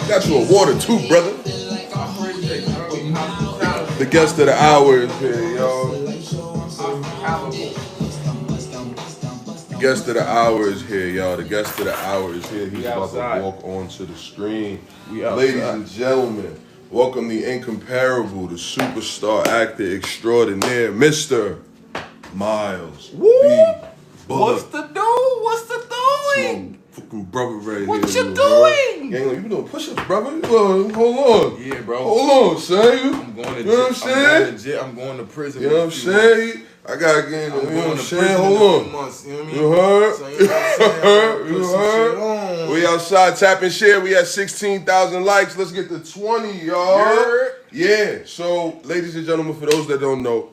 Got you a water too, brother. The guest of the hour is here, y'all. The guest of the hour is here, y'all. The guest of the hour is here. He's about to walk onto the screen. Ladies and gentlemen, welcome the incomparable, the superstar actor extraordinaire, Mr. Myles Bullock. What's the doing? Fucking brother right what here. You doing? Gang, you doing push-ups, brother? Hold on. Yeah, bro. Hold on, son. I'm going to you know what I'm saying? I'm going to prison. You know what I'm saying? I gotta get in. You know what I'm saying? Hold on. Months, you know what I mean? You heard? So, you know what You heard? We outside, tap and share. We at 16,000 likes. Let's get to 20, y'all. Yeah. So, ladies and gentlemen, for those that don't know,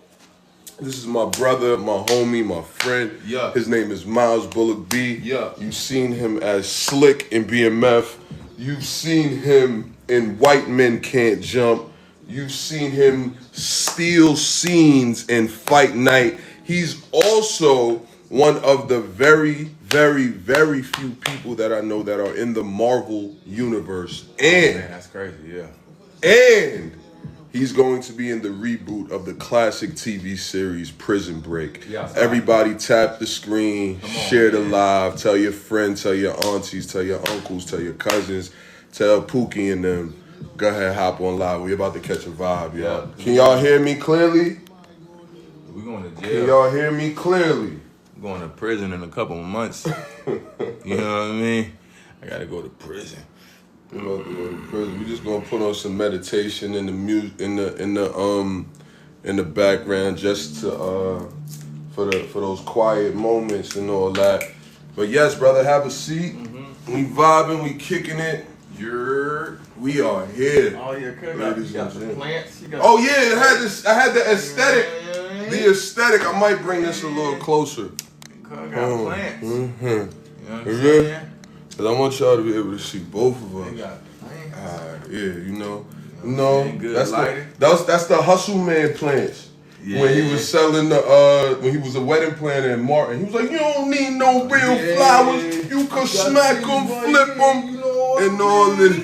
this is my brother, my homie, my friend. Yeah. His name is Myles Bullock B. Yeah. You've seen him as Slick in BMF. You've seen him in White Men Can't Jump. You've seen him steal scenes in Fight Night. He's also one of the very, very, very few people that I know that are in the Marvel universe. And man, that's crazy, yeah. And he's going to be in the reboot of the classic TV series Prison Break. Yeah, everybody tap the screen, share the live, tell your friends, tell your aunties, tell your uncles, tell your cousins, tell Pookie and them. Go ahead, hop on live. We about to catch a vibe, y'all. Can y'all hear me clearly? We going to jail. Can y'all hear me clearly? I'm going to prison in a couple of months. You know what I mean? I gotta go to prison. You know, we just gonna put on some meditation in the music in the background just to for those quiet moments and all that. But yes, brother, have a seat. Mm-hmm. We vibing, we kicking it. We are here. Oh yeah, ladies you got and the plants. Oh yeah, it had this. I had the aesthetic. The aesthetic. I might bring this a little closer. I got plants. Mm-hmm. You know what I'm saying? Cause I want y'all to be able to see both of us. They got plants. Yeah, you know, that's that's the hustle man plants. Yeah. When he was selling when he was a wedding planner in Martin, he was like, you don't need no real flowers. You can smack them, flip them, and all this.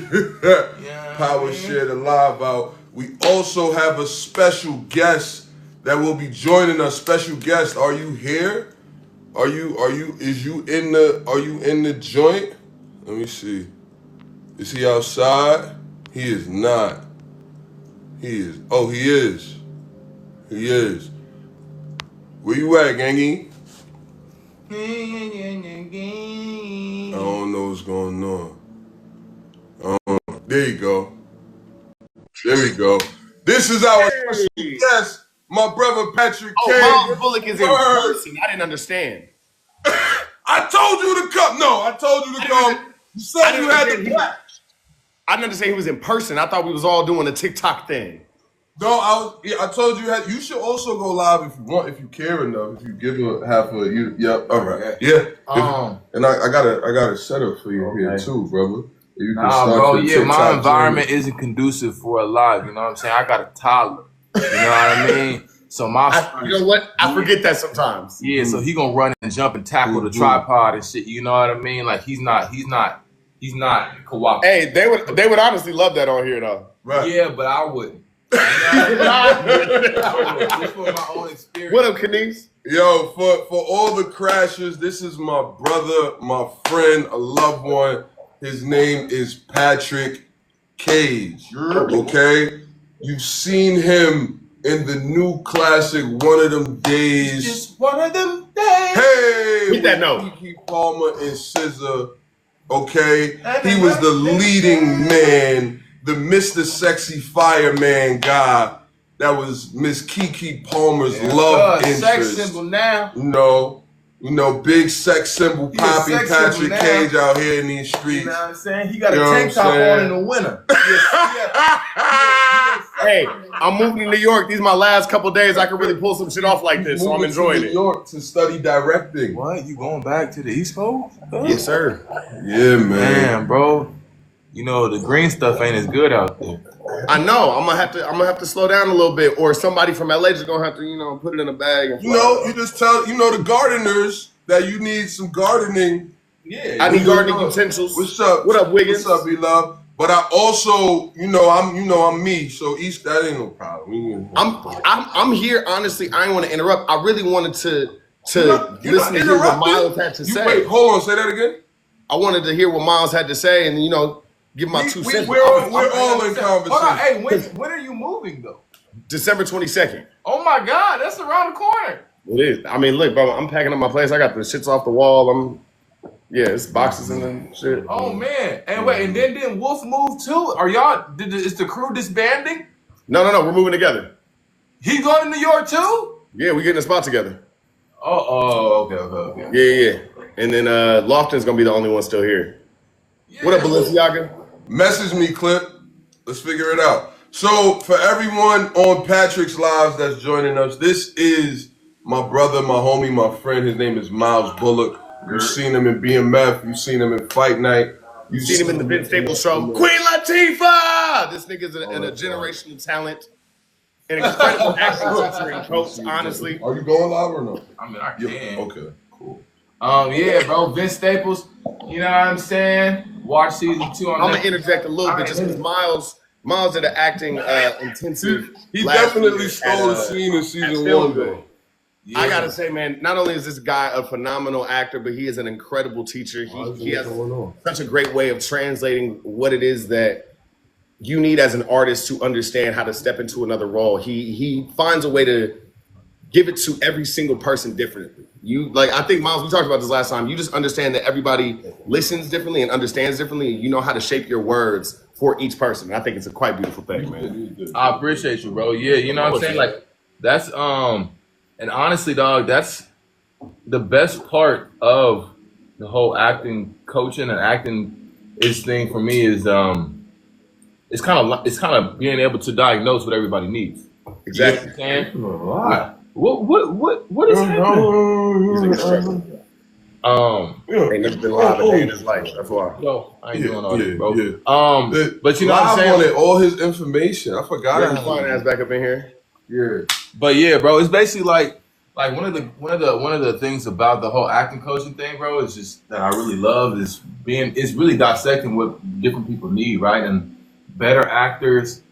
Power share the live out. We also have a special guest that will be joining us. Special guest, are you here? Are you in the joint? Let me see. Is he outside? He is not. He is. Oh, he is. He is. Where you at, gangy? I don't know what's going on. There you go. There we go. This is our special guest, my brother Patrick Cage. Myles Bullock is in person. I didn't understand. I told you to come. No, I told you to come. You said you had to clap. I didn't understand he was in person. I thought we was all doing a TikTok thing. No, I told you you should also go live if you want, if you care enough. If you give half of you, all right, yeah. And I got a setup for you here too, brother. You can bro, TikTok my environment isn't conducive for a live. You know what I'm saying? I got a toddler. You know what I mean? So you know what? I forget that sometimes. Yeah, so he gonna run and jump and tackle the tripod and shit. You know what I mean? Like he's not cooperative. Hey, they would honestly love that on here though. Right? Yeah, but I wouldn't. Just for my own experience. What up, Kenise? Yo, for all the crashers, this is my brother, my friend, a loved one. His name is Patrick Cage. Okay? You've seen him in the new classic One of Them Days. Just one of them days. Hey! Hit that note. Keke Palmer and SZA. Okay? He was the leading man, the Mr. Sexy Fireman guy. That was Miss Keke Palmer's love interest. Sex symbol now. You know, big sex symbol, Poppy Patrick Cage out here in these streets. You know what I'm saying? He got a tank top on in the winter. Hey, I'm moving to New York. These are my last couple days. I can really pull some shit off like this, so I'm enjoying it. New York to study directing. What? You going back to the East Coast? Yes, sir. Yeah, man. Man, bro. You know the green stuff ain't as good out there. I know. I'm gonna have to slow down a little bit, or somebody from LA just gonna have to, put it in a bag. And you just tell the gardeners that you need some gardening. Yeah, I need gardening utensils. What's up? What up, Wiggins? What's up, B-Love? But I also, I'm me. So that ain't no problem. I'm here. Honestly, I didn't want to interrupt. I really wanted to listen to hear what Myles had to say. Wait, hold on. Say that again. I wanted to hear what Myles had to say, and give my 2 cents. We're all in conversation. Hold on, hey, when are you moving though? December 22nd. Oh my God, that's around the corner. It is. I mean, look, bro, I'm packing up my place. I got the shits off the wall. It's boxes and shit. Oh man, and wait, and then Wolf move too? Are y'all? Is the crew disbanding? No, we're moving together. He going to New York too? Yeah, we getting a spot together. Okay. Yeah. And then Lofton's gonna be the only one still here. Yeah. What up, Balenciaga? Message me, Clip. Let's figure it out. So for everyone on Patrick's Lives that's joining us, this is my brother, my homie, my friend. His name is Myles Bullock. You've seen him in BMF. You've seen him in Fight Night. You've seen him in the Vince Staples show. Queen Latifah! This nigga's a generational talent. An incredible action teacher and coach, honestly. Are you going live or no? I mean, I can. Yeah. Okay, cool. Yeah, bro, Vince Staples, you know what I'm saying? Watch season 2 on I'm going to interject a little bit just because Myles did an acting intensive. He definitely stole the scene in season 1, though. Yeah. I gotta say, man, not only is this guy a phenomenal actor, but he is an incredible teacher. He has such a great way of translating what it is that you need as an artist to understand how to step into another role. He finds a way to give it to every single person differently. I think, Myles, we talked about this last time. You just understand that everybody listens differently and understands differently. And you know how to shape your words for each person. And I think it's a quite beautiful thing, man. I appreciate you, bro. Yeah, you know what I'm saying? Like, that's and honestly, dog, that's the best part of the whole acting, coaching and acting thing for me is it's kind of being able to diagnose what everybody needs. Exactly. You know what is happening? Ain't never been live a day in his life. That's why. Yo, I ain't doing all this, bro. Yeah. But you know what I'm saying? On it, all his information. I forgot. Bring fine ass back up in here. Yeah. But yeah, bro, it's basically like one of the things about the whole acting coaching thing, bro, is just that I really love is really dissecting what different people need, right? And better actors,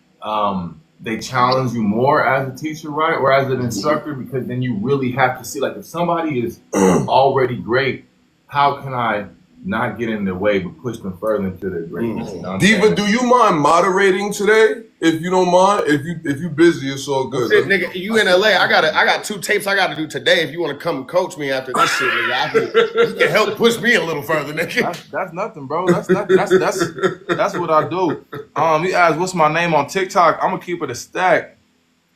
they challenge you more as a teacher, right? Or as an instructor, because then you really have to see, like, if somebody is already great, how can I not get in their way but push them further into their greatness? You know Diva, do you mind moderating today? If you don't mind, if you busy, it's all good. Shit, nigga, you in LA? I got 2 tapes I got to do today. If you want to come coach me after this shit, nigga, you can help push me a little further, nigga. That's nothing, bro. That's what I do. You ask what's my name on TikTok? I'm gonna keep it a stack.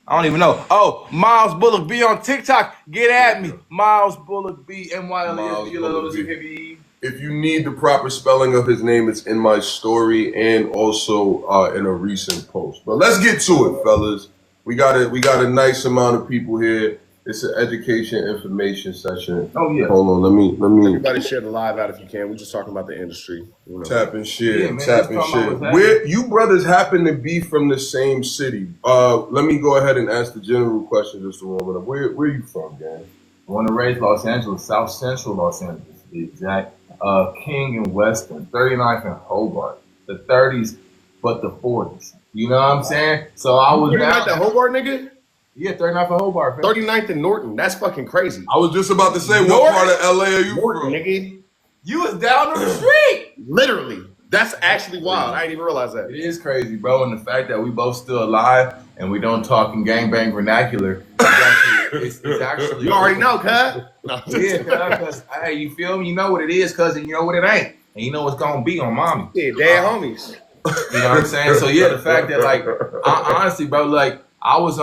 I don't even know. Oh, Myles Bullock, be on TikTok. Get at me, Myles Bullock, BMYLE. If you need the proper spelling of his name, it's in my story and also in a recent post. But let's get to it, fellas. We got a nice amount of people here. It's an education information session. Oh yeah. Hold on, let me. Everybody share the live out if you can. We're just talking about the industry. Tapping shit. Where you brothers happen to be from the same city? Let me go ahead and ask the general question just a moment. Where you from, gang? Born and raised Los Angeles, South Central Los Angeles, to be exact. King and Western, 39th and Hobart, the 30s, but the 40s. You know what I'm saying? So I was 39th and Hobart, nigga? Yeah, 39th and Hobart. 39th and Norton. That's fucking crazy. I was just about to say, what part of LA are you Norton, from? Nigga. You was down the street. Literally. That's actually wild. I didn't even realize that. It is crazy, bro. And the fact that we both still alive and we don't talk in gangbang vernacular, it's actually you already know, cuz. No. Yeah, cuz. Hey, you feel me? You know what it is, cuz, and you know what it ain't. And you know what's gonna be on mommy. Yeah, dead homies. You know what I'm saying? So yeah, the fact that, like, honestly, bro, like, I was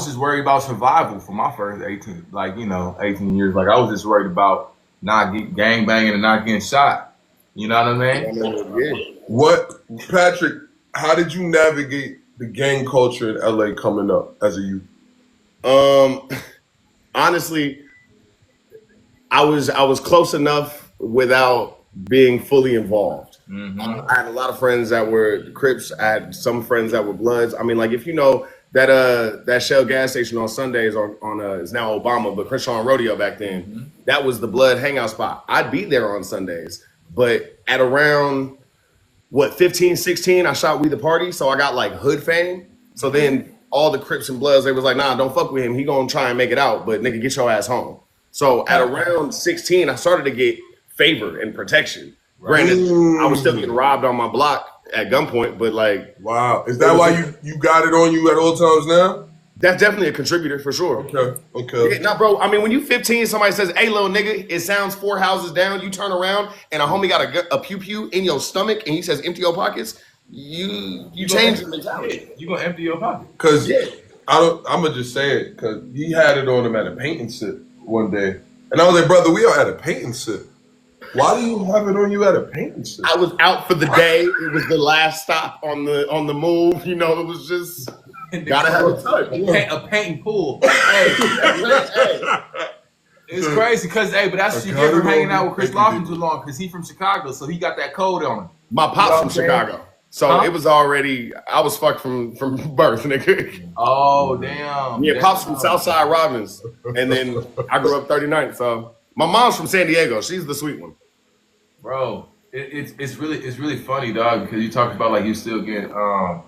just worried about survival for my first 18 years. Like, I was just worried about not getting gang banging and not getting shot. You know what I mean? Yeah. What, Patrick, how did you navigate the gang culture in LA coming up as a youth? Honestly, I was close enough without being fully involved. Mm-hmm. I had a lot of friends that were Crips. I had some friends that were Bloods. I mean, like, if you know that Shell gas station on Sundays on it's now Obama, but Crenshaw Rodeo back then, mm-hmm. that was the Blood hangout spot. I'd be there on Sundays, but at around 15, 16, I shot We the Party. So I got like hood fame. So then all the Crips and Bloods, they was like, nah, don't fuck with him. He gonna try and make it out, but nigga, get your ass home. So at around 16, I started to get favor and protection. Granted, I was still getting robbed on my block at gunpoint, but like, wow, is that why you got it on you at all times now? That's definitely a contributor for sure. Okay. Now, bro, I mean, when you 15, somebody says, hey, little nigga, it sounds 4 houses down. You turn around and a homie got a pew-pew in your stomach and he says, empty your pockets. You change your mentality. You gonna empty your pocket. Because I'm going to just say it because he had it on him at a painting sit one day. And I was like, brother, we are at a painting sit. Why do you have it on you at a painting sit? I was out for the day. It was the last stop on the move. You know, it was just... Gotta have a touch. A painting pool. Hey. It's crazy because, but that's you get her hanging out with Chris Lawson too long because he from Chicago, so he got that code on him. My pop's from Chicago. So it was already, I was fucked from birth, nigga. Oh, damn. Yeah, pop's from Southside Robbins. And then I grew up 39th. So my mom's from San Diego. She's the sweet one. Bro, it's really funny, dog, because you talk about like you still get robbed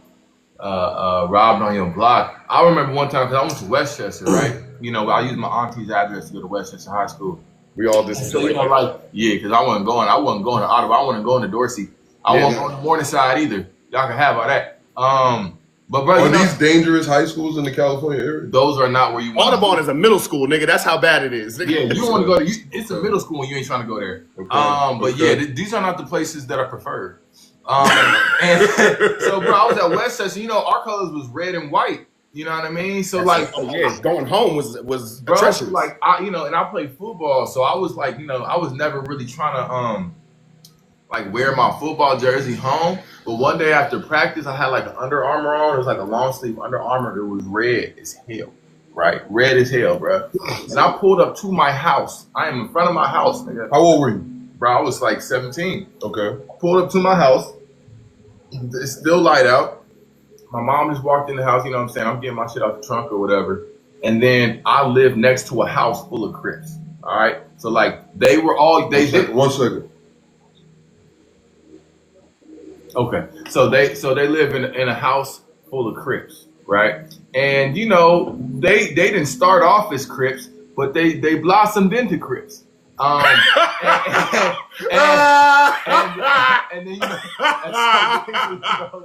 on your block. I remember one time because I went to Westchester, right? You know, I used my auntie's address to go to Westchester High School. We all just so, you know, like, yeah, because I wasn't going to Ottawa. I wasn't going to Dorsey. I wasn't on the morning side either. Y'all can have all that. But bro, are these dangerous high schools in the California area? Those are not where you want. Audubon is a middle school, nigga. That's how bad it is. Yeah, you don't want to go to. It's a middle school when you ain't trying to go there. But yeah, these are not the places that are preferred. And so, bro, I was at Westchester. You know, our colors was red and white. You know what I mean? So, like, going home was bro, treacherous. like, and I played football, so I was like, I was never really trying to like wear my football jersey home. But one day after practice, I had like an Under Armour on. It was like a long sleeve Under Armour. It was red as hell, right? Red as hell, bro. And I pulled up to my house. I am in front of my house, nigga. How old were you? Bro, I was like 17. Okay. Pulled up to my house. It's still light out. My mom just walked in the house, you know what I'm saying? I'm getting my shit out the trunk or whatever. And then I live next to a house full of Crips. All right. So like they were all One second. Okay. So they live in a house full of Crips, right? And you know, they didn't start off as Crips, but they blossomed into Crips. And then you know,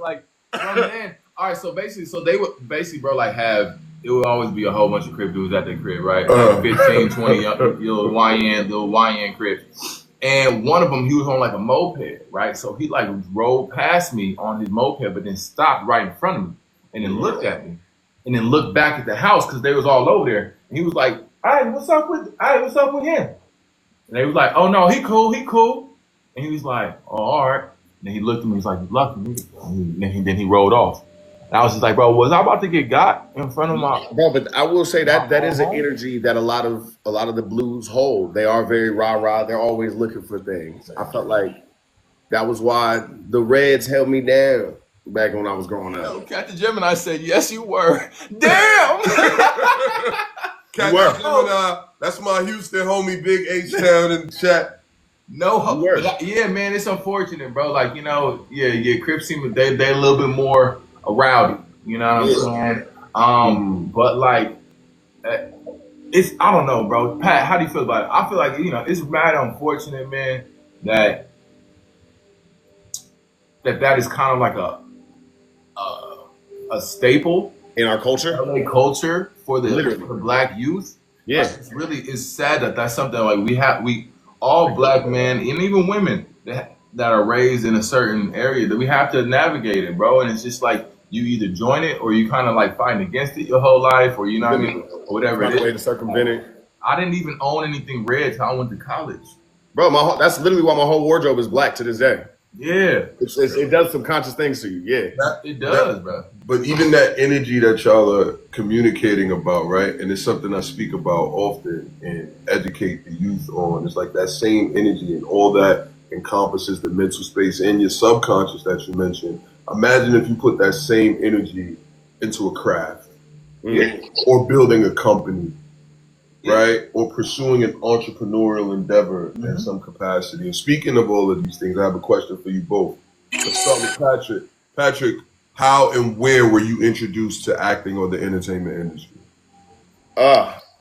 like from then. All right, so they would bro, like it would always be a whole bunch of Crip dudes at their crib, right? Like 15, 20 little YN Crips. And one of them, he was on like a moped, right? So he like rolled past me on his moped, but then stopped right in front of me and then looked at me and then looked back at the house because they was all over there. And he was like, all right, what's up with him? And they was like, oh no, he cool. And he was like, oh, all right. And then he looked at me, he was like, you lucky, nigga. And then he rolled off. And I was just like, bro, was I about to get got in front of my... Bro, but I will say that is an energy that a lot of the blues hold. They are very rah-rah. They're always looking for things. I felt like that was why the Reds held me down back when I was growing up. Yo, Captain Gemini said, yes, you were. Damn! Captain Gemini, that's my Houston homie, Big H-Town in the chat. No, yeah, man, it's unfortunate, bro. Like, you know, Crips seem they a little bit more rowdy, you know what I'm saying? But like, it's, I don't know, bro. Pat, how do you feel about it? I feel like, you know, it's mad unfortunate, man, that is kind of like a staple in our culture, LA culture for the black youth. Yeah, it's sad that that's something like we all black men and even women that are raised in a certain area that we have to navigate it, bro. And it's just like you either join it or you kind of like fighting against it your whole life, or you know what I mean, or whatever it is. Way to circumvent it. I didn't even own anything red till I went to college, bro. That's literally why my whole wardrobe is black to this day. Yeah, it does subconscious things to you. Yeah, it does, bro. But even that energy that y'all are communicating about, right? And it's something I speak about often and educate the youth on. It's like that same energy and all that encompasses the mental space and your subconscious that you mentioned. Imagine if you put that same energy into a craft or building a company, right? Or pursuing an entrepreneurial endeavor in some capacity. And speaking of all of these things, I have a question for you both. Let's start with Patrick. Patrick, how and where were you introduced to acting or the entertainment industry?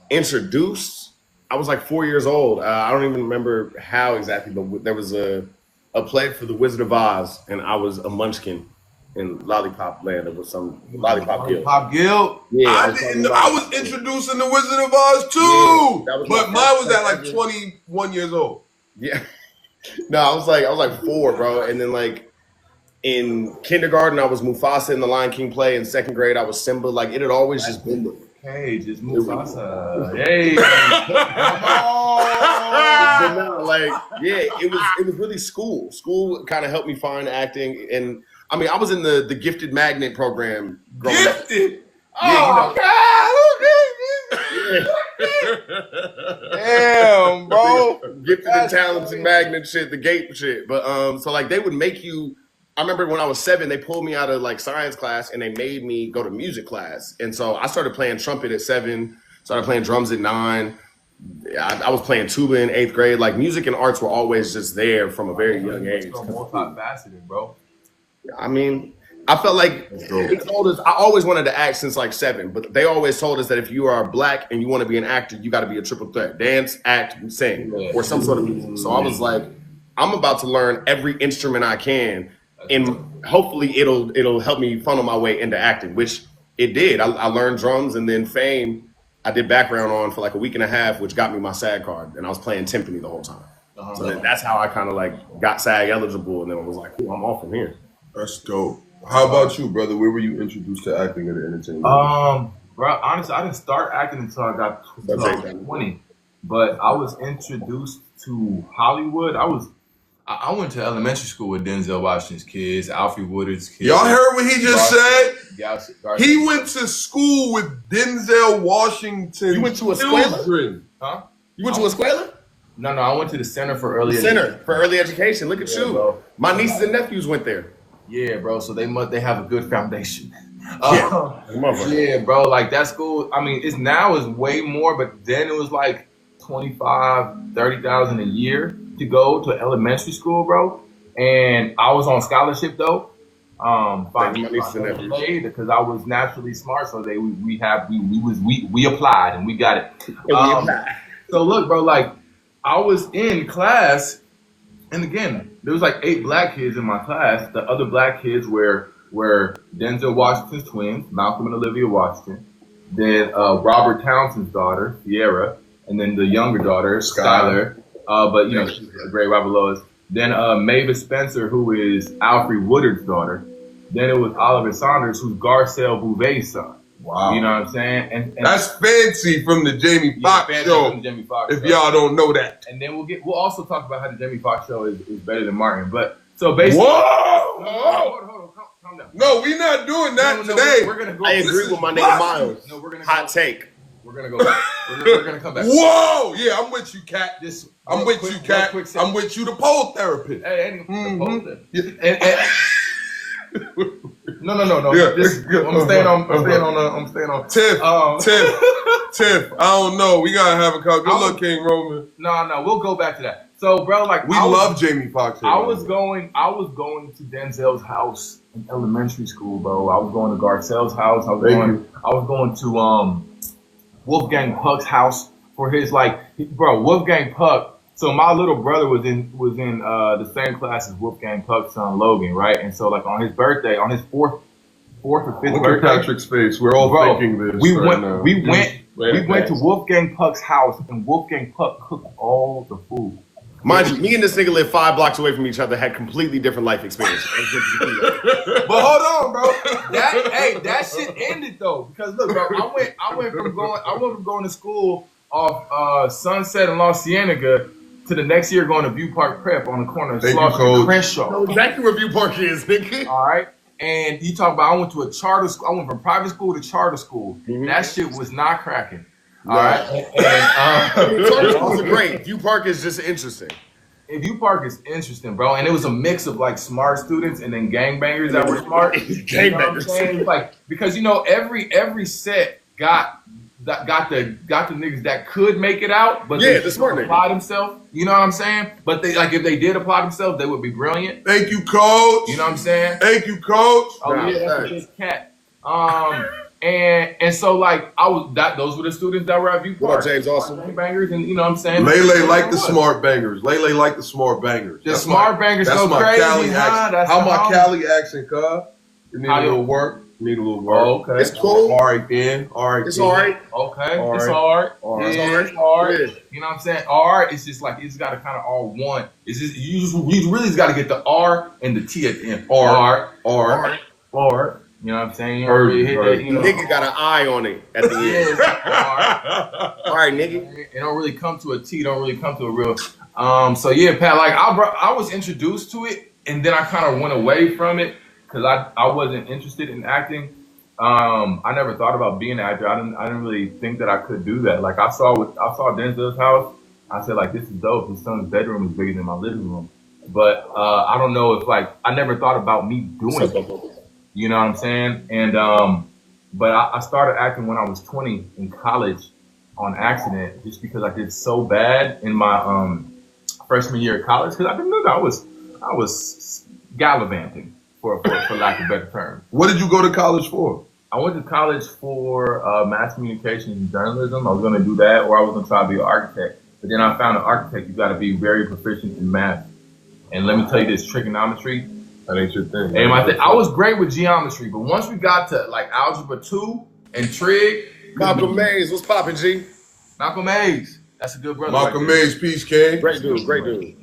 Introduced. I was like 4 years old. I don't even remember how exactly, but there was a play for the Wizard of Oz, and I was a munchkin in Lollipop Land. It was some Lollipop Guild. Pop Guild? Yeah, I didn't know. I was introduced in the Wizard of Oz too, Yeah, but mine was at like 21 years old. Yeah. No, I was like 4, bro, and then like in kindergarten I was Mufasa in the Lion King play. In second grade I was Simba. Like it had always just been the Cage is Mufasa. Hey, but no, like yeah, it was really school. School kind of helped me find acting, and I mean I was in the gifted magnet program. Gifted. Yeah, damn, bro. Gifted and talented magnet shit, the gate shit. But so like they would make you. I remember when I was 7, they pulled me out of like science class and they made me go to music class. And so I started playing trumpet at 7, started playing drums at 9. I was playing tuba in 8th grade. Like music and arts were always just there from a very young age. So multifaceted, bro. I mean, I felt like they told us, I always wanted to act since like 7, but they always told us that if you are Black and you want to be an actor, you got to be a triple threat: dance, act, and sing, or some sort of music. So I was like, I'm about to learn every instrument I can, and hopefully it'll help me funnel my way into acting, which it did. I learned drums, and then Fame I did background on for like a week and a half, which got me my SAG card, and I was playing timpani the whole time. So that's how I kind of like got SAG eligible, and then I was like, cool, I'm off from here. That's dope. How about you, brother? Where were you introduced to acting or the entertainment? Bro, honestly, I didn't start acting until I got 20, but I was introduced to Hollywood. I went to elementary school with Denzel Washington's kids, Alfred Woodard's kids. Y'all heard what he just said? Garcia. He went to school with Denzel Washington. You went to a escuela? Huh? You went to a escuela? No, I went to the Center for Early Education. Look at you. Bro. My nieces and nephews went there. Yeah, bro. So they have a good foundation. Yeah, bro. Like that school. I mean, now is way more, but then it was like 25,000-30,000 a year to go to elementary school, bro. And I was on scholarship though. Because I was naturally smart, so we applied and we got it. So look, bro, like I was in class, and again, there was like 8 Black kids in my class. The other Black kids were Denzel Washington's twins, Malcolm and Olivia Washington, then Robert Townsend's daughter, Sierra, and then the younger daughter, Skylar. But you know, she's a great Robert Lois. Then Mavis Spencer, who is Alfred Woodard's daughter. Then it was Oliver Saunders, who's Garcelle Bouvet's son. Wow. You know what I'm saying? And that's Fancy from the Jamie Foxx show. If y'all don't know that. And then we'll also talk about how the Jamie Foxx show is better than Martin. But so basically, hold on, calm down. No, we're not doing that today. We're gonna go. I agree with my nigga Myles. No, we're gonna hot take. We're gonna go back. We're gonna come back. Whoa! Yeah, I'm with you, Cat. I'm with you, Cat. I'm with you, the pole therapist. Hey, the pole therapist. No. Yeah. I'm staying on. Tiff. I don't know. We gotta have a call. Good luck, King Roman. No. We'll go back to that. So, bro, like we love Jamie Foxx. I was going to Denzel's house in elementary school, bro. I was going to Garcelle's house. I was going to Wolfgang Puck's house for his Wolfgang Puck. So my little brother was in the same class as Wolfgang Puck's son Logan, right? And so like on his birthday, on his fourth or fifth birthday, look at Patrick's face. We're all thinking this. We went to Wolfgang Puck's house, and Wolfgang Puck cooked all the food. Mind you, me and this nigga lived 5 blocks away from each other, had completely different life experiences. But hold on, bro. That shit ended though, because look, bro, I went from going to school off Sunset and La Cienega to the next year going to View Park Prep on the corner of Slaughter and Crenshaw. No, exactly where View Park is, nigga. All right. And you talk about I went to a charter school. I went from private school to charter school. Mm-hmm. That shit was not cracking. All right. And charter schools are great. View Park is just interesting. View Park is interesting, bro. And it was a mix of like smart students and then gangbangers that were smart. Gangbangers. Like because you know every set got that got the niggas that could make it out, but Yeah, they the smart apply themselves. You know what I'm saying? But they if they did apply themselves, they would be brilliant. Thank you, coach. You know what I'm saying? Thank you, coach. Oh yeah, that's a big cat. And so like those were the students that were at View Park. What up, James Austin? Bangers, and you know what I'm saying? Lele like the smart bangers. Lele like the smart bangers. The smart bangers go crazy, huh? How my Cali accent, cuz? You need a little work. Oh, okay. It's cool. All right, then. All right. It's all right. Okay. All It's right. hard. All right. It's hard. Yeah. You know what I'm saying? R, it's just like, it's got to kind of all one. It's just, you really just got to get the R and the T at the end. R. You know what I'm saying? You don't really hit that, you know. Nigga got an eye on it at the end. R. All right, nigga. It don't really come to a T. Don't really come to a real. So yeah, Pat. Like I was introduced to it, and then I kind of went away from it because I wasn't interested in acting. I never thought about being an actor. I didn't really think that I could do that. Like I saw Denzel's house. I said like, this is dope. His son's bedroom is bigger than my living room. But I don't know if like I never thought about me doing it. You know what I'm saying? And but I started acting when I was 20 in college on accident, just because I did so bad in my freshman year of college, because I didn't know that I was gallivanting for lack of a better term. What did you go to college for? I went to college for mass communications and journalism. I was going to do that, or I was going to try to be an architect. But then I found an architect, you got to be very proficient in math. And let me tell you this, trigonometry. That ain't your thing. And I was great with geometry, but once we got to like algebra 2 and trig. Malcolm Mays, what's poppin', G? Malcolm Mays, that's a good brother. Malcolm Mays, peace, King. Great dude.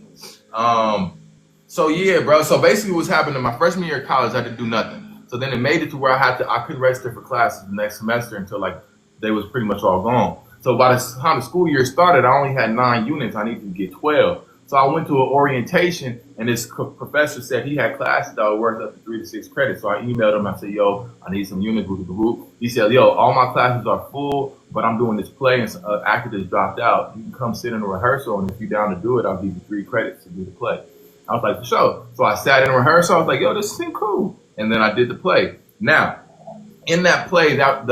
So yeah, bro. So basically, what's happened in my freshman year of college, I didn't do nothing. So then it made it to where I couldn't register for classes the next semester until like they was pretty much all gone. So by the time the school year started, I only had 9 units. I needed to get 12. So I went to an orientation, and this professor said he had classes that were worth up to 3 to 6 credits. So I emailed him. I said, yo, I need some units with the group. He said, yo, all my classes are full, but I'm doing this play, and an actor just dropped out. You can come sit in a rehearsal, and if you're down to do it, I'll give you 3 credits to do the play. I was like, for sure. So I sat in rehearsal. I was like, yo, this seems cool. And then I did the play. Now, in that play, that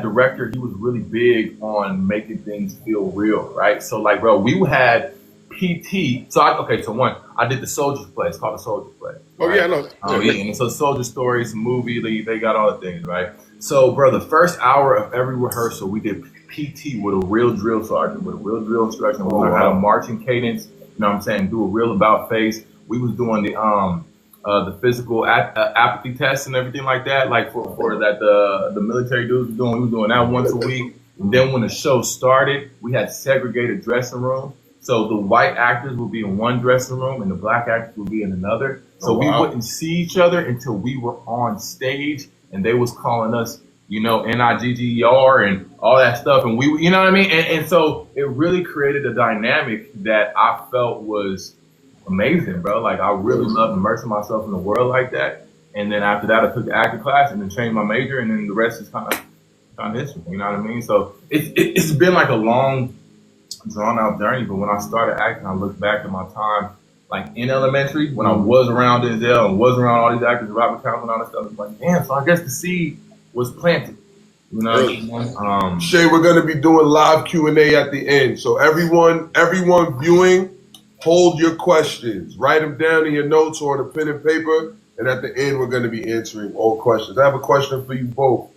director, he was really big on making things feel real, right? So like, bro, we had PT. So I did the Soldiers play. It's called the Soldiers play. Oh, right? yeah, I know. Oh, yeah. And so Soldier Stories, movie, they got all the things, right? So, bro, the first hour of every rehearsal, we did PT with a real drill sergeant, with a real drill instruction. We learned how to marching cadence, you know what I'm saying, do a real about face. We was doing the physical apathy tests and everything like that, like for that the military dudes were doing. We were doing that once a week. And then when the show started, we had segregated dressing rooms. So the white actors would be in one dressing room and the black actors would be in another. So we wouldn't see each other until we were on stage, and they was calling us, you know, NIGGER and all that stuff. And we, you know what I mean? And so it really created a dynamic that I felt was amazing, bro. Like I really loved immersing myself in the world like that. And then after that, I took the acting class and then changed my major, and then the rest is kind of history. You know what I mean? So it's been like a long, drawn out journey. But when I started acting, I look back at my time, like in elementary, when I was around Denzel and was around all these actors, Robert Townsend and all that stuff. It's like, damn. So I guess the seed was planted. You know, Shay, we're gonna be doing live Q&A at the end. So everyone viewing, hold your questions. Write them down in your notes or on a pen and paper. And at the end, we're gonna be answering all questions. I have a question for you both.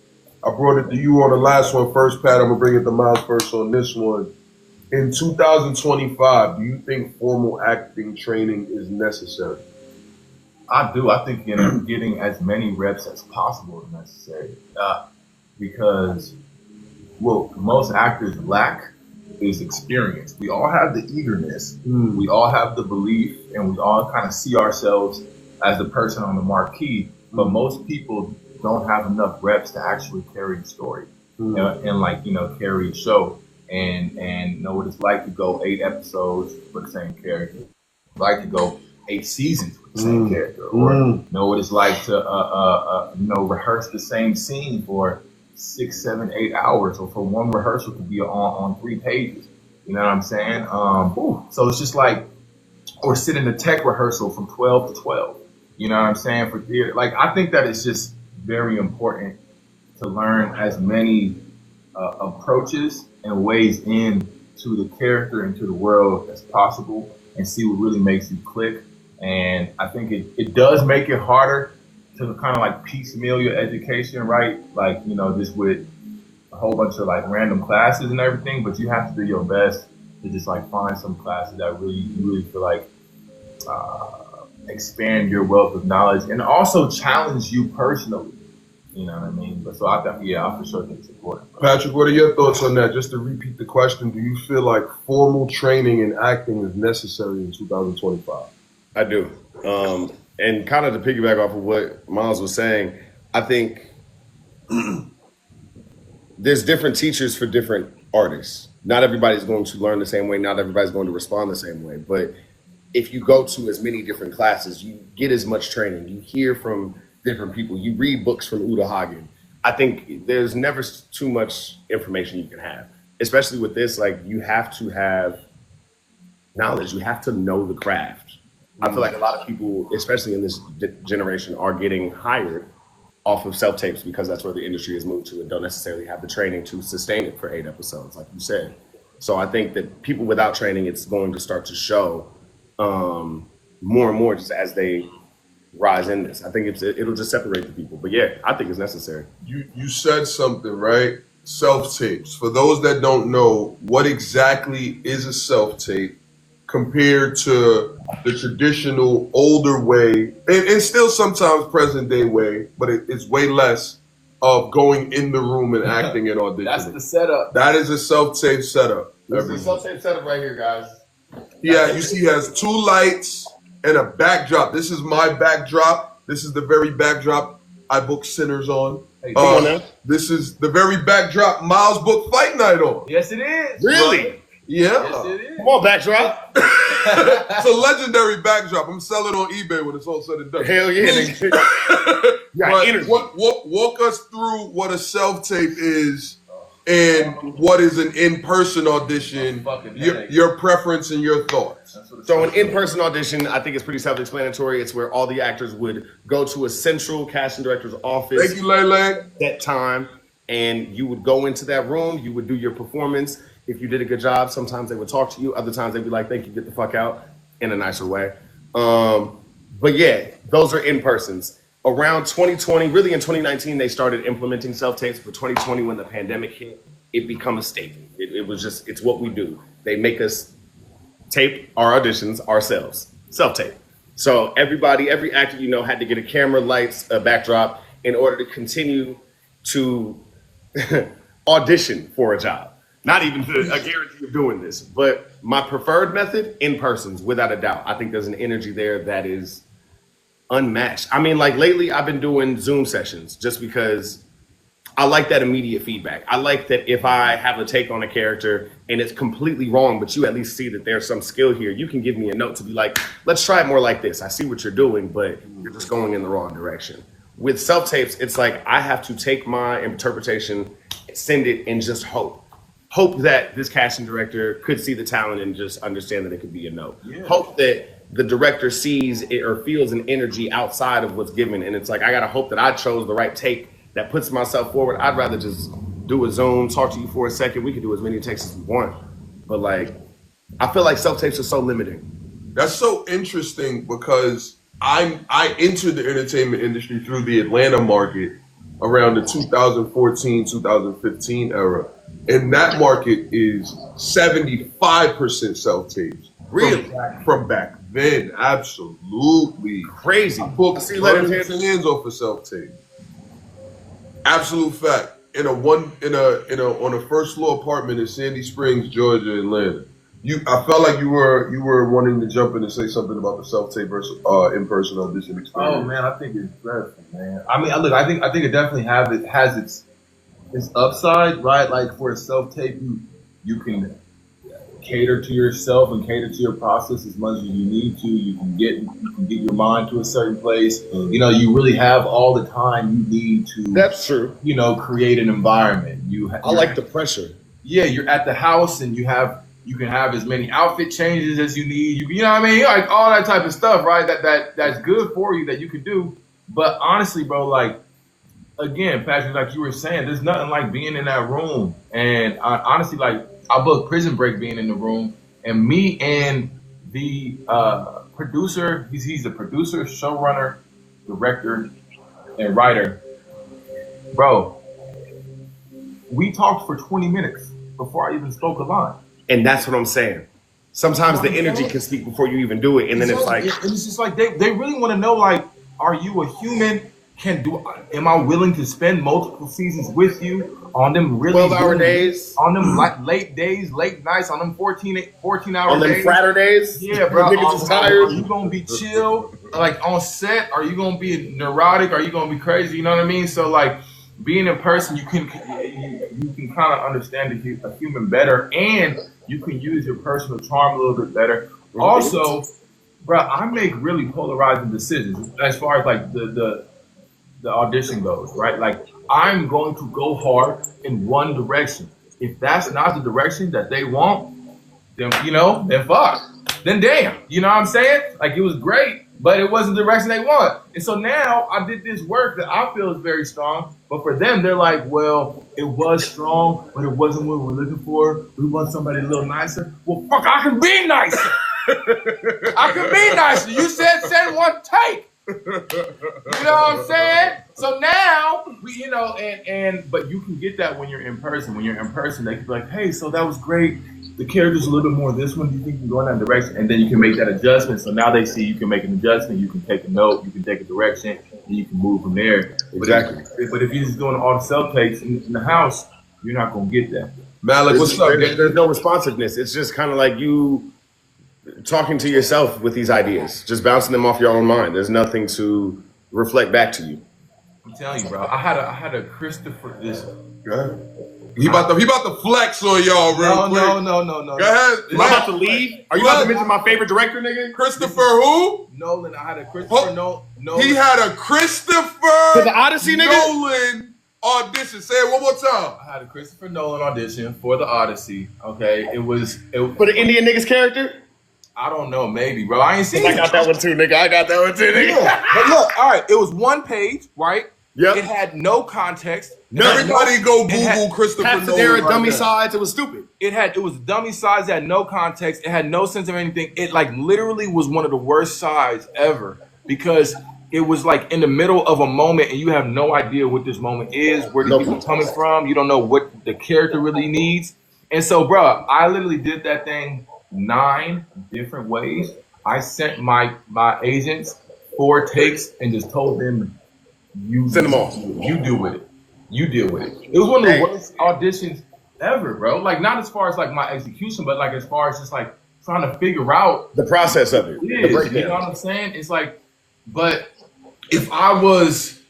I brought it to you on the last one first, Pat. I'm gonna bring it to Myles first on this one. In 2025, do you think formal acting training is necessary? I do. I think getting as many reps as possible is necessary. Because what most actors lack is experience. We all have the eagerness, we all have the belief, and we all kind of see ourselves as the person on the marquee, but most people don't have enough reps to actually carry the story and like, you know, carry a show and know what it's like to go 8 episodes with the same character, like to go 8 seasons with the same character, or know what it's like to you know, rehearse the same scene for 6, 7, 8 hours, or for one rehearsal to be on 3 pages. You know what I'm saying? So it's just like, or sit in the tech rehearsal from 12 to 12. You know what I'm saying? For theater, like I think that it's just very important to learn as many approaches and ways in to the character and to the world as possible, and see what really makes you click. And I think it does make it harder to kind of like piecemeal your education, right? Like, you know, just with a whole bunch of like random classes and everything, but you have to do your best to just like find some classes that you really feel like expand your wealth of knowledge and also challenge you personally. You know what I mean? But so I for sure think it's important. Patrick, what are your thoughts on that? Just to repeat the question, do you feel like formal training in acting is necessary in 2025? I do. And kind of to piggyback off of what Myles was saying, I think there's different teachers for different artists. Not everybody's going to learn the same way. Not everybody's going to respond the same way. But if you go to as many different classes, you get as much training. You hear from different people. You read books from Uta Hagen. I think there's never too much information you can have, especially with this. Like, you have to have knowledge. You have to know the craft. I feel like a lot of people, especially in this generation, are getting hired off of self-tapes because that's where the industry has moved to, and don't necessarily have the training to sustain it for 8 episodes, like you said. So I think that people without training, it's going to start to show more and more just as they rise in this. I think it'll just separate the people. But yeah, I think it's necessary. You said something, right? Self-tapes. For those that don't know, what exactly is a self-tape compared to the traditional older way, and still sometimes present day way, but it's way less of going in the room and acting and auditioning. That's the setup. That is a self-tape setup. This is a self-tape setup right here, guys. Yeah, you see he has 2 lights and a backdrop. This is my backdrop. This is the very backdrop I book Sinners on. Hey, come on now. This is the very backdrop Myles booked Fight Night on. Yes, it is. Really? Yeah. Yes, it is. Come on, backdrop. It's a legendary backdrop. I'm selling on eBay when it's all said and done. Hell yeah. But walk us through what a self-tape is and what is an in-person audition, your preference and your thoughts. So an in-person audition, I think it's pretty self-explanatory. It's where all the actors would go to a central casting director's office. Thank you, Lele. That time, and you would go into that room. You would do your performance. If you did a good job, sometimes they would talk to you. Other times they'd be like, "Thank you, get the fuck out," in a nicer way. But yeah, those are in-persons. Around 2020, really in 2019, they started implementing self-tapes. For 2020, when the pandemic hit, it became a staple. It was just, it's what we do. They make us tape our auditions ourselves, self-tape. So every actor you know had to get a camera, lights, a backdrop in order to continue to audition for a job. Not even a guarantee of doing this, but my preferred method, in-persons, without a doubt. I think there's an energy there that is unmatched. I mean, like lately I've been doing Zoom sessions just because I like that immediate feedback. I like that if I have a take on a character and it's completely wrong, but you at least see that there's some skill here, you can give me a note to be like, let's try it more like this. I see what you're doing, but you're just going in the wrong direction. With self-tapes, it's like I have to take my interpretation, send it, and just hope that this casting director could see the talent and just understand that it could be a no. Yeah. Hope that the director sees it or feels an energy outside of what's given. And it's like, I gotta hope that I chose the right take that puts myself forward. I'd rather just do a Zoom, talk to you for a second. We can do as many takes as we want. But like, I feel like self-tapes are so limiting. That's so interesting because I entered the entertainment industry through the Atlanta market around the 2014, 2015 era. And that market is 75% self-tapes. Really? From back then, absolutely. Crazy. I pulled hands off of self-tape. Absolute fact. On a first floor apartment in Sandy Springs, Georgia, Atlanta. I felt like you were wanting to jump in and say something about the self-tape versus in-person audition experience. Oh man, I think it's dreadful, man. I mean, look, I think it definitely has its upside, right? Like for a self-tape, you can cater to yourself and cater to your process as much as you need to. You can get your mind to a certain place. You know, you really have all the time you need to. That's true. You know, create an environment. I like the pressure. Yeah, you're at the house and you can have as many outfit changes as you need. You know what I mean? Like all that type of stuff, right? That's good for you that you could do. But honestly, bro, like again, Patrick, like you were saying, there's nothing like being in that room. And honestly, like I booked Prison Break being in the room, and me and the producer, he's the producer, showrunner, director, and writer. Bro, we talked for 20 minutes before I even spoke a line. And that's what I'm saying. Sometimes the energy can speak before you even do it, and then it's like, it's just like they really want to know, like, are you a human? Am I willing to spend multiple seasons with you on them really 12-hour days, on them late days, late nights, on them 14-hour on them days, fratter days? Yeah, bro. Niggas is tired. Are you gonna be chill, like on set? Are you gonna be neurotic? Are you gonna be crazy? You know what I mean? So like, being in person, you can kind of understand a human better, and you can use your personal charm a little bit better. Also, bro, I make really polarizing decisions as far as like the audition goes, right? Like, I'm going to go hard in one direction. If that's not the direction that they want, then then fuck. Then damn. You know what I'm saying? Like, it was great, but it wasn't the direction they want. And so now I did this work that I feel is very strong, but for them, they're like, well, it was strong, but it wasn't what we're looking for. We want somebody a little nicer. Well, fuck, I can be nicer. I can be nicer. You said send one take. You know what I'm saying? So now we, but you can get that when you're in person. When you're in person, they can be like, hey, so that was great. The character's a little bit more this one. Do you think you can go in that direction? And then you can make that adjustment. So now they see you can make an adjustment. You can take a note. You can take a direction, and you can move from there. Exactly. But if you're just doing all the self takes in the house, you're not gonna get that. Malik, what's up? There's no responsiveness. It's just kind of like you talking to yourself with these ideas, just bouncing them off your own mind. There's nothing to reflect back to you. I'm telling you, bro. I had a Christopher. Go ahead. He about to flex on y'all real quick. No. Go ahead. Am I about to leave? Are you about to mention my favorite director, nigga? Christopher who? Nolan. I had a Christopher Nolan. He had a Christopher For the Odyssey, nigga? Nolan audition. Say it one more time. I had a Christopher Nolan audition for the Odyssey. Okay, it was For the Indian nigga's character? I don't know, maybe, bro. I ain't seen it. I got that one too, nigga. Yeah. But look, all right, it was one page, right? Yep. It had no context. Everybody go Google Christopher Nolan. Dummy sides. It was stupid. It was dummy size. It had no context. It had no sense of anything. It like literally was one of the worst sides ever because it was like in the middle of a moment and you have no idea what this moment is, where the people coming from. You don't know what the character really needs. And so, bro, I literally did that thing 9 different ways. I sent my agents 4 takes and just told them, you send them off. You deal with it. You deal with it. It was one of the worst auditions ever, bro. Like, not as far as like my execution, but like as far as just like trying to figure out the process of it. You know what I'm saying? It's like, but if I was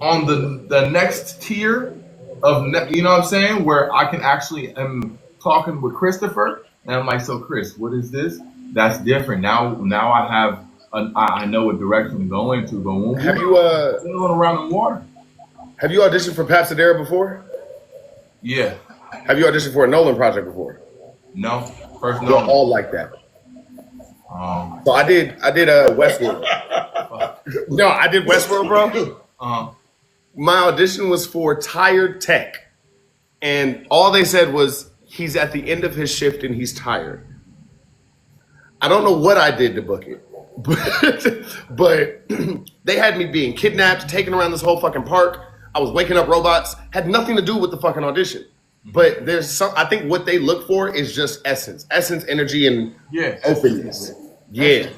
on the next tier of, you know what I'm saying, where I can actually am talking with Christopher, and I'm like, so Chris, what is this? That's different. Now I have. I know what direction to go into. Have you going around the water? Have you auditioned for Papsadera before? Yeah. Have you auditioned for a Nolan project before? No. First They're Nolan. all like that. So I did Westworld. No, I did Westworld, bro. My audition was for Tired Tech, and all they said was he's at the end of his shift and he's tired. I don't know what I did to book it. But they had me being kidnapped, taken around this whole fucking park. I was waking up robots. Had nothing to do with the fucking audition. But I think what they look for is just essence, energy, and openness. Yeah.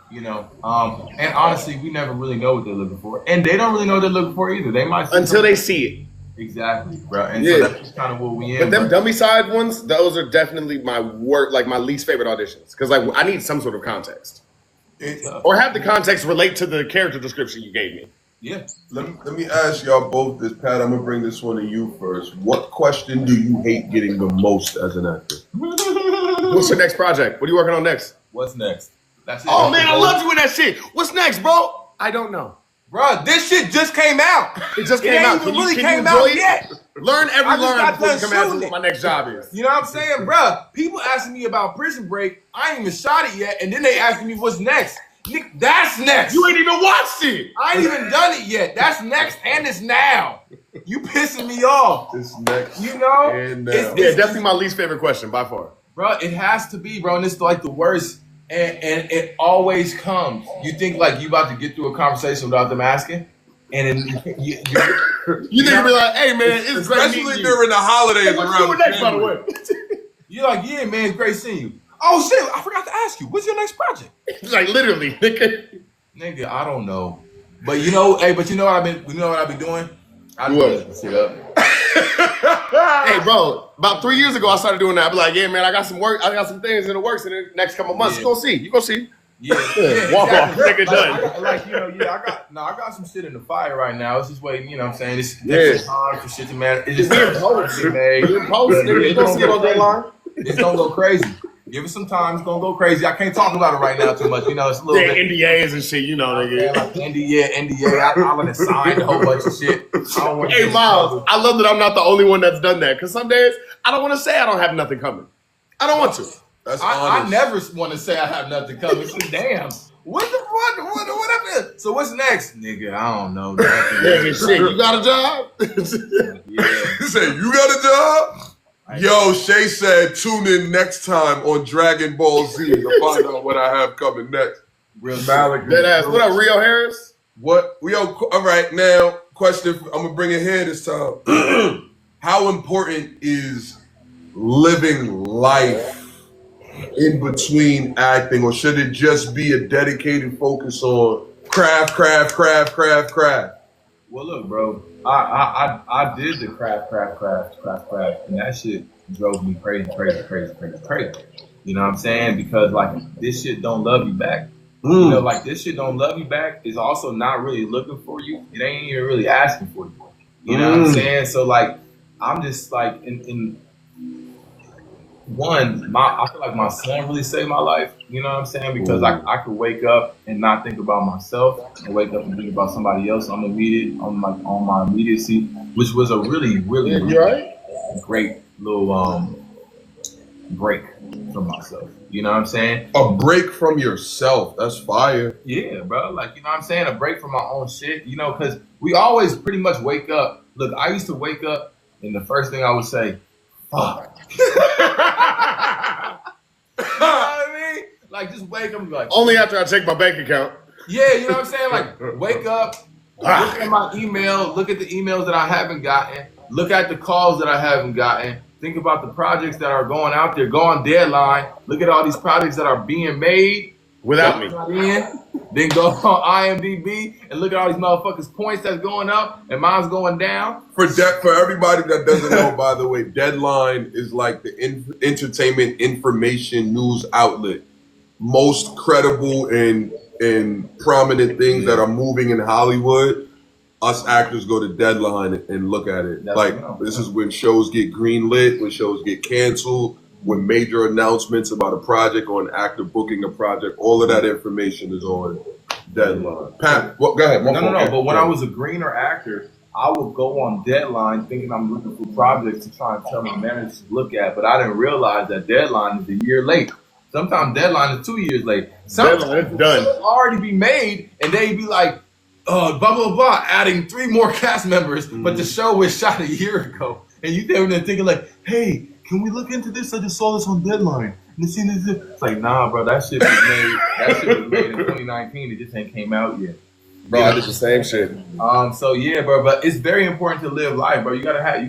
You know, and honestly, we never really know what they're looking for, and they don't really know what they're looking for either. They might until they see it. Exactly, bro. And so that's kind of what we in. But them dummy side ones, those are definitely my my least favorite auditions because like I need some sort of context. Or have the context relate to the character description you gave me. Yeah. Let me ask y'all both this, Pat. I'm gonna bring this one to you first. What question do you hate getting the most as an actor? What's your next project? What are you working on next? What's next? That's it. Oh man, I love you in that shit. What's next, bro? I don't know. Bro, this shit just came out. It just came out. It really came out yet. Learn every learn before you come out to what my next job is. You know what I'm saying, bro? People asking me about Prison Break. I ain't even shot it yet, and then they asking me what's next. That's next. You ain't even watched it. I ain't even done it yet. That's next, and it's now. You pissing me off. It's next. You know? And now. Yeah, definitely my least favorite question by far. Bro, it has to be, bro. And it's like the worst. And it always comes. You think like you about to get through a conversation without them asking? And then you think you'll be like, hey man, it's great meeting you. Especially during the holidays around the next, by the way. You're like, yeah, man, it's great seeing you. Oh shit, I forgot to ask you. What's your next project? Like literally, nigga, I don't know. But you know, hey, but you know what I've been doing? I what? Shit up. Hey, bro, about 3 years ago, I started doing that. I be like, yeah, man, I got some work. I got some things in the works in the next couple of months. You gonna see. You gonna see. Yeah. Walk off, nigga, done. I got some shit in the fire right now. It's just waiting, you know what I'm saying? It's time for shit to matter. It's just nigga. You gonna see it on that line? It's gonna go crazy. Give it some time. It's gonna go crazy. I can't talk about it right now too much. You know, it's a little bit NDAs and shit. You know, nigga. Like NDA. I done signed a whole bunch of shit. Hey, Myles, I love that I'm not the only one that's done that. Because some days I don't want to say I don't have nothing coming. I don't want to. I never want to say I have nothing coming. So damn. What happened? So what's next, nigga? I don't know. Nigga, shit. You got a job? Yeah. He said, you got a job? Yo, Shay said, tune in next time on Dragon Ball Z to find out what I have coming next. Real Malik. What up, Rio Harris? What? All right, now, question. I'm going to bring it here this time. How important is living life in between acting, or should it just be a dedicated focus on craft? Well, look, bro, I did the craft, and that shit drove me crazy. You know what I'm saying? Because like this shit don't love you back. You know, like this shit don't love you back is also not really looking for you. It ain't even really asking for you. You know what I'm saying? So like, I'm just like in one, I feel like my son really saved my life. You know what I'm saying? Because I could wake up and not think about myself, and wake up and think about somebody else on my immediacy, which was a really great little break from myself. You know what I'm saying? A break from yourself. That's fire. Yeah, bro. Like, you know what I'm saying? A break from my own shit. You know, because we always pretty much wake up. Look, I used to wake up and the first thing I would say, fuck. You know what I mean? Like, just wake up and be like, only after I check my bank account. Yeah, you know what I'm saying? Like, wake up, look at my email, look at the emails that I haven't gotten, look at the calls that I haven't gotten, think about the projects that are going out there, go on deadline, look at all these projects that are being made without me. Then go on IMDb and look at all these motherfuckers' points that's going up and mine's going down. For everybody that doesn't know, by the way, Deadline is like the entertainment information news outlet. Most credible and prominent things that are moving in Hollywood, us actors go to Deadline and look at it. This is when shows get greenlit, when shows get canceled, when major announcements about a project or an actor booking a project. All of that information is on Deadline. Pat, go ahead. No. But when I was a greener actor, I would go on Deadline thinking I'm looking for projects to try and tell my manager to look at, but I didn't realize that Deadline is a year late. Sometimes Deadline is 2 years late. Sometimes it's done. It'll already be made, and they'd be like, blah, blah, blah, adding 3 more cast members, but the show was shot a year ago. And you there thinking like, hey, can we look into this? I just saw this on Deadline. And it's like, nah, bro, that shit was made in 2019. It just ain't came out yet. Bro, I did the same shit. So yeah, bro, but it's very important to live life, bro. You gotta have,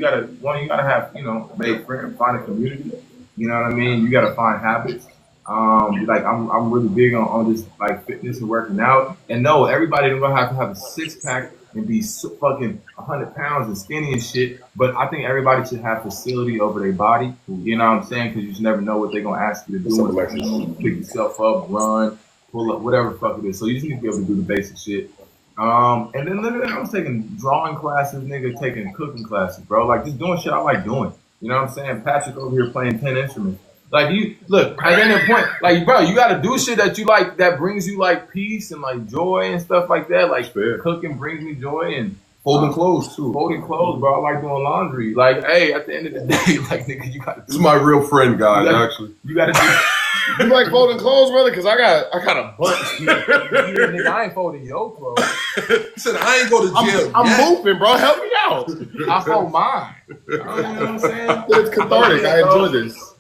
you know, make friends, find a community. You know what I mean? You gotta find habits. Like I'm really big on this like fitness and working out. And no, everybody don't have to have a 6-pack and be fucking 100 pounds and skinny and shit. But I think everybody should have facility over their body. You know what I'm saying? Because you just never know what they're gonna ask you to do. Pick yourself up, run, pull up, whatever the fuck it is. So you just need to be able to do the basic shit. And then literally I was taking drawing classes, nigga, taking cooking classes, bro. Like just doing shit I like doing. You know what I'm saying? Patrick over here playing 10 instruments. Like you look, at any point, like bro, you gotta do shit that you like that brings you like peace and like joy and stuff like that. Like cooking brings me joy and folding clothes too. Folding clothes, bro. I like doing laundry. Like, hey, at the end of the day, like nigga, you gotta do this is my real friend guy, actually. You gotta You like folding clothes, brother? Because I got a bunch. Nigga, I ain't folding your clothes. He said, I ain't go to jail. I'm moving, bro. Help me out. I fold mine. You know what I'm saying? It's cathartic. I enjoy this.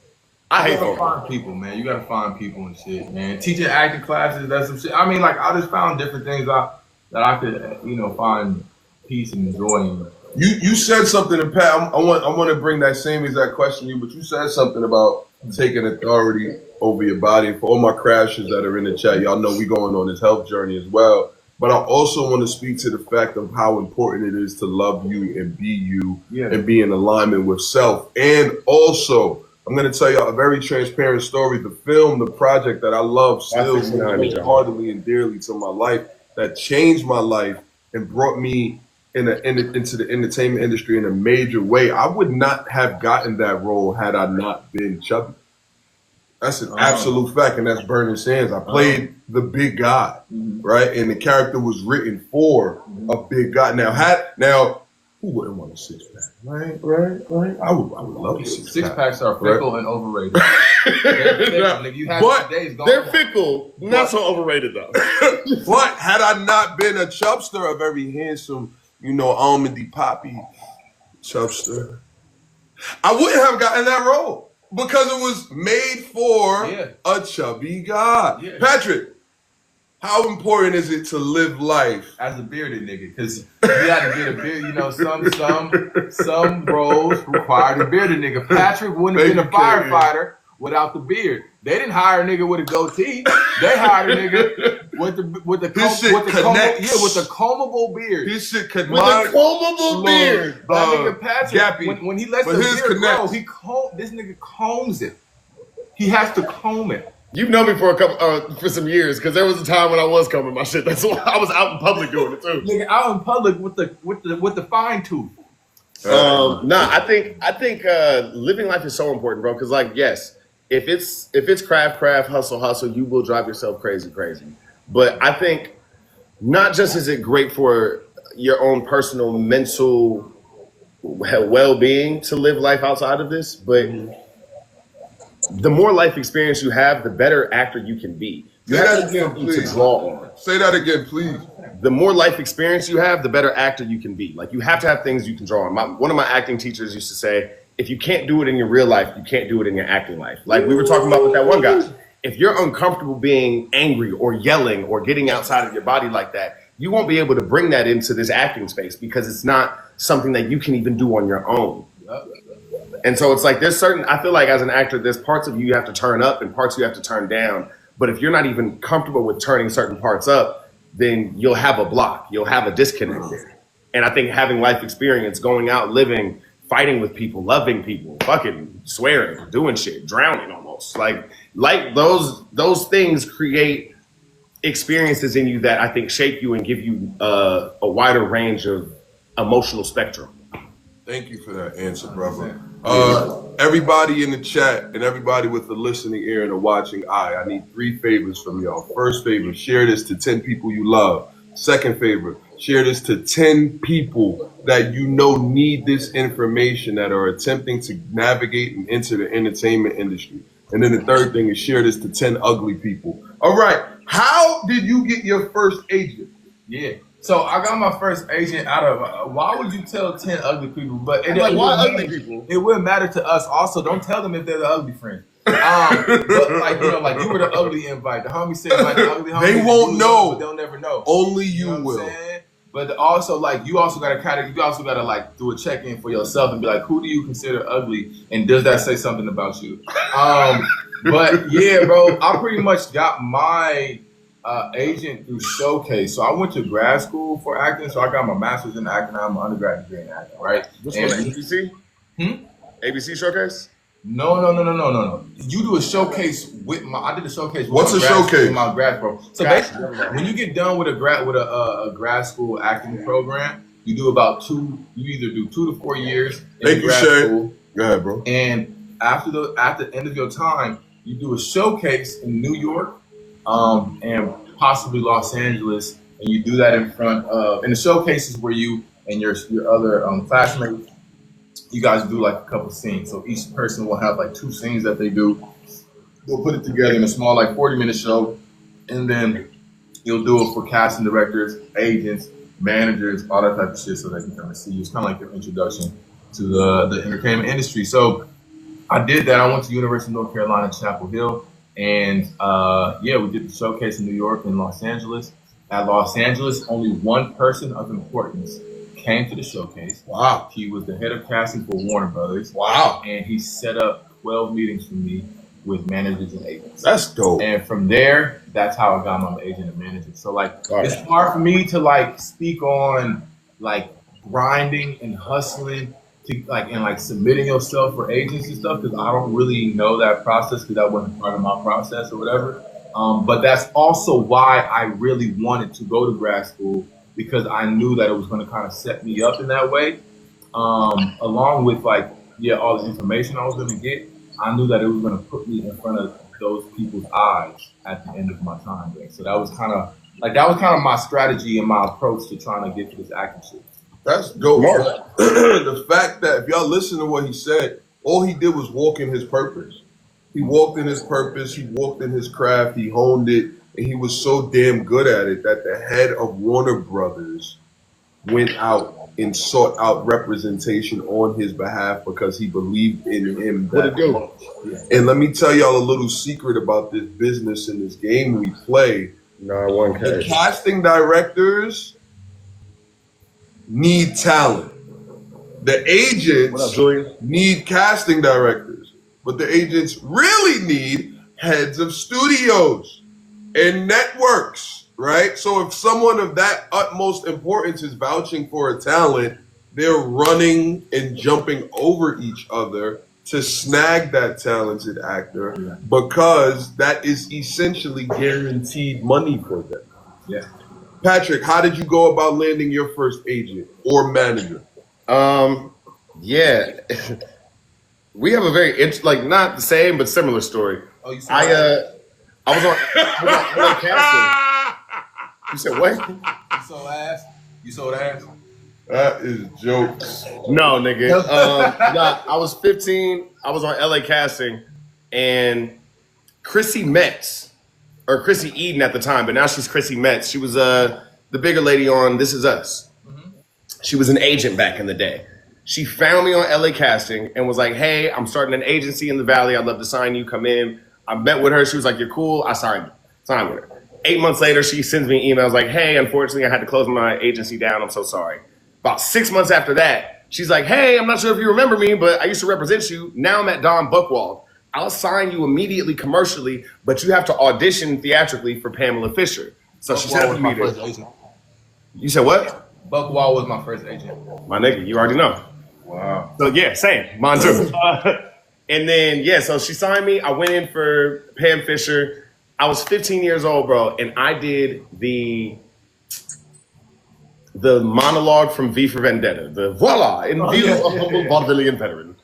I hate folding. Find people, man. You gotta find people and shit, man. Teaching acting classes, that's some shit. I mean, like, I just found different things that I could, find peace and joy in. You said something, and Pat, I want to bring that same exact question to you, but you said something about taking authority over your body. For all my crashers that are in the chat, y'all know we going on this health journey as well. But I also want to speak to the fact of how important it is to love you and be you and be in alignment with self. And also, I'm going to tell y'all a very transparent story. The film, the project that I love still wholeheartedly and dearly to my life, that changed my life and brought me into the entertainment industry in a major way. I would not have gotten that role had I not been chubby. That's an absolute fact, and that's Burning Sands. I played the big guy, right? And the character was written for a big guy. Now, who wouldn't want a six pack? Right. I would love a six pack. Packs are fickle and overrated. They're fickle, not so overrated though. But had I not been a chubster, a very handsome, almondy poppy chubster, I wouldn't have gotten that role. Because it was made for a chubby guy. Yeah. Patrick, how important is it to live life as a bearded nigga? Because you got to get a beard. Some roles require a bearded nigga. Patrick wouldn't have been a firefighter without the beard. They didn't hire a nigga with a goatee. They hired a nigga with the combable beard. His shit connects. With a combable beard. That nigga Patrick, when he lets the beard grow, this nigga combs it. He has to comb it. You've known me for some years, because there was a time when I was combing my shit. That's why I was out in public doing it too. Nigga, out in public with the fine tooth. I think living life is so important, bro. Because yes. If it's craft, hustle, you will drive yourself crazy. But I think not just is it great for your own personal mental well-being to live life outside of this, but the more life experience you have, the better actor you can be. You have something to draw on. Say that again, please. The more life experience you have, the better actor you can be. Like, you have to have things you can draw on. One of my acting teachers used to say, if you can't do it in your real life, you can't do it in your acting life. Like we were talking about with that one guy. If you're uncomfortable being angry or yelling or getting outside of your body like that, you won't be able to bring that into this acting space because it's not something that you can even do on your own. And so it's like I feel like as an actor, there's parts of you have to turn up and parts you have to turn down. But if you're not even comfortable with turning certain parts up, then you'll have a block. You'll have a disconnect there. And I think having life experience, going out, living, fighting with people, loving people, fucking swearing, doing shit, drowning almost. Like those things create experiences in you that I think shape you and give you a wider range of emotional spectrum. Thank you for that answer, brother. Everybody in the chat and everybody with the listening ear and the watching eye, I need 3 favors from y'all. First favor, share this to 10 people you love. Second favor, share this to 10 people that you know need this information, that are attempting to navigate and enter the entertainment industry. And then the third thing is share this to 10 ugly people. All right. How did you get your first agent? Yeah. So I got my first agent out of, why would you tell 10 ugly people? But why ugly people? It wouldn't matter to us. Also, don't tell them if they're the ugly friend. But you were the ugly invite. The homie said the ugly homie. They won't know. But they'll never know. Only you will. But also, you gotta do a check-in for yourself and be like, who do you consider ugly, and does that say something about you? But yeah, bro, I pretty much got my agent through Showcase. So I went to grad school for acting. So I got my master's in acting. I have my undergrad degree in acting, right? Which one? ABC? ABC Showcase? No. You do a showcase I did a showcase. What's a showcase? With my grad program. So basically, when you get done with a grad school acting program, you do you either do 2 to 4 years in grad school. Go ahead, bro. And after the end of your time, you do a showcase in New York, and possibly Los Angeles, and you do that in front of. And the showcase is where you and your other classmates, you guys do a couple scenes. So each person will have 2 scenes that they do. We'll put it together in a small, like 40-minute show, and then you'll do it for casting directors, agents, managers, all that type of shit, so they can come and see you. It's kind of like an introduction to the entertainment industry. So I did that. I went to University of North Carolina, Chapel Hill, and we did the showcase in New York and Los Angeles. At Los Angeles, only one person of importance came to the showcase. Wow. He was the head of casting for Warner Brothers. Wow. And he set up 12 meetings for me with managers and agents. That's dope. And from there, that's how I got my agent and manager. So like, it's hard for me to like speak on like grinding and hustling to like and like submitting yourself for agents and stuff, because I don't really know that process, because that wasn't part of my process or whatever. But that's also why I really wanted to go to grad school, because I knew that it was going to kind of set me up in that way. Along with like, all the information I was going to get, I knew that it was going to put me in front of those people's eyes at the end of my time there. So that was kind of my strategy and my approach to trying to get to this acting shit. That's dope. The fact that if y'all listen to what he said, all he did was walk in his purpose. He walked in his purpose, he walked in his craft, he honed it, and he was so damn good at it that the head of Warner Brothers went out and sought out representation on his behalf because he believed in him that much. And let me tell y'all a little secret about this business and this game we play. The casting directors need talent. The agents need casting directors, but the agents really need heads of studios and networks, right? So if someone of that utmost importance is vouching for a talent, they're running and jumping over each other to snag that talented actor because that is essentially guaranteed money for them. Yeah. Patrick, how did you go about landing your first agent or manager? We have a very not the same but similar story. Oh, you I was on casting. You said what? You sold ass. That is jokes. No, nigga. I was 15. I was on LA casting, and Chrissy Metz, or Chrissy Eden at the time, but now she's Chrissy Metz. She was the bigger lady on This Is Us. Mm-hmm. She was an agent back in the day. She found me on LA casting and was like, "Hey, I'm starting an agency in the Valley. I'd love to sign you. Come in." I met with her. She was like, "You're cool." I signed with her. 8 months later, she sends me emails like, "Hey, unfortunately, I had to close my agency down. I'm so sorry." About 6 months after that, she's like, "Hey, I'm not sure if you remember me, but I used to represent you. Now I'm at Don Buchwald. I'll sign you immediately commercially, but you have to audition theatrically for Pamela Fisher." So she set up a meeting. You said what? Buchwald was my first agent. My nigga, you already know. Wow. So yeah, same. Mine too. And then, so she signed me. I went in for Pam Fisher. I was 15 years old, bro, and I did the monologue from V for Vendetta, the voila, in view of humble vaudevillian veteran.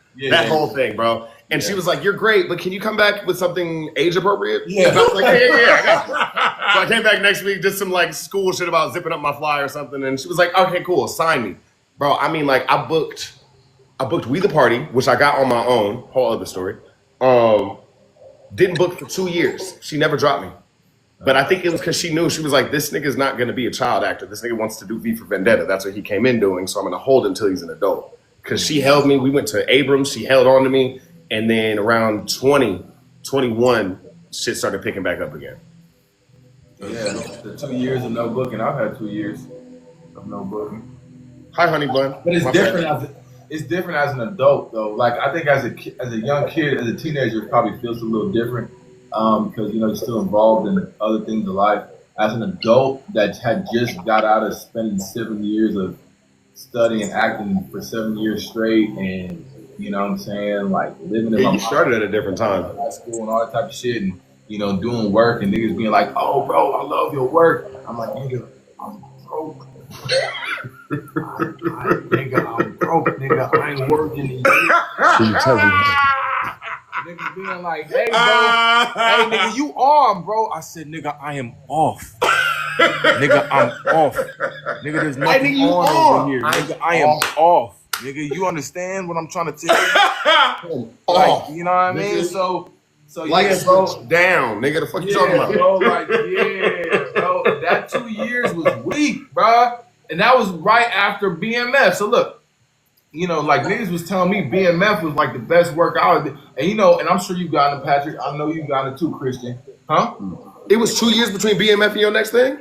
Whole thing, bro. And she was like, "You're great, but can you come back with something age appropriate?" Yeah. And I was like, yeah, I got you. So I came back next week, did some like school shit about zipping up my fly or something, and she was like, "Okay, cool, sign me." Bro, I mean, like, I booked We the Party, which I got on my own, whole other story. Didn't book for 2 years. She never dropped me. But I think it was because she knew, she was like, this nigga's not going to be a child actor. This nigga wants to do V for Vendetta. That's what he came in doing. So I'm going to hold him until he's an adult. Because she held me. We went to Abrams. She held on to me. And then around 21, shit started picking back up again. Yeah, the 2 years of no booking. I've had 2 years of no booking. Hi, honey bun. But it's different as an adult, though. Like, I think as a young kid, as a teenager, it probably feels a little different because, you're still involved in other things of life. As an adult that had just got out of spending 7 years of studying acting for 7 years straight and, you know what I'm saying, like living in my you started at a different time. High school and all that type of shit and, doing work and niggas being like, "Oh, bro, I love your work." I'm like, nigga, I'm broke. Nigga, I'm broke, nigga. I ain't working in years. Nigga being like, "Hey, bro, hey, nigga, you on, bro?" I said, "Nigga, I am off. Nigga, I'm off. Nigga, there's nothing on over here. Nigga, I am off. Nigga, you understand what I'm trying to tell you?" Like, you know what I mean? So So Like yeah, bro. down, nigga. The fuck you talking about? Bro, like, bro. That 2 years was weak, bro. And that was right after BMF. So look, you know, like niggas was telling me BMF was like the best work I was. And you know, and I'm sure you got it, Patrick. I know you got it too, Christian. Huh? It was 2 years between BMF and your next thing?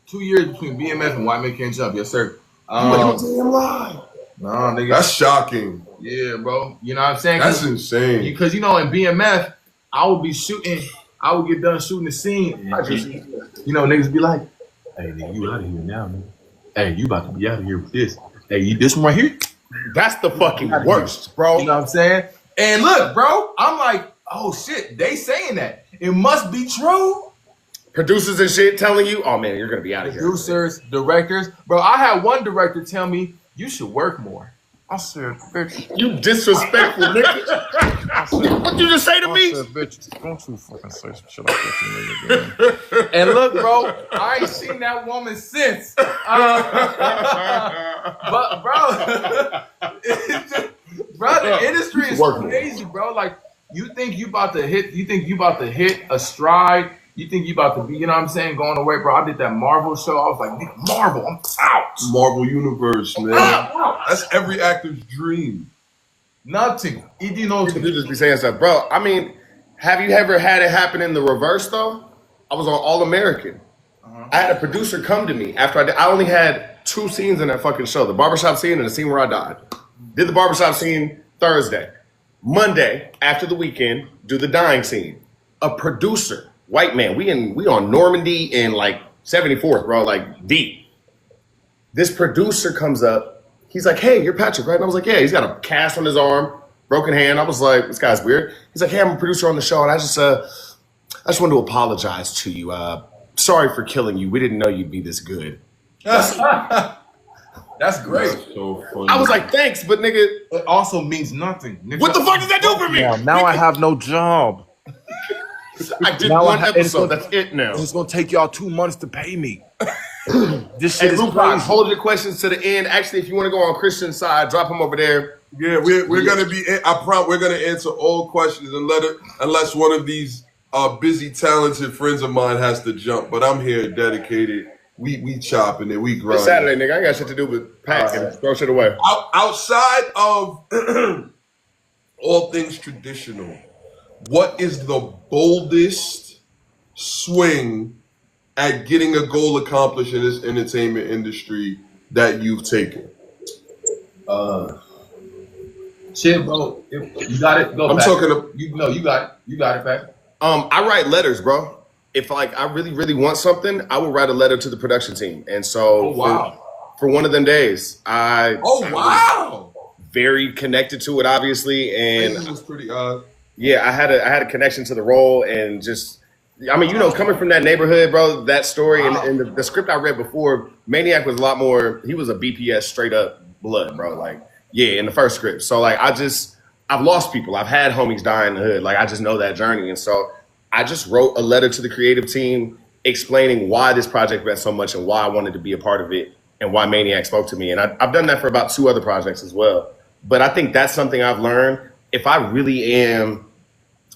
2 years between BMF and White Man Can't Jump, yes, sir. You a damn lie. Nah, nigga. That's shocking. Yeah, bro. You know what I'm saying? That's insane. Because, you know, in BMF, I would be shooting, I would get done shooting the scene. And, you know, niggas be like, hey, nigga, you out of here now, man. Hey, you about to be out of here with this. Hey, you this one right here? That's the fucking worst, bro. You know what I'm saying? And look, bro, I'm like, oh, shit, they saying that. It must be true. Producers and shit telling you, oh, man, you're going to be out of here. Producers, directors. Bro, I had one director tell me, you should work more. I said, bitch. You disrespectful, nigga. What you just say to me? I said, bitch, don't you fucking say some shit like that to me again. And look, bro, I ain't seen that woman since. But, bro, it's just, bro, the industry is crazy, bro. Like, you think you about to hit a stride. You think you about to be, you know what I'm saying, going away, bro. I did that Marvel show. I was like, nigga, Marvel, I'm out. Marvel Universe, man. That's every actor's dream. Nothing. You know, You just be saying stuff. Bro, I mean, have you ever had it happen in the reverse, though? I was on All American. I had a producer come to me after I only had 2 scenes in that fucking show. The barbershop scene and the scene where I died. Did the barbershop scene Thursday. Monday, after the weekend, do the dying scene. A producer, white man, we on Normandy in like 74th, bro, like deep. This producer comes up. He's like, hey, you're Patrick, right? And I was like, yeah. He's got a cast on his arm, broken hand. I was like, this guy's weird. He's like, hey, I'm a producer on the show, and I just wanted to apologize to you. Sorry for killing you. We didn't know you'd be this good. That's great. That's so funny. I was like, thanks, but nigga, It also means nothing. Nigga. what the fuck does that do for me? Now I have no job. I did Now one I- episode. That's it now. It's gonna take y'all 2 months to pay me. This Hey, shit is Luke, crazy. hold your questions to the end. Actually, if you want to go on Christian's side, drop them over there. Yeah, we're gonna be. We're gonna answer all questions unless one of these busy, talented friends of mine has to jump. But I'm here, dedicated. We chopping it. We It's grinding. Saturday, nigga. I ain't got shit to do but pack and throw shit away. Outside of all things traditional, what is the boldest swing at getting a goal accomplished in this entertainment industry that you've taken? Shit, bro. You got it. Go. I'm back. talking. You know, you got it. You got it, Pat. I write letters, bro. If like I really, really want something, I will write a letter to the production team. And so for one of them days, I Wow. very connected to it, obviously. And This was pretty odd. yeah, I had a connection to the role and just, I mean, you know, coming from that neighborhood, bro, that story and the script I read before, Maniac was a lot more, he was a BPS straight up blood, bro. Like, yeah, in the first script. So like, I've lost people. I've had homies die in the hood. Like, I just know that journey. And so I just wrote a letter to the creative team explaining why this project meant so much and why I wanted to be a part of it and why Maniac spoke to me. And I've done that for about 2 other projects as well. But I think that's something I've learned. If I really am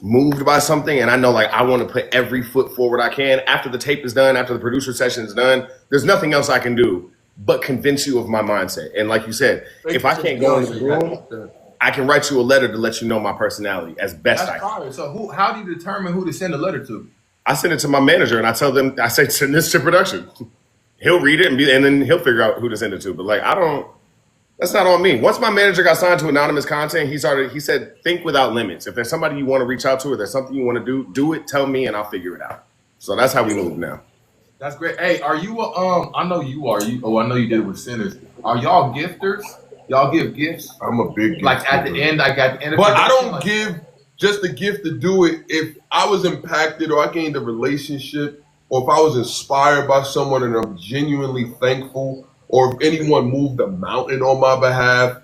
moved by something and I know like I want to put every foot forward I can, after the tape is done, after the producer session is done, there's nothing else I can do but convince you of my mindset. And like you said, if I can't go in the room, I can write you a letter to let you know my personality as best I can. So how do you determine who to send a letter to? I send it to my manager and I tell them, I say, send this to production. He'll read it and then he'll figure out who to send it to. But like, that's not on me. Once my manager got signed to anonymous content, he said, think without limits. If there's somebody you want to reach out to or there's something you want to do it, tell me and I'll figure it out. So that's how we move now. That's great. Hey, are you I know you are. I know you did it with sinners. Are y'all gifters? Y'all give gifts? I'm a big gift like at giver. the end, like at the end of But the I don't like, give just the gift to do it. If I was impacted or I gained a relationship or if I was inspired by someone and I'm genuinely thankful or if anyone moved a mountain on my behalf,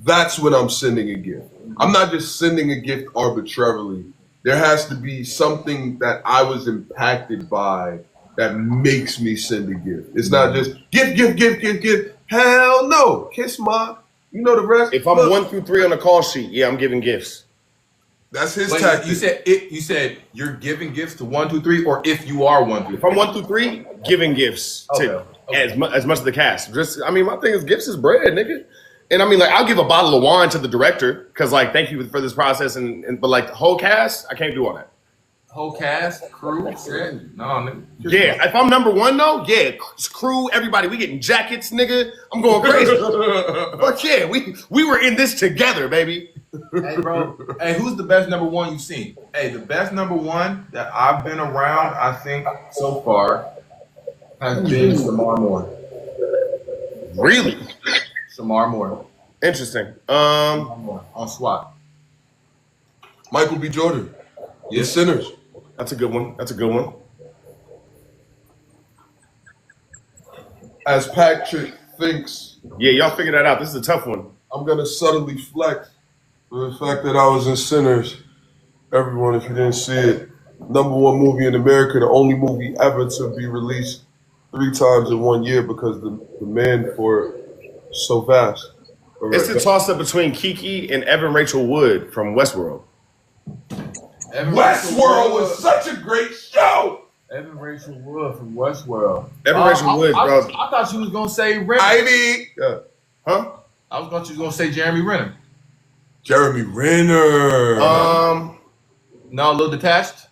that's when I'm sending a gift. I'm not just sending a gift arbitrarily. There has to be something that I was impacted by that makes me send a gift. It's not just gift. Hell no. Kiss my, you know the rest. If I'm 1 through 3 on the call sheet, yeah, I'm giving gifts. That's his Wait, tactic. you said you're giving gifts to 1, 2, 3, or if you are 1, 2, 3. If I'm 1 through 3, giving gifts to as much of the cast. Just, I mean, my thing is gifts is bread, nigga. And I mean, like, I'll give a bottle of wine to the director because, like, thank you for this process. But like the whole cast, I can't do all that. Whole cast, crew, shit. No, nigga. Yeah, if I'm number 1 though, yeah, crew, everybody, we getting jackets, nigga. I'm going crazy. But yeah, we were in this together, baby. Hey, bro. Hey, who's the best number 1 you've seen? Hey, the best number 1 that I've been around, I think, so far, has been Shamar Moore. Really? Shamar Moore. Interesting. On SWAT. Michael B. Jordan. Yeah. Sinners. That's a good one. That's a good one. As Patrick thinks, Yeah, y'all figure that out. This is a tough one. I'm gonna subtly flex with the fact that I was in Sinners. Everyone, if you didn't see it, #1 movie in America, the only movie ever to be released 3 times in 1 year because the demand for it is so vast. Right. It's a toss-up between Kiki and Evan Rachel Wood from Westworld. Westworld was such a great show. Evan Rachel Wood from Westworld. Evan Rachel Wood, bro. I thought you was gonna say Renner. Huh? I thought you was gonna say Jeremy Renner. Jeremy Renner. No, a little detached.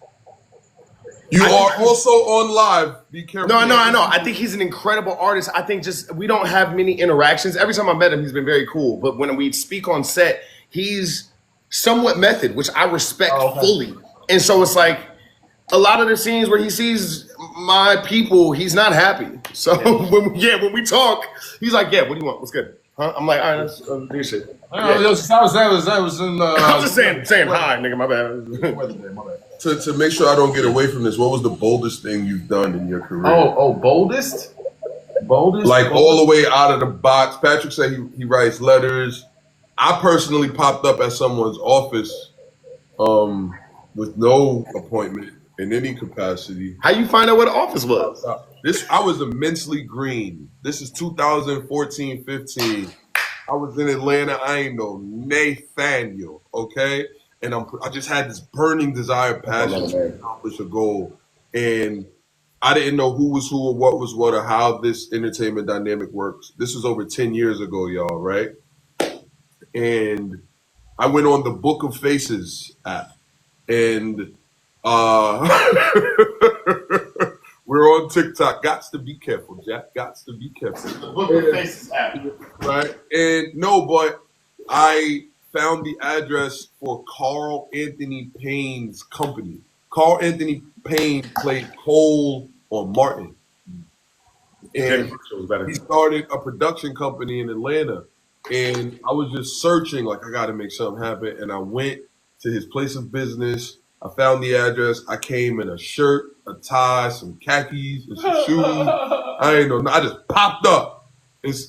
You are also on live. Be careful. No, I know. I think he's an incredible artist. I think just we don't have many interactions. Every time I met him, he's been very cool. But when we speak on set, he's somewhat method, which I respect fully. And so it's like a lot of the scenes where he sees my people, he's not happy. So when we talk, he's like, "Yeah, what do you want? What's good?" Huh? I'm like, "All right, let's do your shit." I was in. I was just saying hi, nigga. My bad. To make sure I don't get away from this, what was the boldest thing you've done in your career? Boldest? Boldest? Like all the way out of the box. Patrick said he writes letters. I personally popped up at someone's office with no appointment in any capacity. How you find out what the office was? I was immensely green. This is 2014, 15. I was in Atlanta. I ain't no Nathaniel, okay? And I just had this burning desire, passion to accomplish a goal. And I didn't know who was who or what was what or how this entertainment dynamic works. This was over 10 years ago, y'all, right? And I went on the Book of Faces app. And we're on TikTok. Gots to be careful, Jack. Gots to be careful. The Book of Faces app. Right? And no, but I found the address for Carl Anthony Payne's company. Carl Anthony Payne played Cole on Martin. And he started a production company in Atlanta. And I was just searching, like, I got to make something happen. And I went to his place of business. I found the address. I came in a shirt, a tie, some khakis, and some shoes. I ain't know. I just popped up.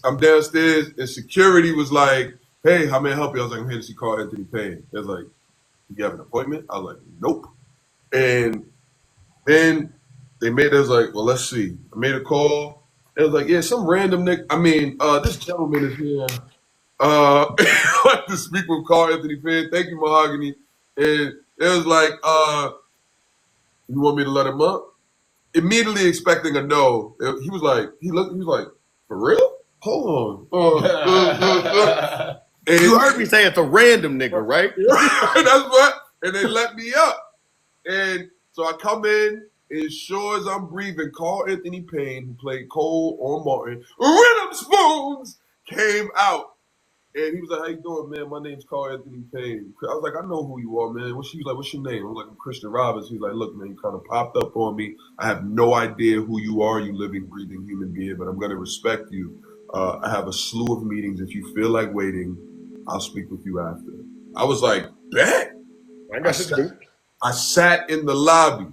I'm downstairs, and security was like, "Hey, how may I help you?" I was like, "I'm here to see Carl Anthony Payne." They was like, "You have an appointment?" I was like, "Nope." And then they was like, "Well, let's see." I made a call. It was like, "Yeah, some random this gentleman is here. I'd like to speak with Carl Anthony Payne. Thank you, Mahogany." And it was like, "You want me to let him up?" Immediately expecting a no. He was like, he was like, "For real? Hold on." And You heard me say it's a random nigga, right? That's what. And they let me up. And so I come in, and as sure as I'm breathing, Carl Anthony Payne, who played Cole on Martin, Rhythm Spoons, came out. And he was like, "How you doing, man? My name's Carl Anthony Payne." I was like, "I know who you are, man." He was like, "What's your name?" I was like, "I'm Christian Robbins." He was like, "Look, man, you kind of popped up on me. I have no idea who you are, you living, breathing human being, but I'm going to respect you. I have a slew of meetings. If you feel like waiting, I'll speak with you after." I was like, "Bet." I sat in the lobby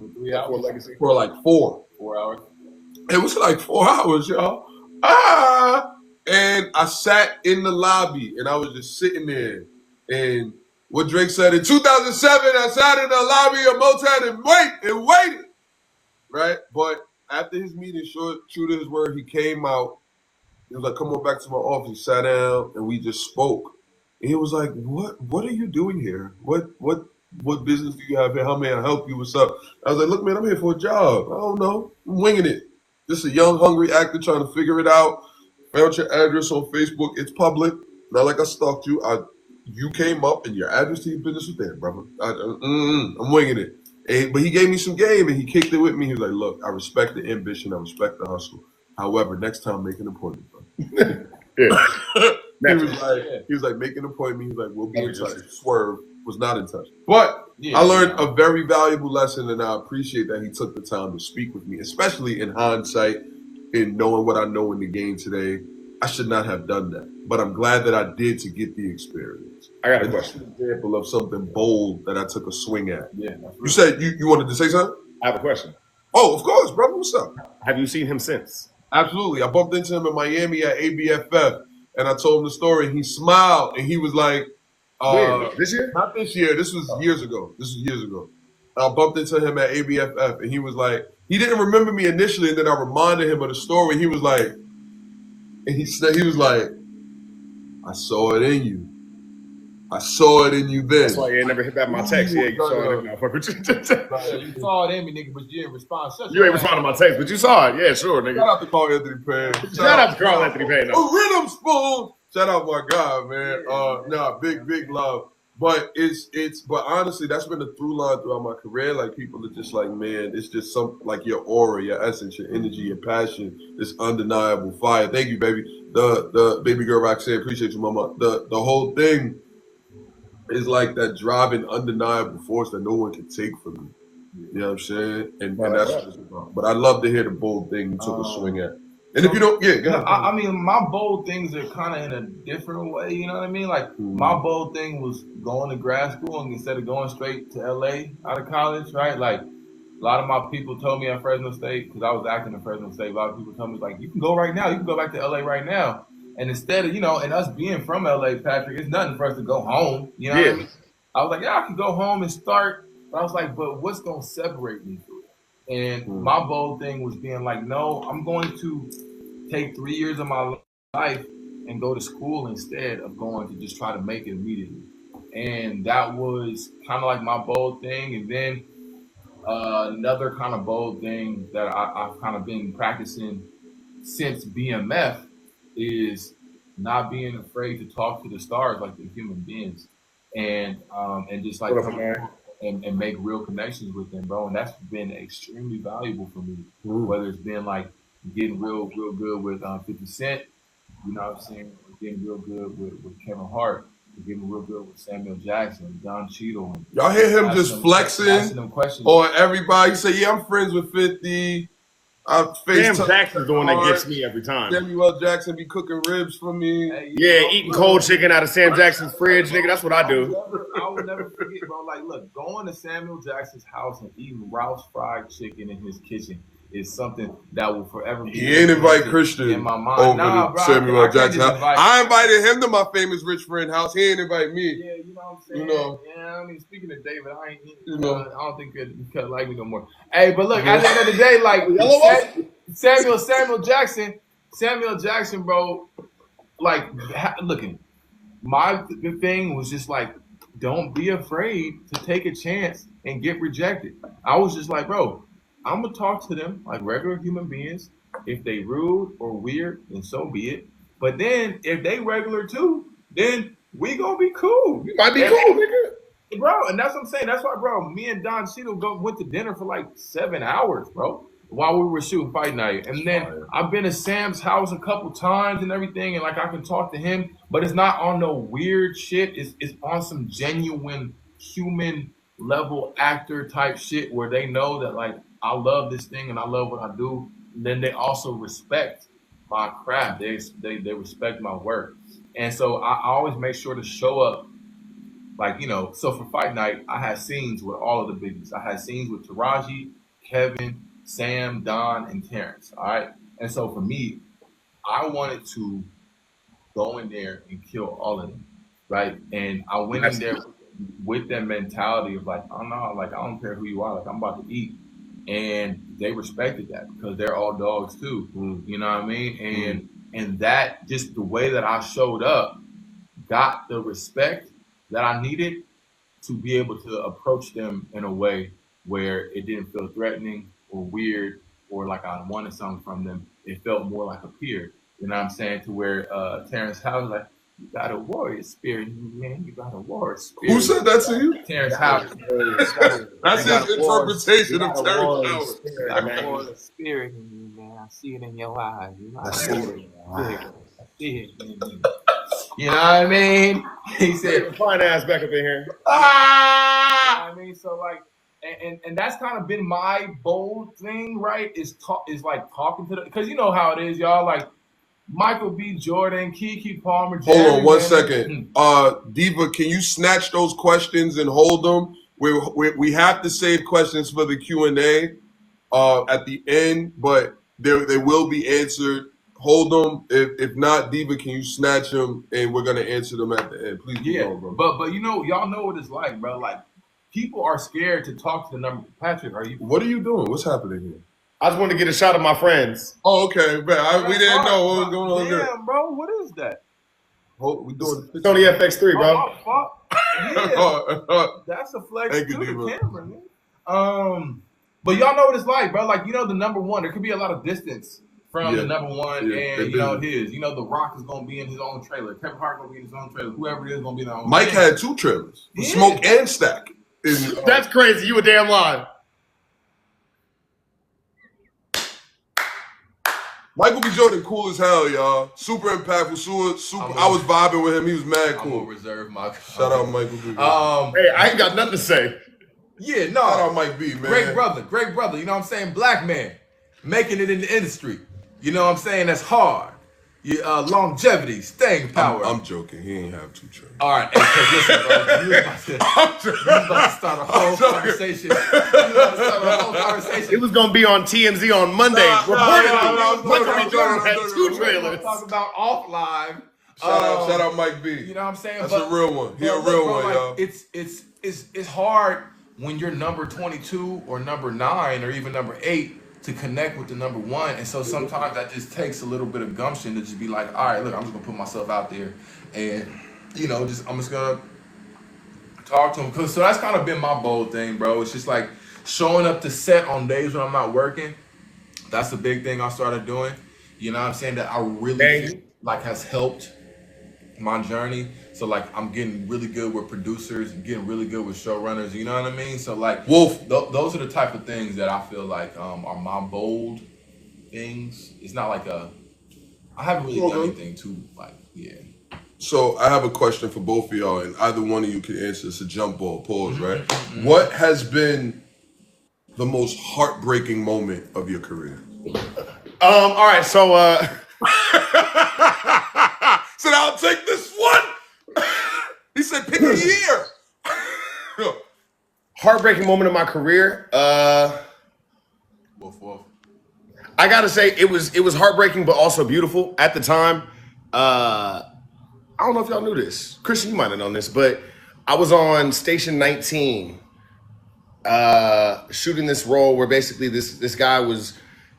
for like 4 hours. It was like 4 hours, y'all. And I sat in the lobby, and I was just sitting there. And what Drake said in 2007, I sat in the lobby of Motown and waited. Right? But after his meeting, true to his word, he came out. He was like, "Come on back to my office." He sat down, and we just spoke. And he was like, What are you doing here? What what business do you have here? How may I help you? What's up? I was like, look, man, I'm here for a job. I don't know. I'm winging it. Just a young, hungry actor trying to figure it out. Found your address on Facebook. It's public. Not like I stalked you. You came up and your address to your business was there, brother. I'm winging it. But he gave me some game and he kicked it with me. He was like, look, I respect the ambition. I respect the hustle. However, next time, make an appointment, bro. Yeah. He was like, make an appointment. He was like, we'll be in touch. Swerve was not in touch. But I learned a very valuable lesson, and I appreciate that he took the time to speak with me, especially in hindsight, in knowing what I know in the game today. I should not have done that, but I'm glad that I did to get the experience. I got a And that's question. an example of something bold that I took a swing at. Yeah. You said you wanted to say something? I have a question. Oh, of course, brother. What's up? Have you seen him since? Absolutely. I bumped into him in Miami at ABFF, and I told him the story, and he smiled, and he was like, When? This year? not this year. This was years ago. I bumped into him at ABFF, and he was like, he didn't remember me initially, and then I reminded him of the story. He was like, and he was like, I saw it in you. I saw it in you then. That's why you ain't never hit back my text. Yeah, you saw it. You saw it in me, nigga, but you didn't respond. You ain't responding to my text, but you saw it. Yeah, sure, nigga. Shout out to Carl Anthony Payne. Shout out to Carl Anthony Payne. A rhythm spoon. Shout out my guy, man. Big love. But but honestly, that's been the through line throughout my career. Like, people are just like, man, it's just some, like, your aura, your essence, your energy, your passion, this undeniable fire. Thank you, baby. The baby girl Roxanne, appreciate you, mama. The whole thing is like that driving, undeniable force that no one can take from you. You know what I'm saying? And that's what it's about. But I love to hear the bold thing you took a swing at. And if you don't, go ahead. I mean, my bold things are kind of in a different way. You know what I mean? Like, my bold thing was going to grad school, and instead of going straight to LA out of college, right? Like, a lot of my people told me at Fresno State, because I was acting in Fresno State, a lot of people told me, like, you can go right now. You can go back to LA right now. And instead of, and us being from LA, Patrick, it's nothing for us to go home. You know what I mean? I was like, yeah, I can go home and start. But I was like, but what's going to separate me from it? And my bold thing was being like, no, I'm going to take 3 years of my life and go to school instead of going to just try to make it immediately. And that was kind of like my bold thing. And then another kind of bold thing that I've kind of been practicing since BMF is not being afraid to talk to the stars like they're human beings, and just like and make real connections with them, bro. And that's been extremely valuable for me. Whether it's been like getting real good with 50 Cent, you know what I'm saying, or getting real good with Kevin Hart, or getting real good with Samuel Jackson, Don Cheadle. Y'all hear him just flexing on everybody? Say, yeah, I'm friends with 50. Sam Jackson's the one that gets me every time. Samuel Jackson be cooking ribs for me. Yeah, eating cold chicken out of Sam Jackson's fridge, nigga. That's what I do. I will never forget, bro. Like, look, going to Samuel Jackson's house and eating Ralph's fried chicken in his kitchen is something that will forever be. He ain't invite Christian in my mind. Over to Samuel Jackson's house. I invited him to my famous rich friend house. He ain't invite me. Yeah, you know what I'm saying? Yeah, I mean, speaking of David, I don't think you could like me no more. Hey, but look, at the end of the day, like Samuel Jackson, bro, like, looking, my thing was just like, don't be afraid to take a chance and get rejected. I was just like, bro, I'm gonna talk to them like regular human beings. If they rude or weird, then so be it. But then if they regular too, then we gonna be cool. You might be cool, nigga. Bro, and that's what I'm saying. That's why, bro, me and Don Cheadle went to dinner for like 7 hours, bro, while we were shooting Fight Night. And then I've been to Sam's house a couple times and everything, and like I can talk to him, but it's not on no weird shit. It's on some genuine human level actor type shit where they know that, like, I love this thing and I love what I do. And then they also respect my craft. They respect my work. And so I always make sure to show up, like, so for Fight Night, I had scenes with all of the biggies. I had scenes with Taraji, Kevin, Sam, Don, and Terrence. All right. And so for me, I wanted to go in there and kill all of them. Right. And I went in there with that mentality of like, oh no, like, I don't care who you are, like, I'm about to eat. And they respected that because they're all dogs too. You know what I mean? And that, just the way that I showed up, got the respect that I needed to be able to approach them in a way where it didn't feel threatening or weird or like I wanted something from them. It felt more like a peer. You know what I'm saying? To where Terrence Howard like, you got a warrior spirit, man. You got a warrior spirit. Who said that to you? Terrence Howard. That's his interpretation of Terrence Howard. You got a warrior spirit in you, man. I see it in your eyes. You know, I see it, man. You know what I mean? He said, fine ass back up in here. You know what I mean? So like, and that's kind of been my bold thing, right? Is like talking to the, because you know how it is, y'all. Like Michael B. Jordan, Keke Palmer. Hold on 1 second. Diva, can you snatch those questions and hold them? We have to save questions for the Q&A at the end, but they will be answered. Hold them. If not, Diva, can you snatch them and we're gonna answer them at the end? Please keep going, bro. But you know, y'all know what it's like, bro. Like people are scared to talk to the number. Patrick, are you? What are you doing? What's happening here? I just wanted to get a shot of my friends. Oh, okay. Man, we didn't know what was going on there. Damn, bro, what is that? We doing it's on the FX3, bro. Yeah, that's a flex to the camera, man. But y'all know what it's like, bro. Like you know, the number one, there could be a lot of distance from the number one and you know his. You know, The Rock is gonna be in his own trailer. Kevin Hart gonna be in his own trailer. Whoever it is gonna be in their own. Mike had 2 trailers. Smoke and Stack. That's crazy. You a damn lie. Michael B. Jordan, cool as hell, y'all. Super impactful. Super. I was vibing with him. He was mad cool. I'm gonna reserve my. Shout out Michael B. Hey, I ain't got nothing to say. Yeah, no. Shout out Mike B, man. Great brother. You know what I'm saying? Black man, making it in the industry. You know what I'm saying? That's hard. Longevity, staying power. I'm joking. He ain't have 2 trailers. All right, because listen, bro, you was about to start a whole conversation. It was gonna be on TMZ on Monday. Michael B. Jordan had 2 trailers. Talk about off live. Shout out Mike B. You know what I'm saying? That's a real one. He a real one, like, y'all. It's hard when you're number 22 or number 9 or even number 8 to connect with the number 1, and so sometimes that just takes a little bit of gumption to just be like, all right, look, I'm just gonna put myself out there, and you know, I'm just gonna talk to him. So that's kind of been my bold thing, bro. It's just like showing up to set on days when I'm not working. That's a big thing I started doing. You know what I'm saying? That I really feel like has helped my journey. So like I'm getting really good with producers, getting really good with showrunners, you know what I mean? So like Wolf, those are the type of things that I feel like are my bold things. It's not like I haven't really done anything too like, So I have a question for both of y'all, and either one of you can answer. It's a jump ball, pause, right? What has been the most heartbreaking moment of your career? All right, so said I'll take this one. He said pick a year. Heartbreaking moment of my career. Wolf. I gotta say it was heartbreaking, but also beautiful at the time. I don't know if y'all knew this. Christian, you might have known this, but I was on Station 19 shooting this role where basically this guy was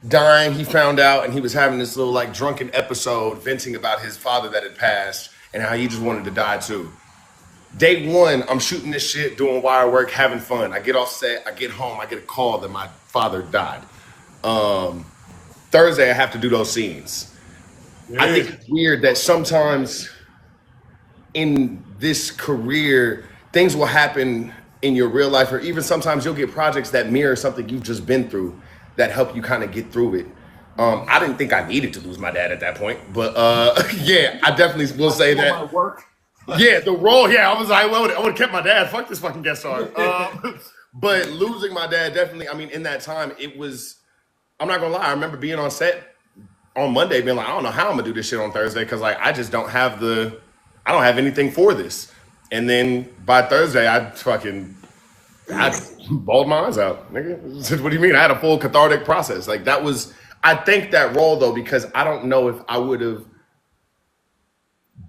dying. He found out and he was having this little like drunken episode venting about his father that had passed and how he just wanted to die too. Day 1, I'm shooting this shit, doing wire work, having fun. I get off set, I get home, I get a call that my father died. Thursday, I have to do those scenes. Yeah. I think it's weird that sometimes in this career, things will happen in your real life, or even sometimes you'll get projects that mirror something you've just been through that help you kind of get through it. I didn't think I needed to lose my dad at that point, but yeah, I definitely will say that. My work. Yeah, the role. Yeah, I was like, well, I would have kept my dad. Fuck this fucking guest star. But losing my dad definitely. I mean, in that time, it was. I'm not gonna lie. I remember being on set on Monday, being like, I don't know how I'm gonna do this shit on Thursday because like I just don't have I don't have anything for this. And then by Thursday, I bawled my eyes out. Nigga, what do you mean? I had a full cathartic process. Like that was. I think that role though, because I don't know if I would have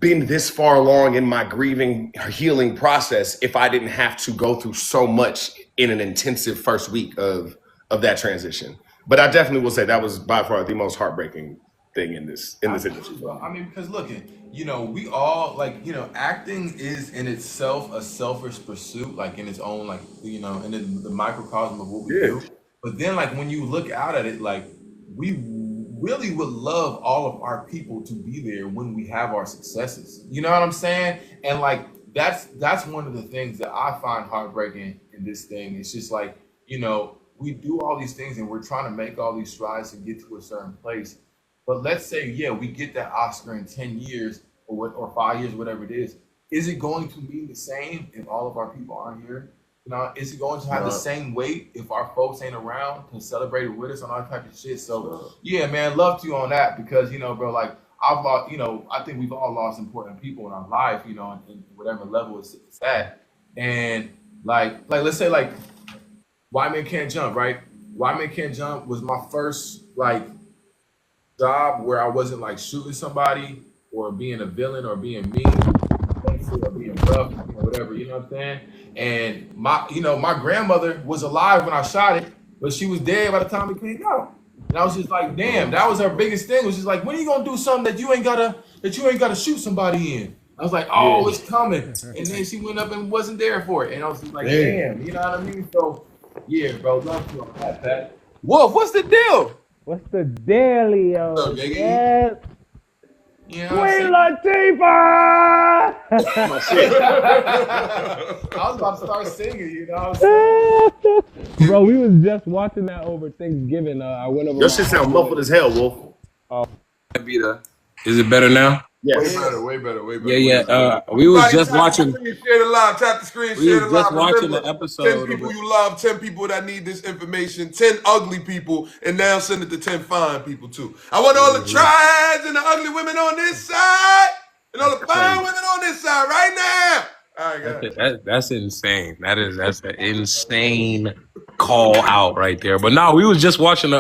been this far along in my grieving healing process if I didn't have to go through so much in an intensive first week of that transition. But I definitely will say that was by far the most heartbreaking thing in this industry. I mean, because look, we all acting is in itself a selfish pursuit, like in its own, like in the microcosm of what we do. But then, like when you look out at it, like we really would love all of our people to be there when we have our successes. You know what I'm saying? And like that's one of the things that I find heartbreaking in this thing. It's just like we do all these things and we're trying to make all these strides to get to a certain place. But let's say, we get that Oscar in 10 years or 5 years, whatever it is. Is it going to mean the same if all of our people aren't here? Is it going to have the same weight if our folks ain't around to celebrate it with us on all type of shit? So, man, love to you on that because, bro, like I've lost, I think we've all lost important people in our life, in whatever level it's at. And like let's say like White Men Can't Jump, right? White Men Can't Jump was my first job where I wasn't like shooting somebody or being a villain or being mean or being rough or whatever, you know what I'm saying? And my grandmother was alive when I shot it, but she was dead by the time it came out. And I was just like, damn, that was her biggest thing. It was just like, when are you gonna do something that you ain't gotta shoot somebody in? I was like, oh, it's coming. And then she went up and wasn't there for it. And I was just like, damn, you know what I mean? So yeah, bro, love you on that, Pat. Wolf, what's the deal? What's the dealio? What's up, nigga? Yes. Queen Latifah! I was about to start singing, you know what I'm saying? Bro, we was just watching that over Thanksgiving. I went over. Your shit sound muffled as hell, Wolf. Oh. Is it better now? Yes. Way better. Yeah. We was just watching. Share the live. Tap the screen. We Share was the live. just watching Remember, the episode. 10 people you love, 10 people that need this information, 10 ugly people, and now send it to 10 fine people too. I want all the tries and the ugly women on this side, and all the fine women on this side right now. All right, guys. That's insane. That's an insane call out right there. But no, we was just watching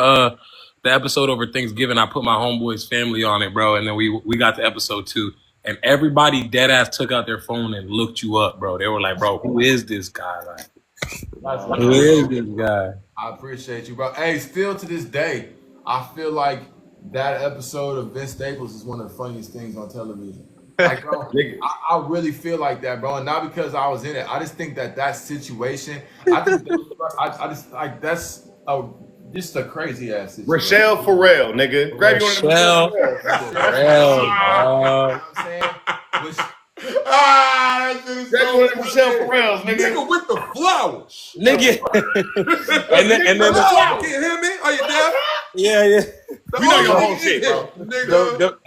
the episode over Thanksgiving. I put my homeboy's family on it, bro, and then we got to episode 2, and everybody dead ass took out their phone and looked you up, bro. They were like, bro, who is this guy? Like, who is this guy? I appreciate you, bro. Hey, still to this day, I feel like that episode of Vince Staples is one of the funniest things on television. Like, bro, I really feel like that, bro, and not because I was in it. I just think that situation. I just like that's just a crazy ass situation. Rochelle Farrell, nigga. Grab you on Rochelle Farrell, bro. That shit is so Rochelle Farrell, nigga with the flowers. Nigga. and then Can you hear me? Are you there? Yeah. We know your whole shit, bro.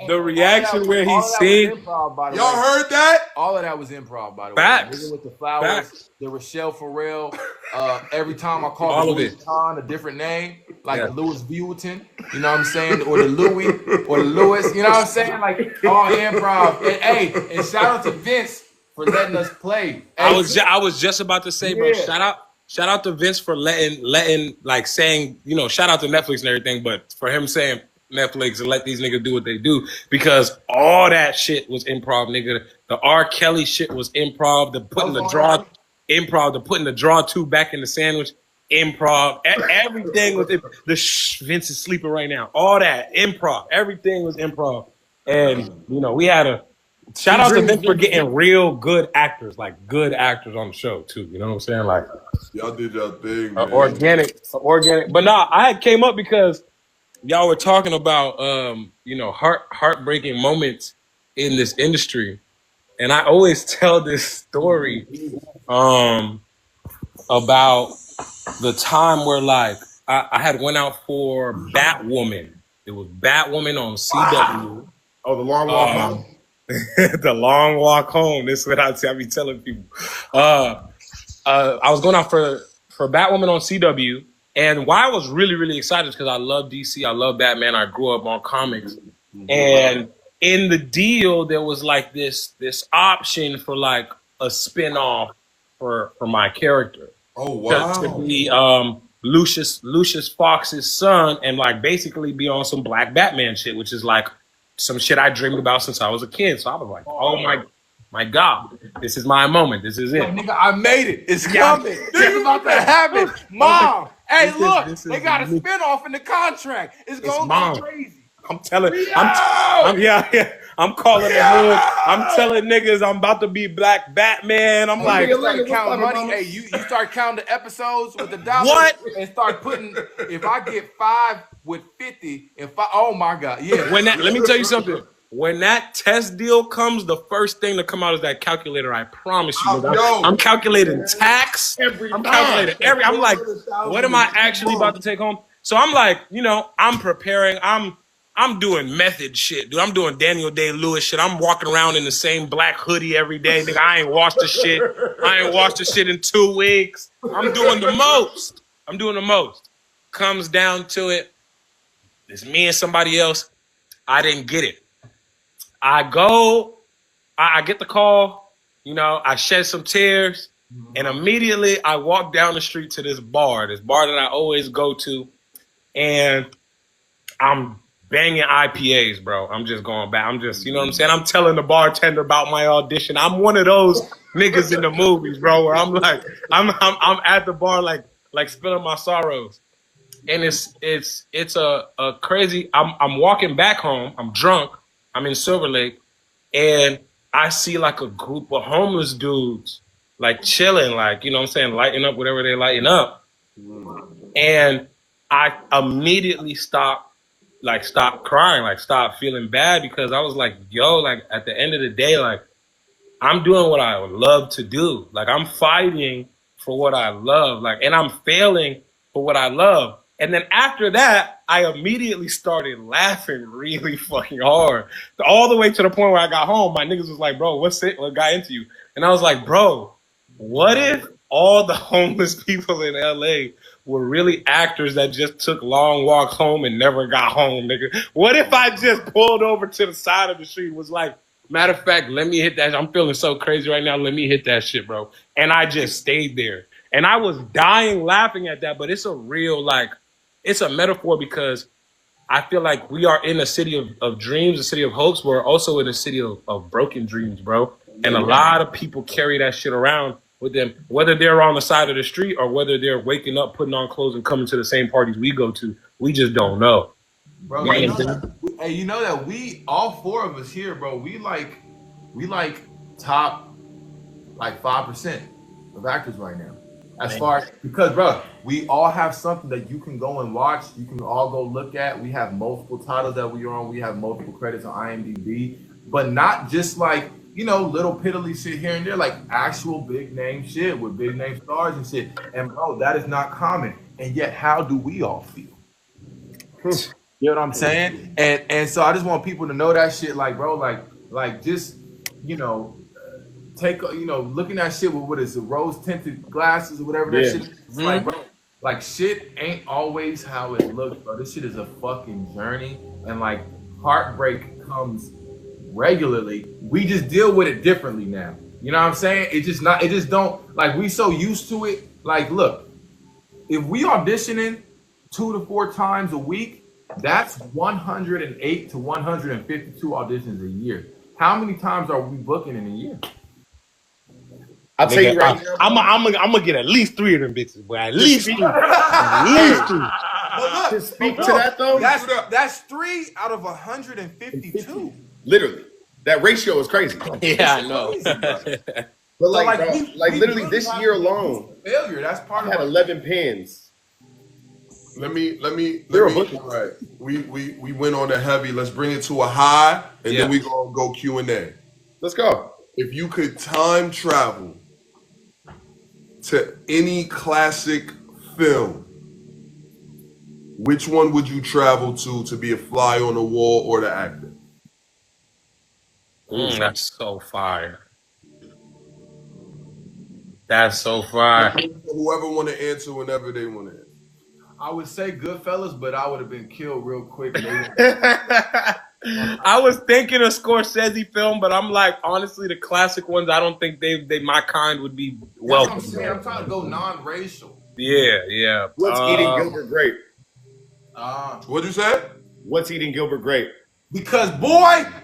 The reaction where he said, y'all heard that? All of that was improv, by the Facts. way. With the flowers, Facts. the Rochelle Farrell. Every time I call All the of Louis it. Vuitton a different name, like the Louis Vuitton, you know what I'm saying, or the Louis, or the Louis, you know what I'm saying, like all improv. And shout out to Vince for letting us play. I was just about to say, bro, shout out to Vince for letting like saying, shout out to Netflix and everything, but for him saying Netflix and let these niggas do what they do, because all that shit was improv, nigga. The R. Kelly shit was improv, the putting the draw improv, the putting the draw 2 back in the sandwich, improv, everything was Vince is sleeping right now. All that improv, everything was improv. And we had a shout out to Vince for getting real good actors, like good actors on the show too. You know what I'm saying? Like y'all did y'all thing, man. Organic. But no, I had came up because y'all were talking about heartbreaking moments in this industry. And I always tell this story about the time where like I had went out for Batwoman. It was Batwoman on CW. Oh, the long walk home. The long walk home. This is what I be telling people. I was going out for Batwoman on CW, and why I was really, really excited is because I love DC. I love Batman. I grew up on comics, and in the deal there was like this option for like a spinoff for my character. Oh wow! To be Lucius Fox's son, and like basically be on some Black Batman shit, which is like some shit I dreamed about since I was a kid. So I was like, oh my God, this is my moment. This is it. Yo, nigga, I made it. It's coming. This is about to happen. Mom, hey, look, they got a spinoff in the contract. It's going to go crazy. I'm calling the hood. I'm telling niggas I'm about to be Black Batman. I'm like, You start counting money. Hey, you start counting the episodes with the dollars. What? And start putting. If I get 5 with 50, oh my God, yeah. Let me tell you something. When that test deal comes, the first thing to come out is that calculator. I promise you. I'm calculating tax. I'm calculating I'm like, what am I actually about to take home? So I'm like, I'm preparing. I'm doing method shit, dude. I'm doing Daniel Day-Lewis shit. I'm walking around in the same black hoodie every day. Nigga, I ain't washed the shit in 2 weeks. I'm doing the most. Comes down to it. It's me and somebody else. I didn't get it. I get the call, I shed some tears, and immediately I walk down the street to this bar that I always go to, and I'm banging IPAs, bro. I'm just going back. I'm just, you know what I'm saying? I'm telling the bartender about my audition. I'm one of those niggas in the movies, bro, where I'm like, I'm at the bar like spilling my sorrows. And it's a crazy, I'm walking back home, I'm drunk, I'm in Silver Lake, and I see like a group of homeless dudes like chilling, like, you know what I'm saying, lighting up whatever they lighting up. And I immediately stopped crying, like stopped feeling bad, because I was like, yo, like at the end of the day, like I'm doing what I would love to do. Like I'm fighting for what I love, like, and I'm failing for what I love. And then after that, I immediately started laughing really fucking hard. All the way to the point where I got home, my niggas was like, bro, what got into you? And I was like, bro, what if all the homeless people in LA were really actors that just took long walks home and never got home, nigga? What if I just pulled over to the side of the street and was like, matter of fact, let me hit that. I'm feeling so crazy right now. Let me hit that shit, bro. And I just stayed there. And I was dying laughing at that, but it's a real, like, it's a metaphor, because I feel like we are in a city of dreams, a city of hopes. We're also in a city of broken dreams, bro. And a lot of people carry that shit around with them, whether they're on the side of the street or whether they're waking up, putting on clothes and coming to the same parties we go to. We just don't know. Bro, you know that we, all 4 of us here, bro, we like top like 5% of actors right now. As far as, because, bro, we all have something that you can go and watch. You can all go look at. We have multiple titles that we are on. We have multiple credits on IMDb, but not just like, little piddly shit here and there, like actual big name shit with big name stars and shit. And bro, that is not common. And yet, how do we all feel? You know what I'm saying? And so I just want people to know that shit, like, bro, like just, take, looking at shit with what is it, rose tinted glasses or whatever that shit is. It's like, bro, like shit ain't always how it looks, bro. This shit is a fucking journey, and like heartbreak comes regularly. We just deal with it differently now. You know what I'm saying? It just don't, like, we so used to it. Like, look, if we auditioning 2 to 4 times a week, that's 108 to 152 auditions a year. How many times are we booking in a year? I'll tell you right now, I'm gonna get at least 3 of them bitches, boy. At least 3. At least 3. But look, to speak to that though, that's 3 out of 152. Literally, that ratio is crazy. Yeah, I know. But like, bro, literally this year alone, failure. That's part of. I had 11 pins. Let me. Right. We went on the heavy. Let's bring it to a high, and then we gonna go Q&A. Let's go. If you could time travel to any classic film, which one would you travel to be a fly on the wall or the actor? That's so fire. That's so fire. Whoever want to answer whenever they want to answer. I would say Goodfellas, but I would have been killed real quick. I was thinking a Scorsese film, but I'm like, honestly, the classic ones, I don't think they my kind would be welcome. That's what I'm saying. I'm trying to go non-racial. Yeah. What's eating Gilbert Grape? What'd you say? What's eating Gilbert Grape? Because, boy,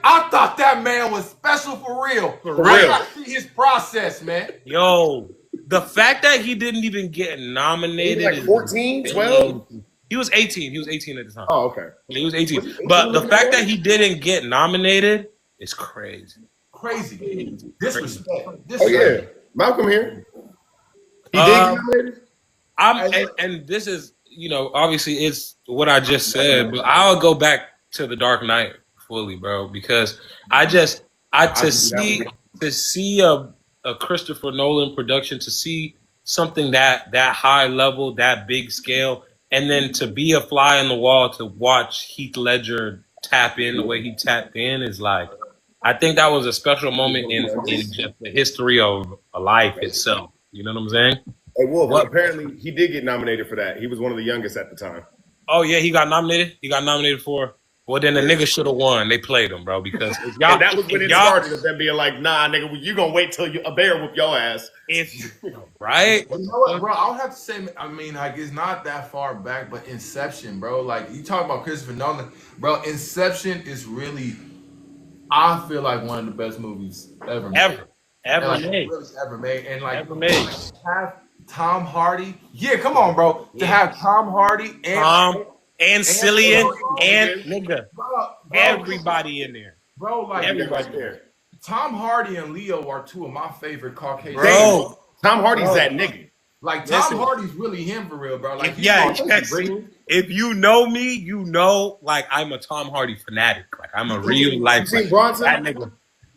I thought that man was special for real. For real. I gotta see his process, man. Yo, the fact that he didn't even get nominated. Like 14, 12? He was 18. He was 18 at the time. Oh, okay. He was 18. But the fact that he didn't get nominated is crazy. Crazy. Disrespect. Oh yeah, Malcolm here. He did get nominated. And this is, obviously it's what I just said, but I'll go back to The Dark Knight fully, bro, because to see a Christopher Nolan production, to see something that high level, that big scale, and then to be a fly on the wall to watch Heath Ledger tap in the way he tapped in is like, I think that was a special moment in just the history of life itself. You know what I'm saying? Hey, Wolf, apparently he did get nominated for that. He was one of the youngest at the time. Oh, yeah, he got nominated? He got nominated for... Well, then the nigga should have won. They played him, bro, because... y'all, that was when it started, of them being like, nah, nigga, you gonna wait till a bear whoop your ass. Right? You know what, bro? I would have to say, I mean, like, it's not that far back, but Inception, bro. Like, you talk about Christopher Nolan. Bro, Inception is really... I feel like one of the best movies ever made. Ever made. And like to have Tom Hardy. Yeah, come on, bro. To have Tom Hardy and Cillian and nigga. Bro, everybody in there. Bro, like everybody there. Tom Hardy and Leo are two of my favorite Caucasian. Bro, Tom Hardy's that nigga. Like Tom Hardy's really him for real, bro. Like if you know me, you know like I'm a Tom Hardy fanatic. Like I'm a real life. You seen Bronson? That nigga.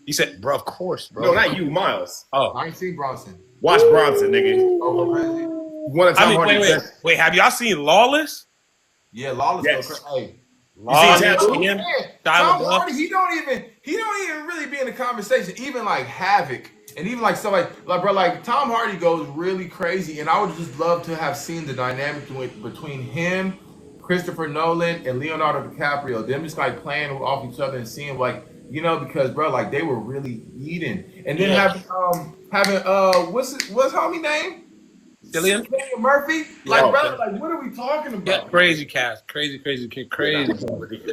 You said, bro, of course, bro. No, not you, Miles. Oh, I ain't seen Bronson. Watch Bronson, nigga. Oh, crazy. One of Tom Hardy's wait. Have y'all seen Lawless? Yeah, Lawless. Yes. Hey. Tom Hardy, he don't even really be in the conversation. Even like Havoc, and even like somebody like bro, like Tom Hardy goes really crazy, and I would just love to have seen the dynamic between him, Christopher Nolan, and Leonardo DiCaprio. Them just like playing off each other and seeing like because bro, like they were really eating, and then having what's homie name? Cillian Murphy, like brother, like what are we talking about? Yeah, crazy cast, crazy.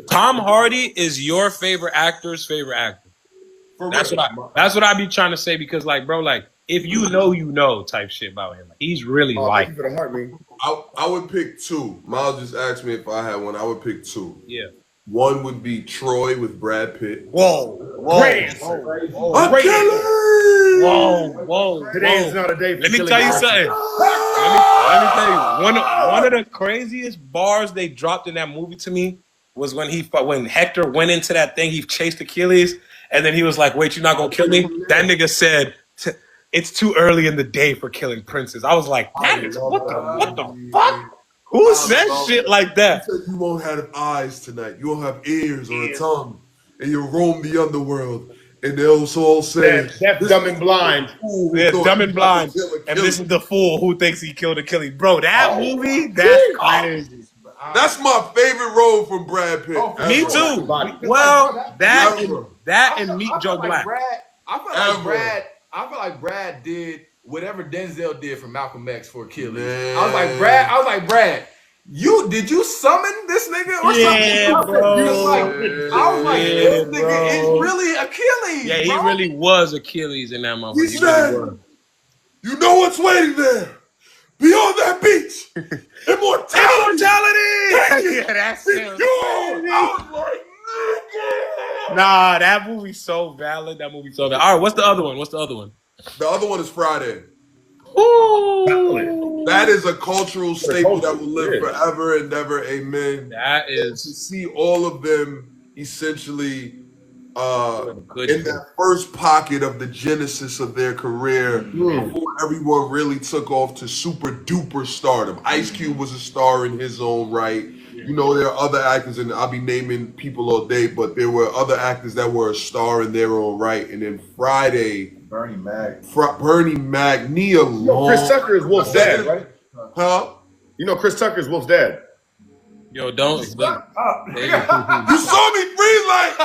Tom Hardy is your favorite actor's favorite actor. That's what I be trying to say because, like, bro, like if you know type shit about him. Like, he's really like. I would pick two. Miles just asked me if I had one. I would pick two. Yeah. One would be Troy with Brad Pitt. Whoa. Today is not a day for Let me tell you something. Let me tell you. One of the craziest bars they dropped in that movie to me was when Hector went into that thing, he chased Achilles, and then he was like, wait, you're not gonna kill me? That nigga said, it's too early in the day for killing princes. I was like, what the fuck? Who says shit like that? He said you won't have eyes tonight. You won't have ears or a tongue. And you'll roam the underworld. And they'll all say, deaf, dumb, and blind. Yeah, dumb and blind. And this is the fool who thinks he killed Achilles. Bro, that movie, that's crazy. That's my favorite role from Brad Pitt. Me too. Well, that and Meet Joe Black. I feel like Brad did whatever Denzel did for Malcolm X for Achilles. I was like, Brad, did you summon this nigga or something? Bro. I was like, this nigga is really Achilles. Yeah, he really was Achilles in that motherfucker. He said, you know what's waiting there? Beyond that beach. Immortality. Yeah, that's him. I was like, nigga. Nah, that movie's so valid. All right, what's the other one? The other one is Friday. Ooh. That is a cultural staple that will live forever and ever. Amen. That is to see all of them essentially in that first pocket of the genesis of their career before everyone really took off to super duper stardom. Ice Cube was a star in his own right. You know, there are other actors, and I'll be naming people all day, but there were other actors that were a star in their own right. And then Friday, Bernie Mac, Nia Long. Chris Tucker is Wolf's dad, right? Huh? You know Chris Tucker is Wolf's dad. Yo, don't. You saw me freeze like.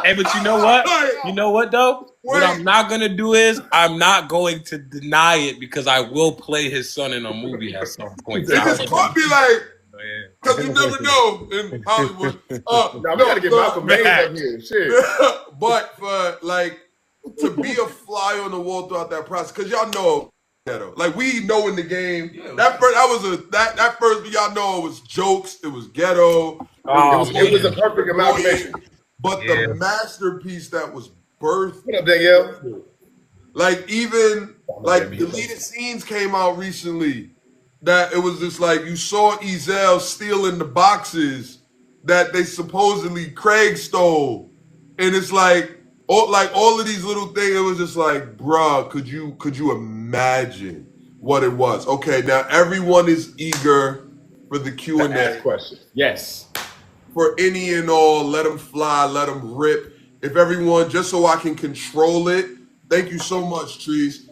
Hey, but you know what? You know what though? What I'm not gonna do is I'm not going to deny it because I will play his son in a movie at some point. It just caught me like. Because you never know in Hollywood. Now we gotta get Malcolm X up here. Shit. But for like to be a fly on the wall throughout that process, because y'all know ghetto. Like we know in the game. Yeah, That first y'all know it was jokes. It was ghetto. Oh, It was a man. perfect amalgamation. But Yeah. the masterpiece that was birthed, What up, Danielle? like even like deleted scenes came out recently. That it was just like you saw Ezel stealing the boxes that they supposedly Craig stole, and it's like all of these little things. It was just like, bruh, could you imagine what it was? Okay, now everyone is eager for the Q&A. Ask questions. Yes. For any and all, let them fly, let them rip. If everyone, just so I can control it, thank you so much, Trees.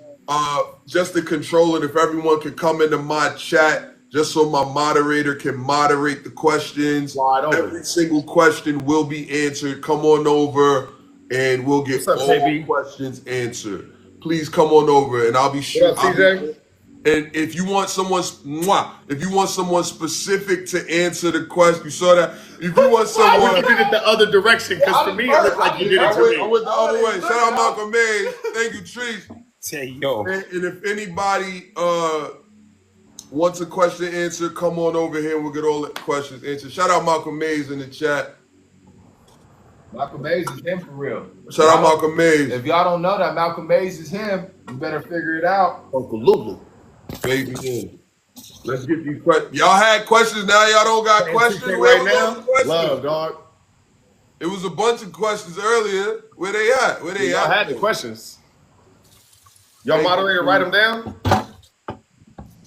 Just to control it, if everyone could come into my chat, just so my moderator can moderate the questions. Slide over. Every single question will be answered. Come on over, and we'll get What's up, all JB? questions answered. Please come on over, and I'll be sure. What up, CJ? And if you want someone specific to answer the question, you saw that. If you want Why someone, would you did it the other direction? Because for me, it looked like you did it I to went me. the other way. Shout out Malcolm Mays. Thank you, Trees. Say, yo. And if anybody wants a question answered, come on over here and we'll get all the questions answered. Shout out Malcolm Mays in the chat. Malcolm Mays is him for real. Shout out Malcolm Mays. If y'all don't know that Malcolm Mays is him, you better figure it out. Uncle Lulu. Baby. Let's get these questions. Y'all had questions, now y'all don't got questions? Right now, love, dog. It was a bunch of questions earlier. Where they at? Where they Y'all at? had the questions. Y'all moderator, write them down.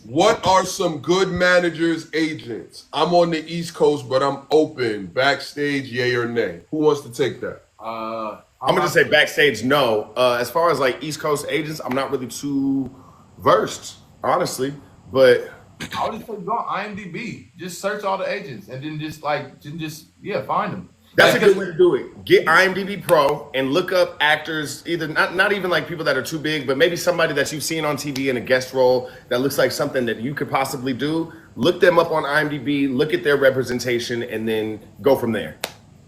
What are some good managers' agents? I'm on the East Coast, but I'm open. Backstage, yay or nay? Who wants to take that? I'm gonna just say backstage, no. As far as like East Coast agents, I'm not really too versed, honestly. But I would just say go on IMDb. Just search all the agents and then just find them. that's a good way to do it. Get IMDb Pro and look up actors, either not even like people that are too big, but maybe somebody that you've seen on TV in a guest role that looks like something that you could possibly do. Look them up on IMDb, look at their representation, and then go from there.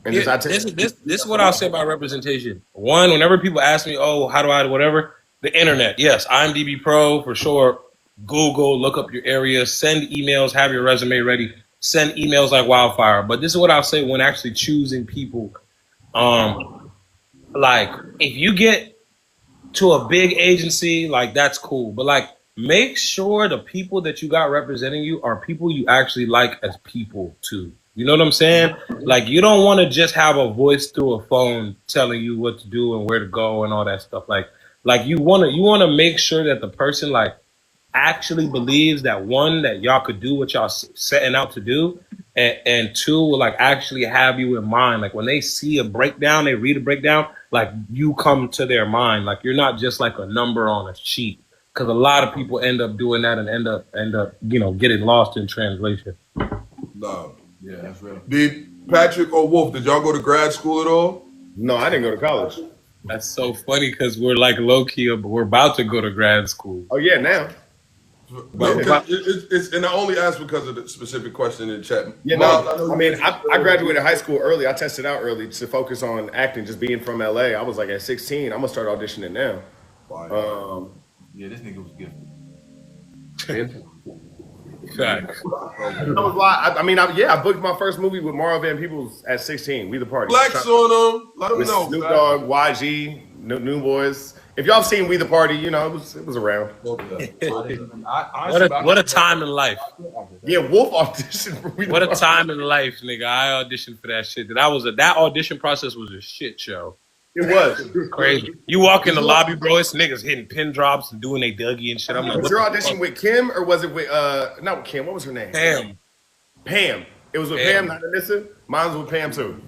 And Yeah, this is what I'll say about representation. One, whenever people ask me, oh, how do I, whatever, the internet, yes, IMDb Pro for sure. Google, look up your area, send emails, have your resume ready, send emails like wildfire. But this is what I'll say when actually choosing people. Like, if you get to a big agency, like, that's cool. But, like, make sure the people that you got representing you are people you actually like as people, too. You know what I'm saying? Like, you don't want to just have a voice through a phone telling you what to do and where to go and all that stuff. Like you want to make sure that the person, like, actually believes that, one, that y'all could do what y'all setting out to do, and two, will like actually have you in mind. Like when they see a breakdown, they read a breakdown, like you come to their mind. Like you're not just like a number on a sheet, because a lot of people end up doing that and end up getting lost in translation. No. Yeah, that's real. Did Patrick or Wolf, did y'all go to grad school at all? no, I didn't go to college. That's so funny because we're like low key, but we're about to go to grad school. Oh yeah, now. But it's and I only asked because of the specific question in the chat. Yeah, no. I mean, I graduated high school early. I tested out early to focus on acting. Just being from LA, I was like at 16. I'm gonna start auditioning now. Yeah, this nigga was gifted. Facts. I mean, I booked my first movie with Mario Van Peebles at 16. We the Party. Flex on them. Let them With know. Snoop Dogg, YG, New Boys. If y'all seen We the Party, you know it was around. What a time in life. Yeah, Wolf auditioned for We the What a Party. time in life, nigga. I auditioned for that shit. That audition process was a shit show. It was. Crazy. You walk in the lobby, bro, it's niggas hitting pin drops and doing they Dougie and shit. I'm like, Was your audition with Kim or was it with not with Kim? What was her name? Pam. It was with Pam, not Anissa. Mine was with Pam too.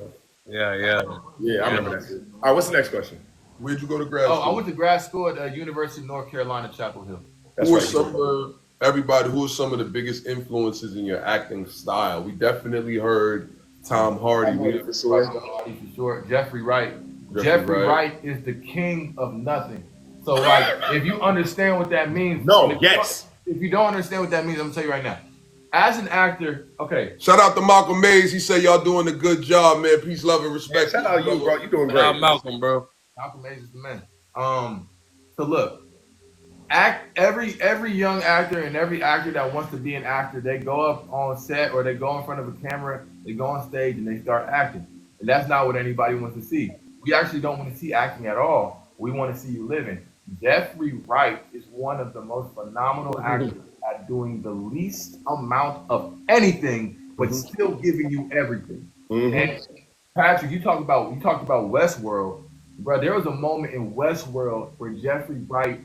Yeah. Yeah, I remember that. All right, what's the next question? Where'd you go to grad school? I went to grad school at University of North Carolina, Chapel Hill. Who are some of the biggest influences in your acting style? We definitely heard Tom Hardy. For sure. Jeffrey Wright. Jeffrey Wright is the king of nothing. So, like, if you understand what that means. If you don't understand what that means, I'm going to tell you right now. As an actor, okay. Shout out to Malcolm Mays. He said y'all doing a good job, man. Peace, love, and respect. Shout out to you, bro. You doing great. Shout out Malcolm, bro. Malcolm Mays is the man. So look, every young actor and every actor that wants to be an actor, they go up on set or they go in front of a camera, they go on stage and they start acting. And that's not what anybody wants to see. We actually don't want to see acting at all. We want to see you living. Jeffrey Wright is one of the most phenomenal actors at doing the least amount of anything, but still giving you everything. And Patrick, you talked about Westworld, bro. There was a moment in Westworld where Jeffrey Wright,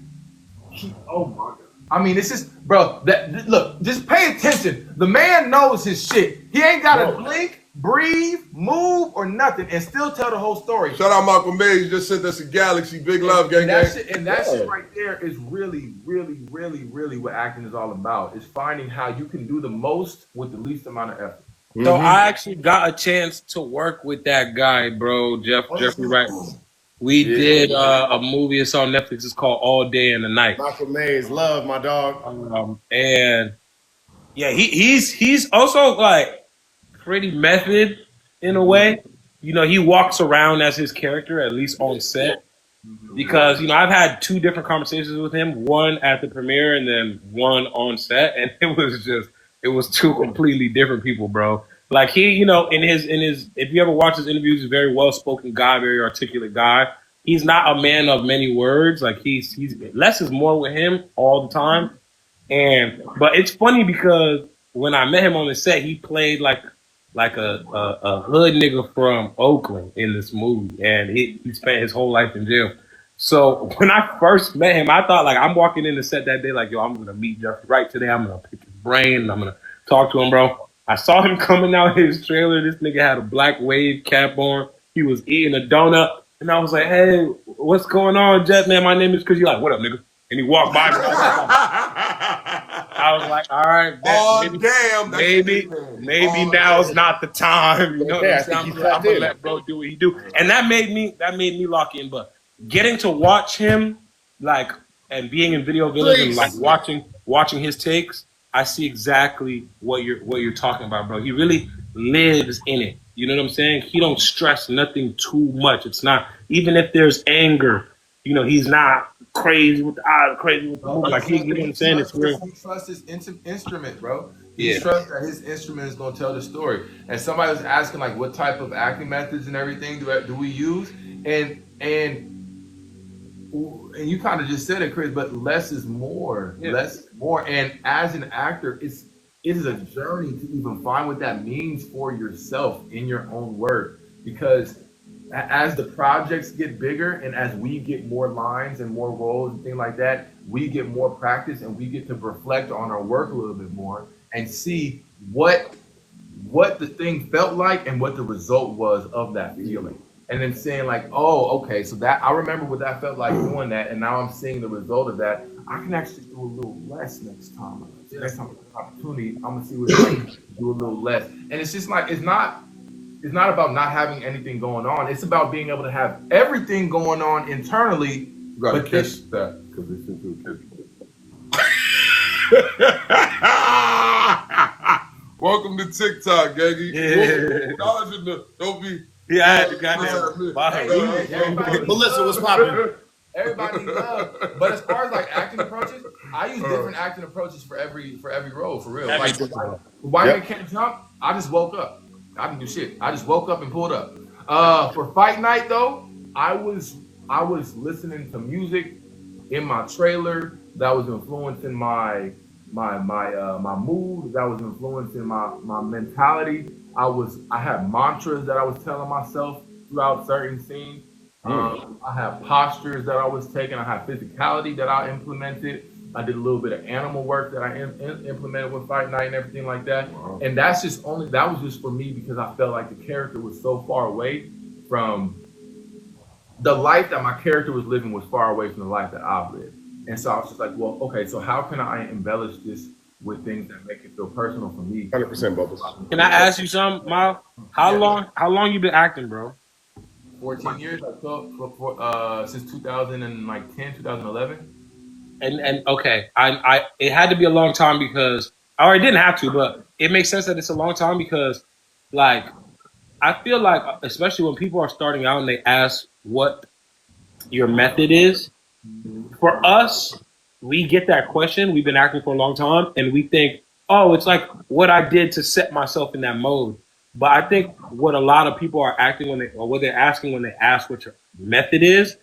oh my god. I mean, it's just, bro. Look, just pay attention. The man knows his shit. He ain't got to blink, breathe, move, or nothing, and still tell the whole story. Shout out Malcolm Mays, just sent us a galaxy. Big love, gang, gang. That shit right there is really, really, really, really what acting is all about. Is finding how you can do the most with the least amount of effort. So I actually got a chance to work with that guy, bro, Jeffrey Wright. We did a movie. It's on Netflix. It's called All Day and the Night. Malcolm Mays, love my dog. And yeah, he's also like pretty method in a way. You know, he walks around as his character, at least on set. Because, you know, I've had 2 different conversations with him, one at the premiere and then one on set, and it was 2 completely different people, bro. Like he, you know, in his if you ever watch his interviews, he's a very well spoken guy, very articulate guy. He's not a man of many words. Like he's less is more with him all the time. But it's funny because when I met him on the set, he played like a hood nigga from Oakland in this movie, and he spent his whole life in jail. So when I first met him, I thought like I'm walking in the set that day like, yo, I'm gonna meet Jeffrey Wright today. I'm gonna pick his brain and I'm gonna talk to him, bro. I saw him coming out his trailer. This nigga had a black wave cap on. He was eating a donut, and I was like, hey, what's going on, Jeff? Man, my name is Chris. He's like, what up, nigga? And he walked by me. I was like, all right, maybe now's not the time. You know what I'm saying? I'm gonna let bro do what he do. And that made me lock in. But getting to watch him, like, and being in Video Village and like watching his takes, I see exactly what you're talking about, bro. He really lives in it. You know what I'm saying? He don't stress nothing too much. It's not, even if there's anger, you know, he's not crazy with the eyes, crazy with the movie. Like you know what I'm saying? It's real. He trusts his instrument, bro. He trusts that his instrument is gonna tell the story. And somebody was asking like, what type of acting methods and everything do we use? And you kind of just said it, Chris, but less is more. Yeah. Less is more. And as an actor, it is a journey to even find what that means for yourself in your own work. Because as the projects get bigger and as we get more lines and more roles and things like that, we get more practice and we get to reflect on our work a little bit more and see what the thing felt like and what the result was of that feeling. And then saying like, oh, okay, so that I remember what that felt like doing that, and now I'm seeing the result of that. I can actually do a little less next time. Next time I get an opportunity, I'm gonna see what I can do a little less. And it's just like it's not about not having anything going on. It's about being able to have everything going on internally. You gotta catch that because they sent you a catch. Welcome to TikTok, Gaggy. Yeah. Don't be. Yeah, I had to goddamn. Melissa, what's popping? Everybody needs love. But as far as like acting approaches, I use different acting approaches for every role, for real. Like White Man Can't Jump, I just woke up. I didn't do shit. I just woke up and pulled up. For Fight Night though, I was listening to music in my trailer that was influencing my mood, that was influencing my mentality. I had mantras that I was telling myself throughout certain scenes. I had postures that I was taking. I had physicality that I implemented. I did a little bit of animal work that I implemented with Fight Night and everything like that. Wow. And that was just for me because I felt like the character was so far away from the life that my character was living was far away from the life that I've lived. And so I was just like, well, okay, so how can I embellish this with things that make it feel personal for me? 100% Bubbles. Can I ask you something, Myles? How long you been acting, bro? 14 years, since 2010, 2011. And okay, I it had to be a long time because, or it didn't have to, but it makes sense that it's a long time because, like, I feel like, especially when people are starting out and they ask what your method is, for us, we get that question. We've been acting for a long time, and we think, oh, it's like what I did to set myself in that mode. But I think what a lot of people are acting or what they're asking when they ask what your method is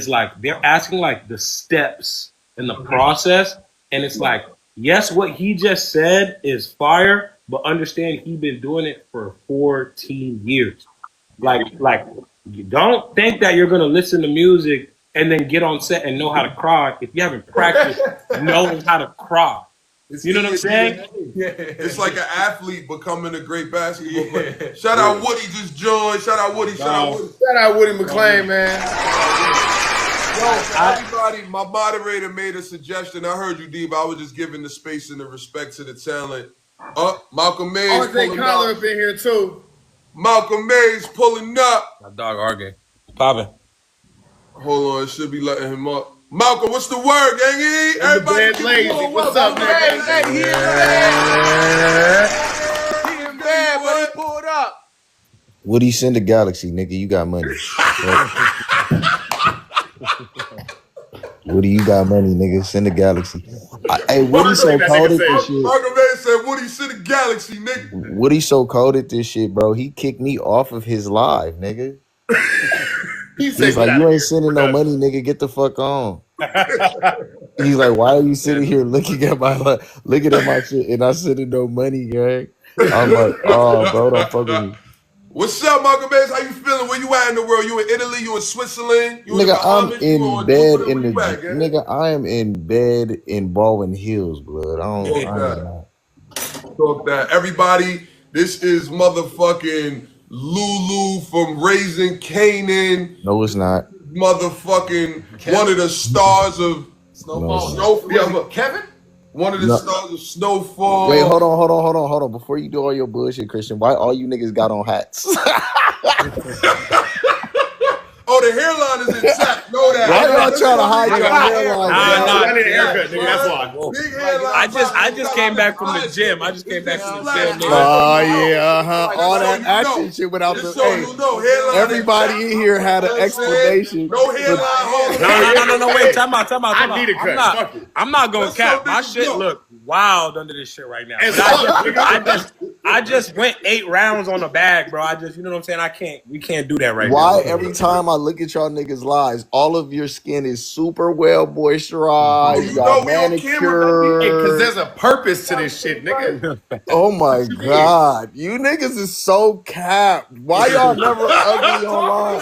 like they're asking like the steps in the process, and it's like, yes, what he just said is fire, but understand he been doing it for 14 years. Like you don't think that you're gonna listen to music and then get on set and know how to cry if you haven't practiced knowing how to cry. You know what I'm saying? It's like an athlete becoming a great basketball player. Shout out Woody just joined. Shout out Woody. Shout out Woody McClain, man. Yo, everybody, my moderator made a suggestion. I heard you, D, but I was just giving the space and the respect to the talent. Malcolm Mays pulling up in here too. Malcolm Mays pulling up. My dog RJ. Poppin'. Hold on, it should be letting him up. Malcolm, what's the word, gangy? Everybody lazy. What's up, man? He in bed, but he pulled up. Woody, send a galaxy, nigga. You got money. Woody, you got money, nigga. Send a galaxy. Hey, Woody so cold at this shit. Malcolm Mays said, Woody, send a galaxy, nigga. Woody so cold at this shit, bro. He kicked me off of his live, nigga. He's like, you ain't sending no money, nigga. Get the fuck on. He's like, why are you sitting here looking at my shit and I sending no money, gang? I'm like, oh, bro, don't fuck with me. What's up, Malcolm Mays? How you feeling? Where you at in the world? You in Italy? You in Switzerland? You nigga, I'm in bed in the nigga. I am in bed in Baldwin Hills, blood. I don't talk that. Everybody, this is motherfucking Lulu from Raising Canaan. No, it's not. Motherfucking Kevin. One of the stars of Snowfall. Kevin? One of the stars of Snowfall. Wait, hold on. Before you do all your bullshit, Christian, why all you niggas got on hats? Oh, the hairline is intact. Know that. Why y'all trying to hide your hairline? I need a haircut, nigga. That's why. Big hairline. I just came back from the gym. Oh yeah, all that action shit without the. Hey, everybody in here had an explanation. No hairline. No. Wait, time out. I need a cut. I'm not gonna cap. My shit look wild under this shit right now. I just went 8 rounds on the bag, bro. You know what I'm saying? We can't do that right now. Why every time I look at y'all niggas' lives, all of your skin is super well moisturized, you got manicure. Because there's a purpose to this shit, nigga. Oh my god, you niggas is so capped. Why y'all never ugly online?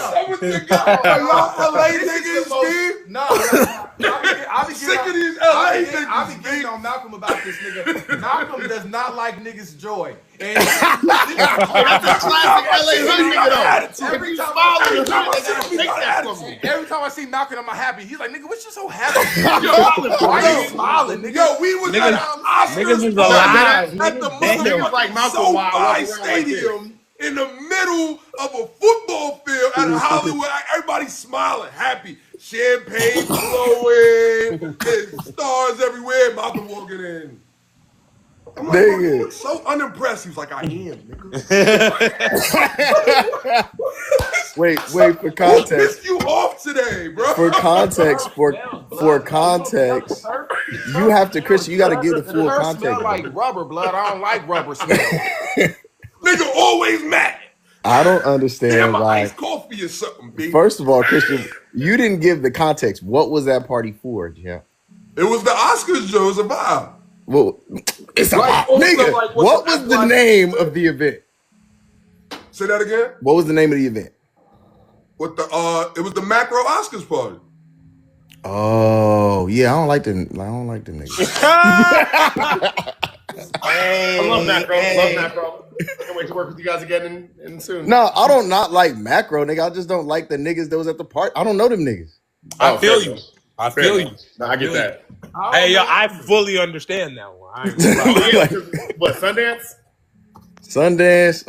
LA niggas, Steve. No, I be sick of these LA niggas. I be getting on Malcolm about this nigga. Malcolm does not like niggas' joy. And that's a classic LA hood nigga though. Every time I see Malcolm, I'm happy. He's like, nigga, what you so happy? Why are you smiling, nigga? Yo, we was at niggas is alive. at the motherfucking SoFi Stadium in the middle of a football field at Hollywood. Everybody smiling, happy, champagne flowing, there's stars everywhere. Malcolm walking in. I'm like, bro, you look so unimpressed. He was like, I am, nigga. Wait, for context. Who pissed you off today, bro? For context, you have to, Christian, you got to give the full context. Smell like rubber, blood. I don't like rubber smell. Nigga always mad. I don't understand why. Iced coffee or something, B. First of all, Christian, you didn't give the context. What was that party for, Jeff? It was the Oscars, Joe. It was a vibe. Well, it's like, nigga, what was the name of the event? Say that again? What was the name of the event? It was the Macro Oscars party. Oh, yeah, I don't like the niggas. I love Macro. I can't wait to work with you guys again in soon. No, I don't not like Macro, nigga. I just don't like the niggas that was at the party. I don't know them niggas. I feel you. No, I get that. Hey, yo, I fully understand that one. What, Sundance? Sundance.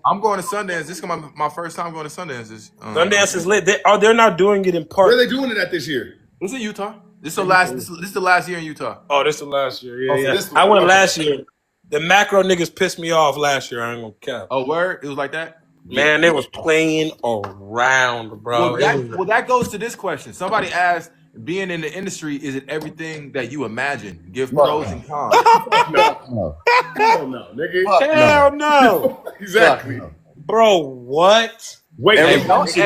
I'm going to Sundance. This is my first time going to Sundance. Sundance is lit. They're not doing it in part. Where are they doing it at this year? It's in Utah. This is the last year in Utah. Oh, this is the last year. Yeah. I went last year. The Macro niggas pissed me off last year. I ain't gonna cap. Oh, word? It was like that? Man, they was playing around, bro. Well, that goes to this question. Somebody asked, being in the industry isn't everything that you imagine. Give pros and cons. No. Hell no, nigga. Hell no. Exactly. Bro, what? Wait, Hey,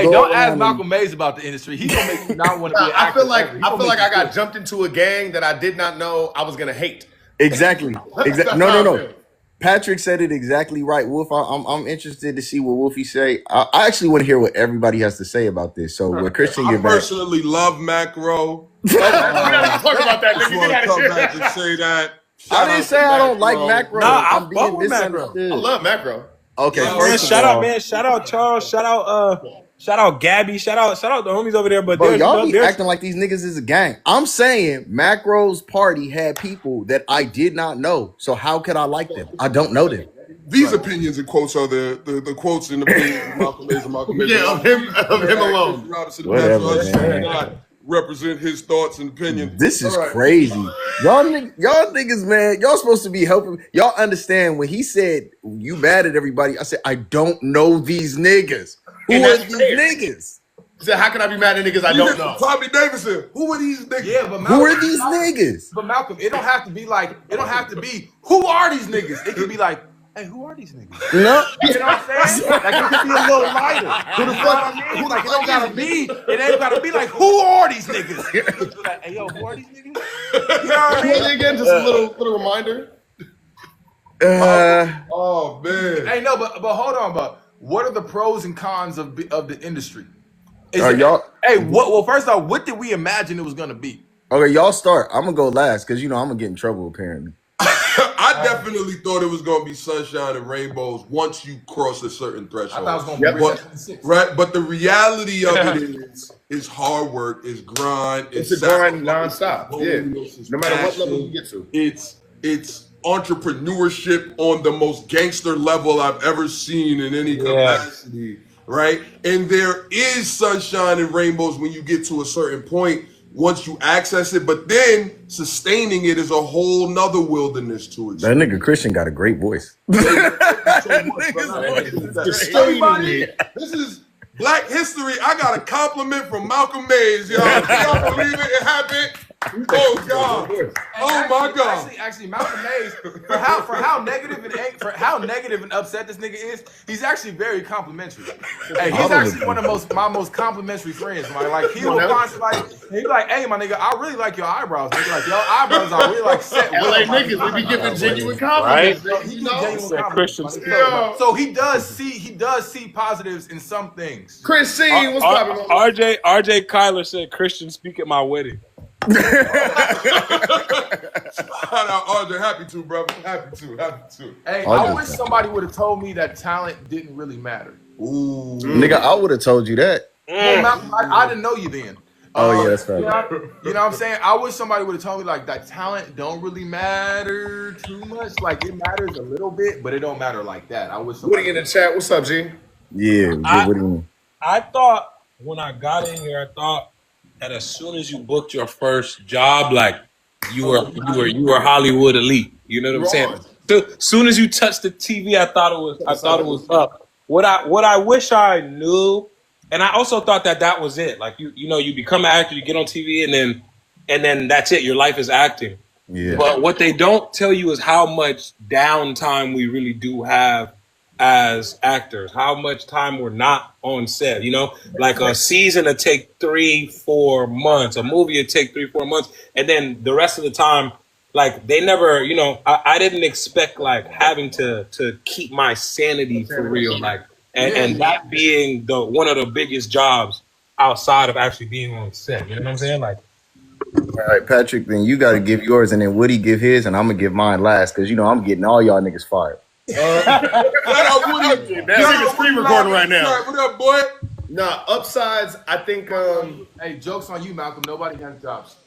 Go don't ask around Malcolm Mays about the industry. He's gonna make you not want to be an I actor. feel like ever. He I gonna feel like make I you got jumped into a gang that I did not know I was gonna hate. Exactly. That's how I No. feel. Patrick said it exactly right. Wolf, I'm interested to see what Wolfie say. I actually want to hear what everybody has to say about this. So what Christian I get back. personally love Macro. We gotta talk about that, Just nigga. want Get to out come of back here. and say that. I Shout didn't out say to I don't like Macro. Nah, I I'm being fuck with Macro. misunderstood. I love Macro. Okay, Yeah, Man, first of shout all, out, man. Shout out Charles. Shout out Gabby. Shout out the homies over there. But bro, there's, y'all be there's acting like these niggas is a gang. I'm saying Macro's party had people that I did not know. So how could I like them? I don't know them. These opinions and quotes are the quotes and opinions of Malcolm X and Malcolm X. Yeah, of him alone. Robinson, Whatever, us man. not represent his thoughts and opinions. This is All right. crazy. Y'all niggas, man, y'all supposed to be helping. Y'all understand when he said you mad at everybody, I said, I don't know these niggas. Who And are that's these fair. niggas? He said, how can I be mad at niggas I don't know? Tommy Davidson. Who are these niggas? Yeah, but Who Malcolm, are these niggas? But Malcolm, it don't have to be like. It don't have to be. Who are these niggas? It could be like, hey, who are these niggas? You know? You know what I'm saying? Like it could be a little lighter. Who the fuck? I mean? Like it don't gotta be. It ain't gotta be like, who are these niggas? Like, hey, yo, who are these niggas? You know what I mean? Again, just a little reminder. Oh man. Hey, no, but hold on, but what are the pros and cons of the industry? Is Are it- y'all Hey, what? Well, first off, what did we imagine it was gonna be? okay? Y'all start. I'm gonna go last because I'm gonna get in trouble apparently. I definitely thought it was gonna be sunshine and rainbows once you cross a certain threshold. I thought it was gonna be But, 26. right, but the reality of it is hard work, is grind, It's a grind sacrifice, nonstop. it's Yeah. holiness, it's No matter what passion. level you get to. It's entrepreneurship on the most gangster level I've ever seen in any capacity, right? And there is sunshine and rainbows when you get to a certain point once you access it, but then sustaining it is a whole nother wilderness to it. That nigga Christian got a great voice. Everybody, this is Black History. I got a compliment from Malcolm Mays, y'all. Y'all believe it? It happened. Oh God! Oh my God! Actually, Malcolm Mays, for how negative and upset this nigga is, he's actually very complimentary. Hey, he's actually one of my most complimentary friends. Man. Like he will find somebody, he's like, hey, my nigga, I really like your eyebrows. Nigga, like your eyebrows are really like set. LA well, my niggas, we be giving genuine So compliments. he You gives know? genuine compliments. Christian. So he does see positives in some things. Christine, what's poppin'? RJ Kyler said Christian speak at my wedding. Shout out Audrey. Happy to, brother. Happy to. Hey, I'll I do wish that. somebody would have told me that talent didn't really matter. Ooh. Nigga, I would have told you that. Well, Malcolm, I didn't know you then. Oh yeah, that's right. You know what I'm saying? I wish somebody would have told me like that talent don't really matter too much. Like it matters a little bit, but it don't matter like that. I wish somebody Woody in the chat. What's up, G? Yeah, what do you mean? I thought when I got in here, I thought that as soon as you booked your first job, like you were Hollywood elite. You know what I'm saying? So soon as you touched the TV, I thought it was up. What I wish I knew, and I also thought that was it. Like you become an actor, you get on TV, and then that's it. Your life is acting. Yeah. But what they don't tell you is how much downtime we really do have as actors, how much time we're not on set. Like a season will take 3-4 months, a movie will take 3-4 months, and then the rest of the time, like they never, I didn't expect like having to keep my sanity for real, like, and that being one of the biggest jobs outside of actually being on set. You know what I'm saying? Like, All right, Patrick, then you got to give yours, and then Woody give his, and I'm gonna give mine last because I'm getting all y'all niggas fired. Shout out Woody. That nigga's screen recording right now. What up, boy? Nah, upsides, I think Hey, joke's on you, Malcolm. Nobody has jobs.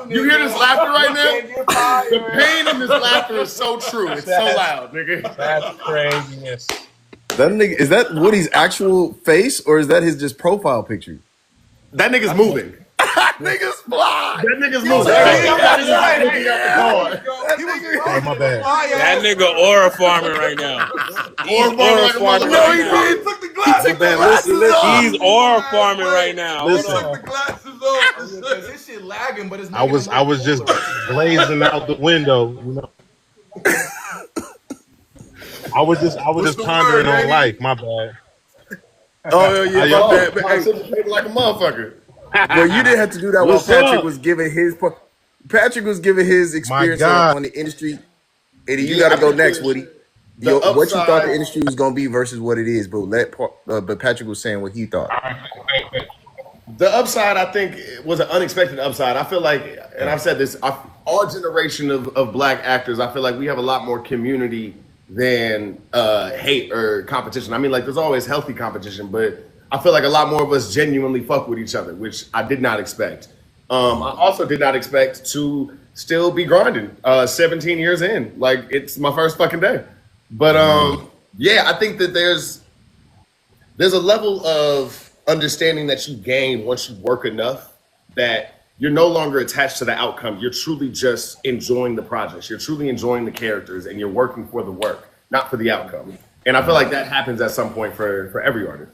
you hear this laughter right now? The pain in this laughter is so true. It's so loud, nigga. that's craziness. That nigga, is that Woody's actual face or is that his just profile picture? That nigga's moving. Niggas fly. That nigga's Yo, moving. Oh, my bad. That nigga aura farming right now. He's aura farming No, he right now. did. He took the glasses. He's aura farming right now. Hold Listen. on. Took the glasses off. This shit lagging, but it's I was just blazing out the window, you know. I was just the pondering word, on baby? life. My bad. Oh yeah, y'all- my bad. Hey, like a motherfucker. Well, you didn't have to do that while What's Patrick up? was giving his point. Patrick was giving his experience God. on the industry. And you Yeah, got to I go think next, the Woody. What you thought upside- the industry was going to be versus what it is, but Patrick was saying what he thought. The upside, I think, was an unexpected upside. I feel like, and I've said this, our generation of black actors, I feel like we have a lot more community than hate or competition. I mean, like, there's always healthy competition, but I feel like a lot more of us genuinely fuck with each other, which I did not expect. I also did not expect to still be grinding 17 years in. Like, it's my first fucking day. But yeah, I think that there's a level of understanding that you gain once you work enough that you're no longer attached to the outcome. You're truly just enjoying the projects. You're truly enjoying the characters, and you're working for the work, not for the outcome. And I feel like that happens at some point for every artist.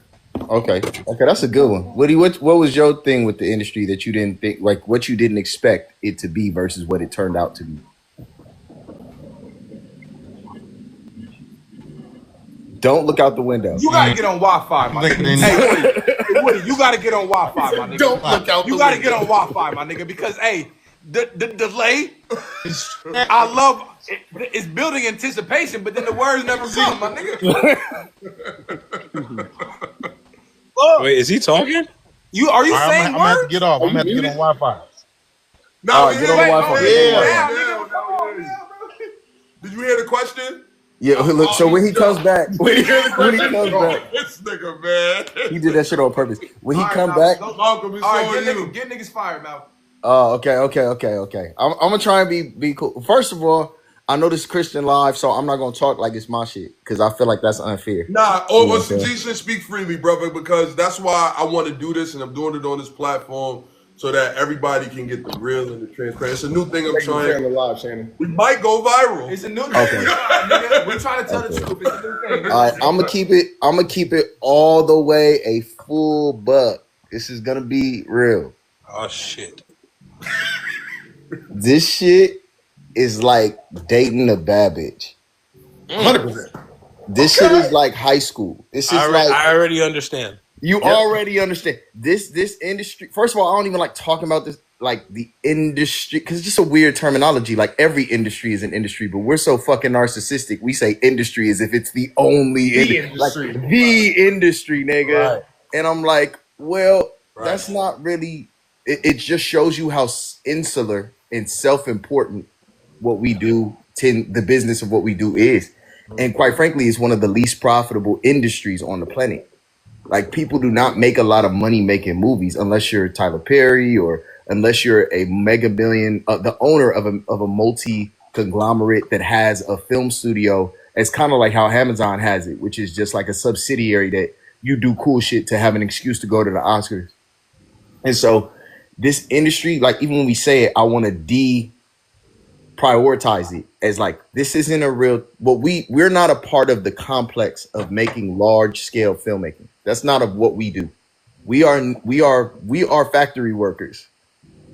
Okay, that's a good one. Woody, what was your thing with the industry that you didn't think, like what you didn't expect it to be versus what it turned out to be? Don't look out the window. You gotta get on Wi-Fi, my nigga. Hey, Woody, you gotta get on Wi-Fi, my nigga. Don't look out You the gotta window. get on Wi-Fi, my nigga, because the delay. I love it's building anticipation, but then the words never come, my nigga. Wait, is he talking? Are you I'm saying gonna have to words? get off. I'm gonna have to get on Wi-Fi. No, All right, get on the Wi-Fi. Did you hear the question? Yeah, look. So when he comes back, when he comes back, This nigga, man. he did that shit on purpose. When he All right, come Malcolm, back, go- Malcolm, it's All right, on you. get niggas fired, Malcolm. oh, okay. I'm gonna try and be cool. First of all, I know this is Christian live, so I'm not gonna talk like it's my shit because I feel like that's unfair. Nah, You know what I'm saying? Jason, speak freely, brother, because that's why I want to do this, and I'm doing it on this platform so that everybody can get the real and the transparent. It's a new thing I'm trying. Live, Shannon. We might go viral. It's a new thing. Okay. Nigga. We're trying to tell the truth. It's a new thing. All right, I'm gonna keep it all the way a full buck. This is gonna be real. Oh shit. This shit is like dating a bad bitch. 100%. This shit is like high school. This is I already understand. you already understand this industry. First of all, I don't even like talking about this like the industry because it's just a weird terminology. Like every industry is an industry, but we're so fucking narcissistic. We say industry as if it's the only industry, like the industry, nigga. Right. And I'm like, well, that's not really. It just shows you how insular and self-important what we do, the business of what we do is. And quite frankly, it's one of the least profitable industries on the planet. Like people do not make a lot of money making movies unless you're Tyler Perry or unless you're a mega billion, the owner of a multi conglomerate that has a film studio. It's kind of like how Amazon has it, which is just like a subsidiary that you do cool shit to have an excuse to go to the Oscars. And so this industry, like even when we say it, I want to prioritize it as like this isn't a real we're not a part of the complex of making large scale filmmaking. That's not of what we do. We are factory workers.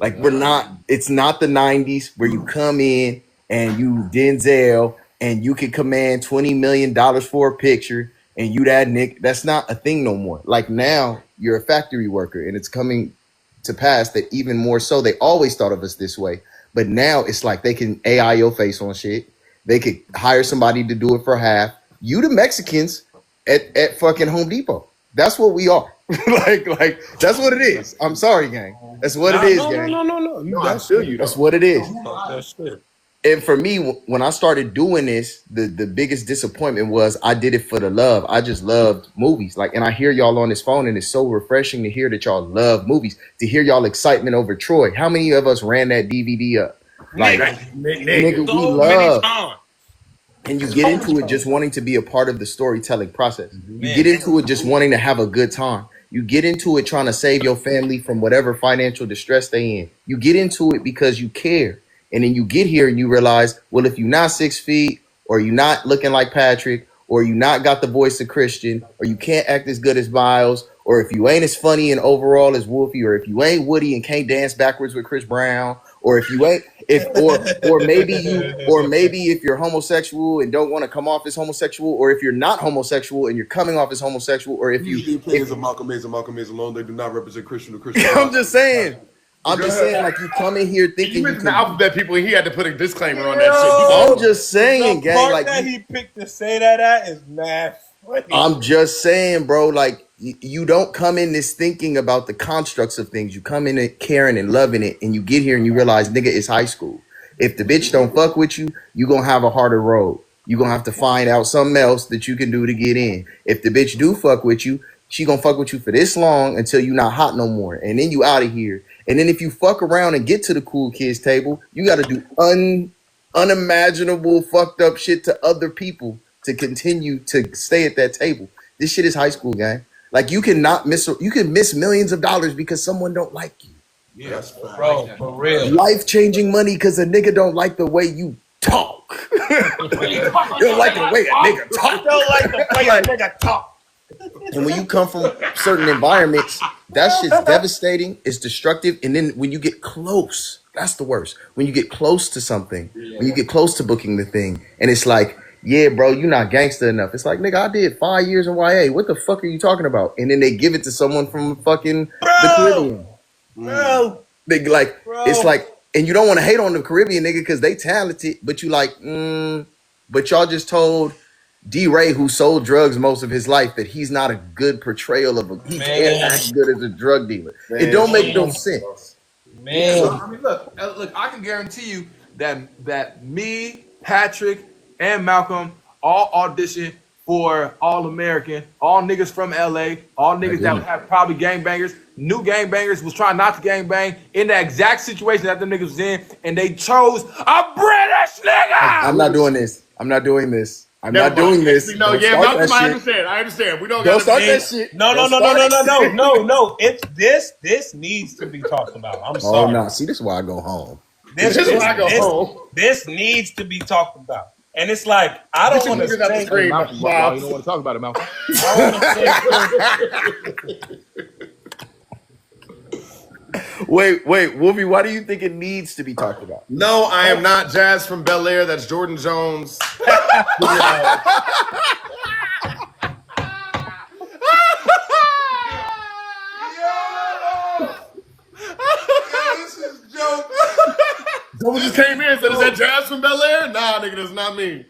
Like we're not, it's not the 90s where you come in and you Denzel and you can command $20 million for a picture and you that Nick. That's not a thing no more. Like now you're a factory worker and it's coming to pass that even more so. They always thought of us this way. But now it's like they can AI your face on shit. They could hire somebody to do it for half. You the Mexicans at fucking Home Depot. That's what we are. like that's what it is. I'm sorry, gang. That's what it is, gang. No. I feel you. That's what it is. That's it. And for me, when I started doing this, the biggest disappointment was I did it for the love. I just loved movies. Like, and I hear y'all on this phone, and it's so refreshing to hear that y'all love movies, to hear y'all excitement over Troy. How many of us ran that DVD up? Like, nigga, we So love. many times. And you get into it just wanting to be a part of the storytelling process. You get into it just wanting to have a good time. You get into it trying to save your family from whatever financial distress they in. You get into it because you care. And then you get here and you realize, well, if you're not 6 feet, or you're not looking like Patrick, or you not got the voice of Christian, or you can't act as good as Myles, or if you ain't as funny and overall as Wolfie, or if you ain't Woody and can't dance backwards with Chris Brown, or if you ain't or maybe if you're homosexual and don't want to come off as homosexual, or if you're not homosexual and you're coming off as homosexual, or if The opinions of Malcolm X and Malcolm X alone, they do not represent Christian or Christian. I'm just saying, like you come in here thinking You mentioned the alphabet people, and he had to put a disclaimer on that I'm just saying, gang. part Like that he picked to say that at is mad funny. I'm just saying, bro. Like you don't come in this thinking about the constructs of things. You come in it caring and loving it, and you get here and you realize, nigga, it's high school. If the bitch don't fuck with you, you gonna have a harder road. You gonna have to find out something else that you can do to get in. If the bitch do fuck with you, she gonna fuck with you for this long until you not hot no more, and then you out of here. And then if you fuck around and get to the cool kids table, you got to do unimaginable fucked up shit to other people to continue to stay at that table. This shit is high school, gang. Like you can miss millions of dollars because someone don't like you. Yeah, Bro, for real. Life-changing money because a nigga don't like the way you talk. You don't like the way a nigga talk. Don't like the way a nigga talk. And when you come from certain environments, that shit's devastating, it's destructive. And then when you get close, that's the worst. When you get close to something, when you get close to booking the thing, and it's like, yeah, bro, you're not gangster enough. It's like, nigga, I did 5 years in YA. What the fuck are you talking about? And then they give it to someone from fucking the Caribbean. Bro. They like, it's like, and you don't want to hate on the Caribbean nigga because they talented, but you like, but y'all just told D-Ray, who sold drugs most of his life, that he's not a good portrayal of he can't act good as a drug dealer. It don't make no sense. Man. I mean, look, I can guarantee you that me, Patrick, and Malcolm all auditioned for All American, all niggas from LA, all niggas that have probably gangbangers. New gangbangers was trying not to gangbang in the exact situation that them niggas was in, and they chose a British nigga. I'm not doing this. I'm not doing this. I'm not doing this. No, Don't yeah, start Malcolm, that I shit. understand. I understand. We don't Don't gotta start be- that shit. No. It's this needs to be talked about. I'm sorry. Oh no! See, this is why I go home. This is why I go home. This needs to be talked about. And it's like, I don't want to Niggas out the say. screen, Malcolm, you Bob. don't want to talk about it, Malcolm. Wait, Wolfie, why do you think it needs to be talked about? No, I am not Jazz from Bel Air. That's Jordan Jones. This is joke. Someone just came in and said, "Is that Jazz from Bel Air?" Nah, nigga, that's not me.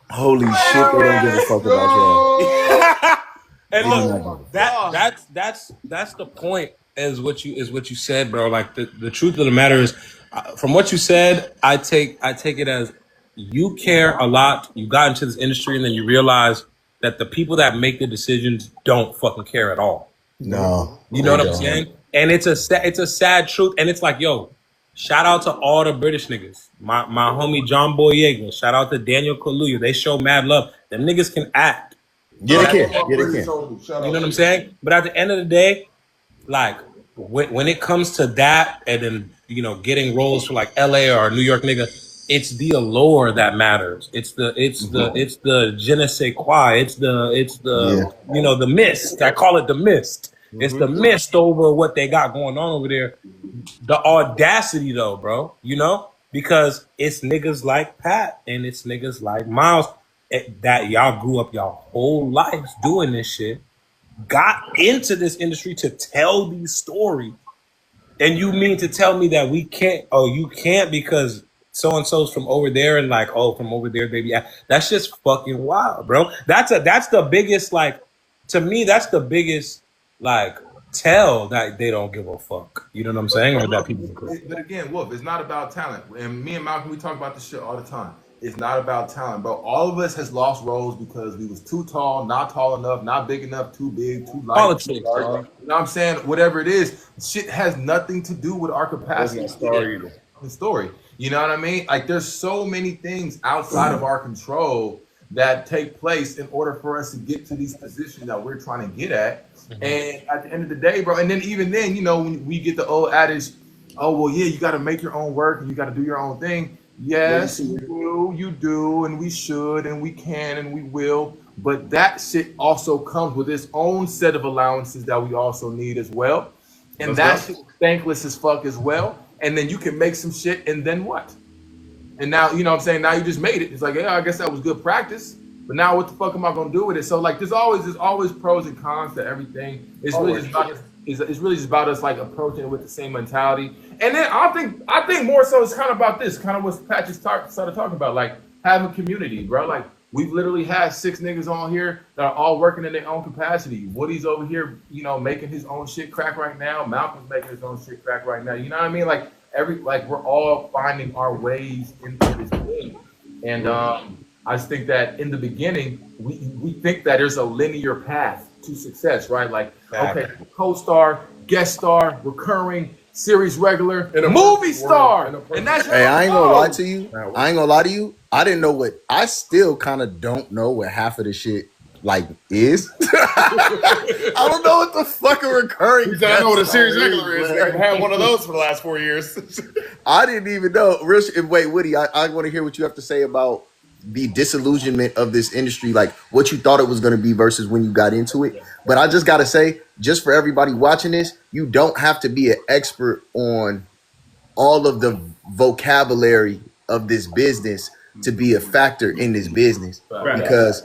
Holy shit, they don't give a fuck about y'all. And look, that's the point. Is what you said, bro. Like the truth of the matter is, from what you said, I take it as you care a lot. You got into this industry, and then you realize that the people that make the decisions don't fucking care at all. No, you know what I'm saying? And it's a sad truth. And it's like, yo, shout out to all the British niggas. My homie John Boyega. Shout out to Daniel Kaluuya. They show mad love. Them niggas can act. Yeah, they can. You know what I'm saying? But at the end of the day, like when it comes to that, and then getting roles for like LA or New York nigga, it's the allure that matters. It's the je ne sais quoi. It's the the mist. I call it the mist. It's the mist over what they got going on over there. The audacity though, bro, because it's niggas like Pat and it's niggas like Myles that y'all grew up y'all whole lives doing this shit, got into this industry to tell these stories. And you mean to tell me that we can't, you can't because so-and-so's from over there and like, from over there, baby. That's just fucking wild, bro. That's the biggest, like, to me, that's the biggest, like, tell that they don't give a fuck. You know what I'm saying? Or that people. But again, Wolf, it's not about talent. And me and Malcolm, we talk about this shit all the time. It's not about talent, bro. All of us has lost roles because we was too tall, not tall enough, not big enough, too big, too light. Politics, too dark. You know what I'm saying? Whatever it is, shit has nothing to do with our capacity. The story. You know what I mean? Like there's so many things outside of our control that take place in order for us to get to these positions that we're trying to get at. And at the end of the day, bro, and then even then, you know, when we get the old adage, oh, well, yeah, you got to make your own work and you got to do your own thing. Yes, you do, and we should, and we can, and we will. But that shit also comes with its own set of allowances that we also need as well. And that shit is thankless as fuck as well. And then you can make some shit, and then what? And now, you know what I'm saying? Now you just made it. It's like, yeah, I guess that was good practice. But now what the fuck am I gonna do with it? So like there's always pros and cons to everything. It's really just about us like approaching it with the same mentality. And then I think more so it's kind of about this, kind of what Patrick started talking about, like having community, bro. Like we've literally had 6 niggas on here that are all working in their own capacity. Woody's over here, you know, making his own shit crack right now. Malcolm's making his own shit crack right now. You know what I mean? Like we're all finding our ways into this thing. And I just think that in the beginning, we think that there's a linear path to success, right? Like, okay, co-star, guest star, recurring, series regular, and a movie star. And that's hey, I ain't gonna lie to you. I didn't know what, I still kind of don't know what half of the shit like is. I don't know what the fuck a recurring. I know what a series regular is. I've had one of those for the last 4 years. I didn't even know. Wait, Woody, I want to hear what you have to say about the disillusionment of this industry, like what you thought it was going to be versus when you got into it. But I just got to say, just for everybody watching this, you don't have to be an expert on all of the vocabulary of this business to be a factor in this business. Because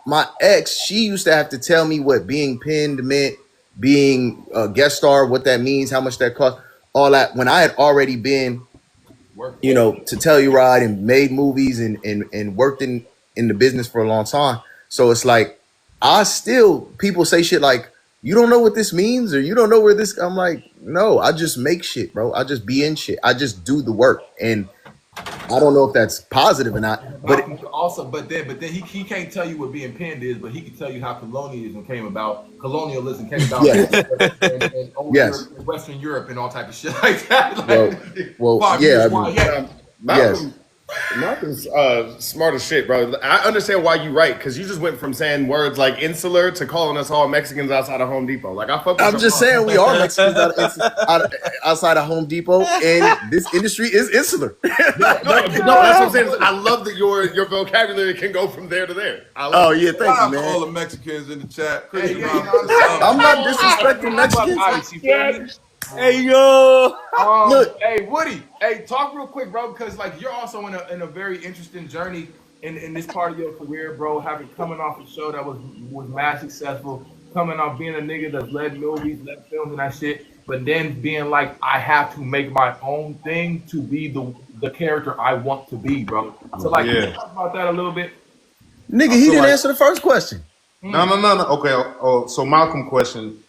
my ex, she used to have to tell me what being pinned meant, being a guest star, what that means, how much that cost, all that, when I had already been, you know, to Telluride and made movies and worked in the business for a long time. So it's like, people say shit like, you don't know what this means, or you don't know where this, I'm like, no, I just make shit, bro. I just be in shit. I just do the work. And I don't know if that's positive or not, but then he can't tell you what being pinned is, but he can tell you how colonialism came about yes. in Western Europe and all type of shit like that. Malcolm's smart as shit, bro. I understand why you write, because you just went from saying words like insular to calling us all Mexicans outside of Home Depot. Like I'm just saying we are Mexicans outside of Home Depot, and this industry is insular. No, that's what I'm saying. I love that your vocabulary can go from there to there. Oh yeah, thank you, man. All the Mexicans in the chat. I'm not disrespecting Mexicans. Hey yo, look, hey Woody, hey, talk real quick, bro, because like you're also in a very interesting journey in this part of your career, bro. Coming off a show that was mad successful, coming off being a nigga that's led movies, led films and that shit, but then being like, I have to make my own thing to be the character I want to be, bro. So like, can you talk about that a little bit? Nigga, he didn't answer the first question. No. Okay. So Malcolm question.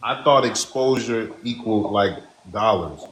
I thought exposure equaled like dollars.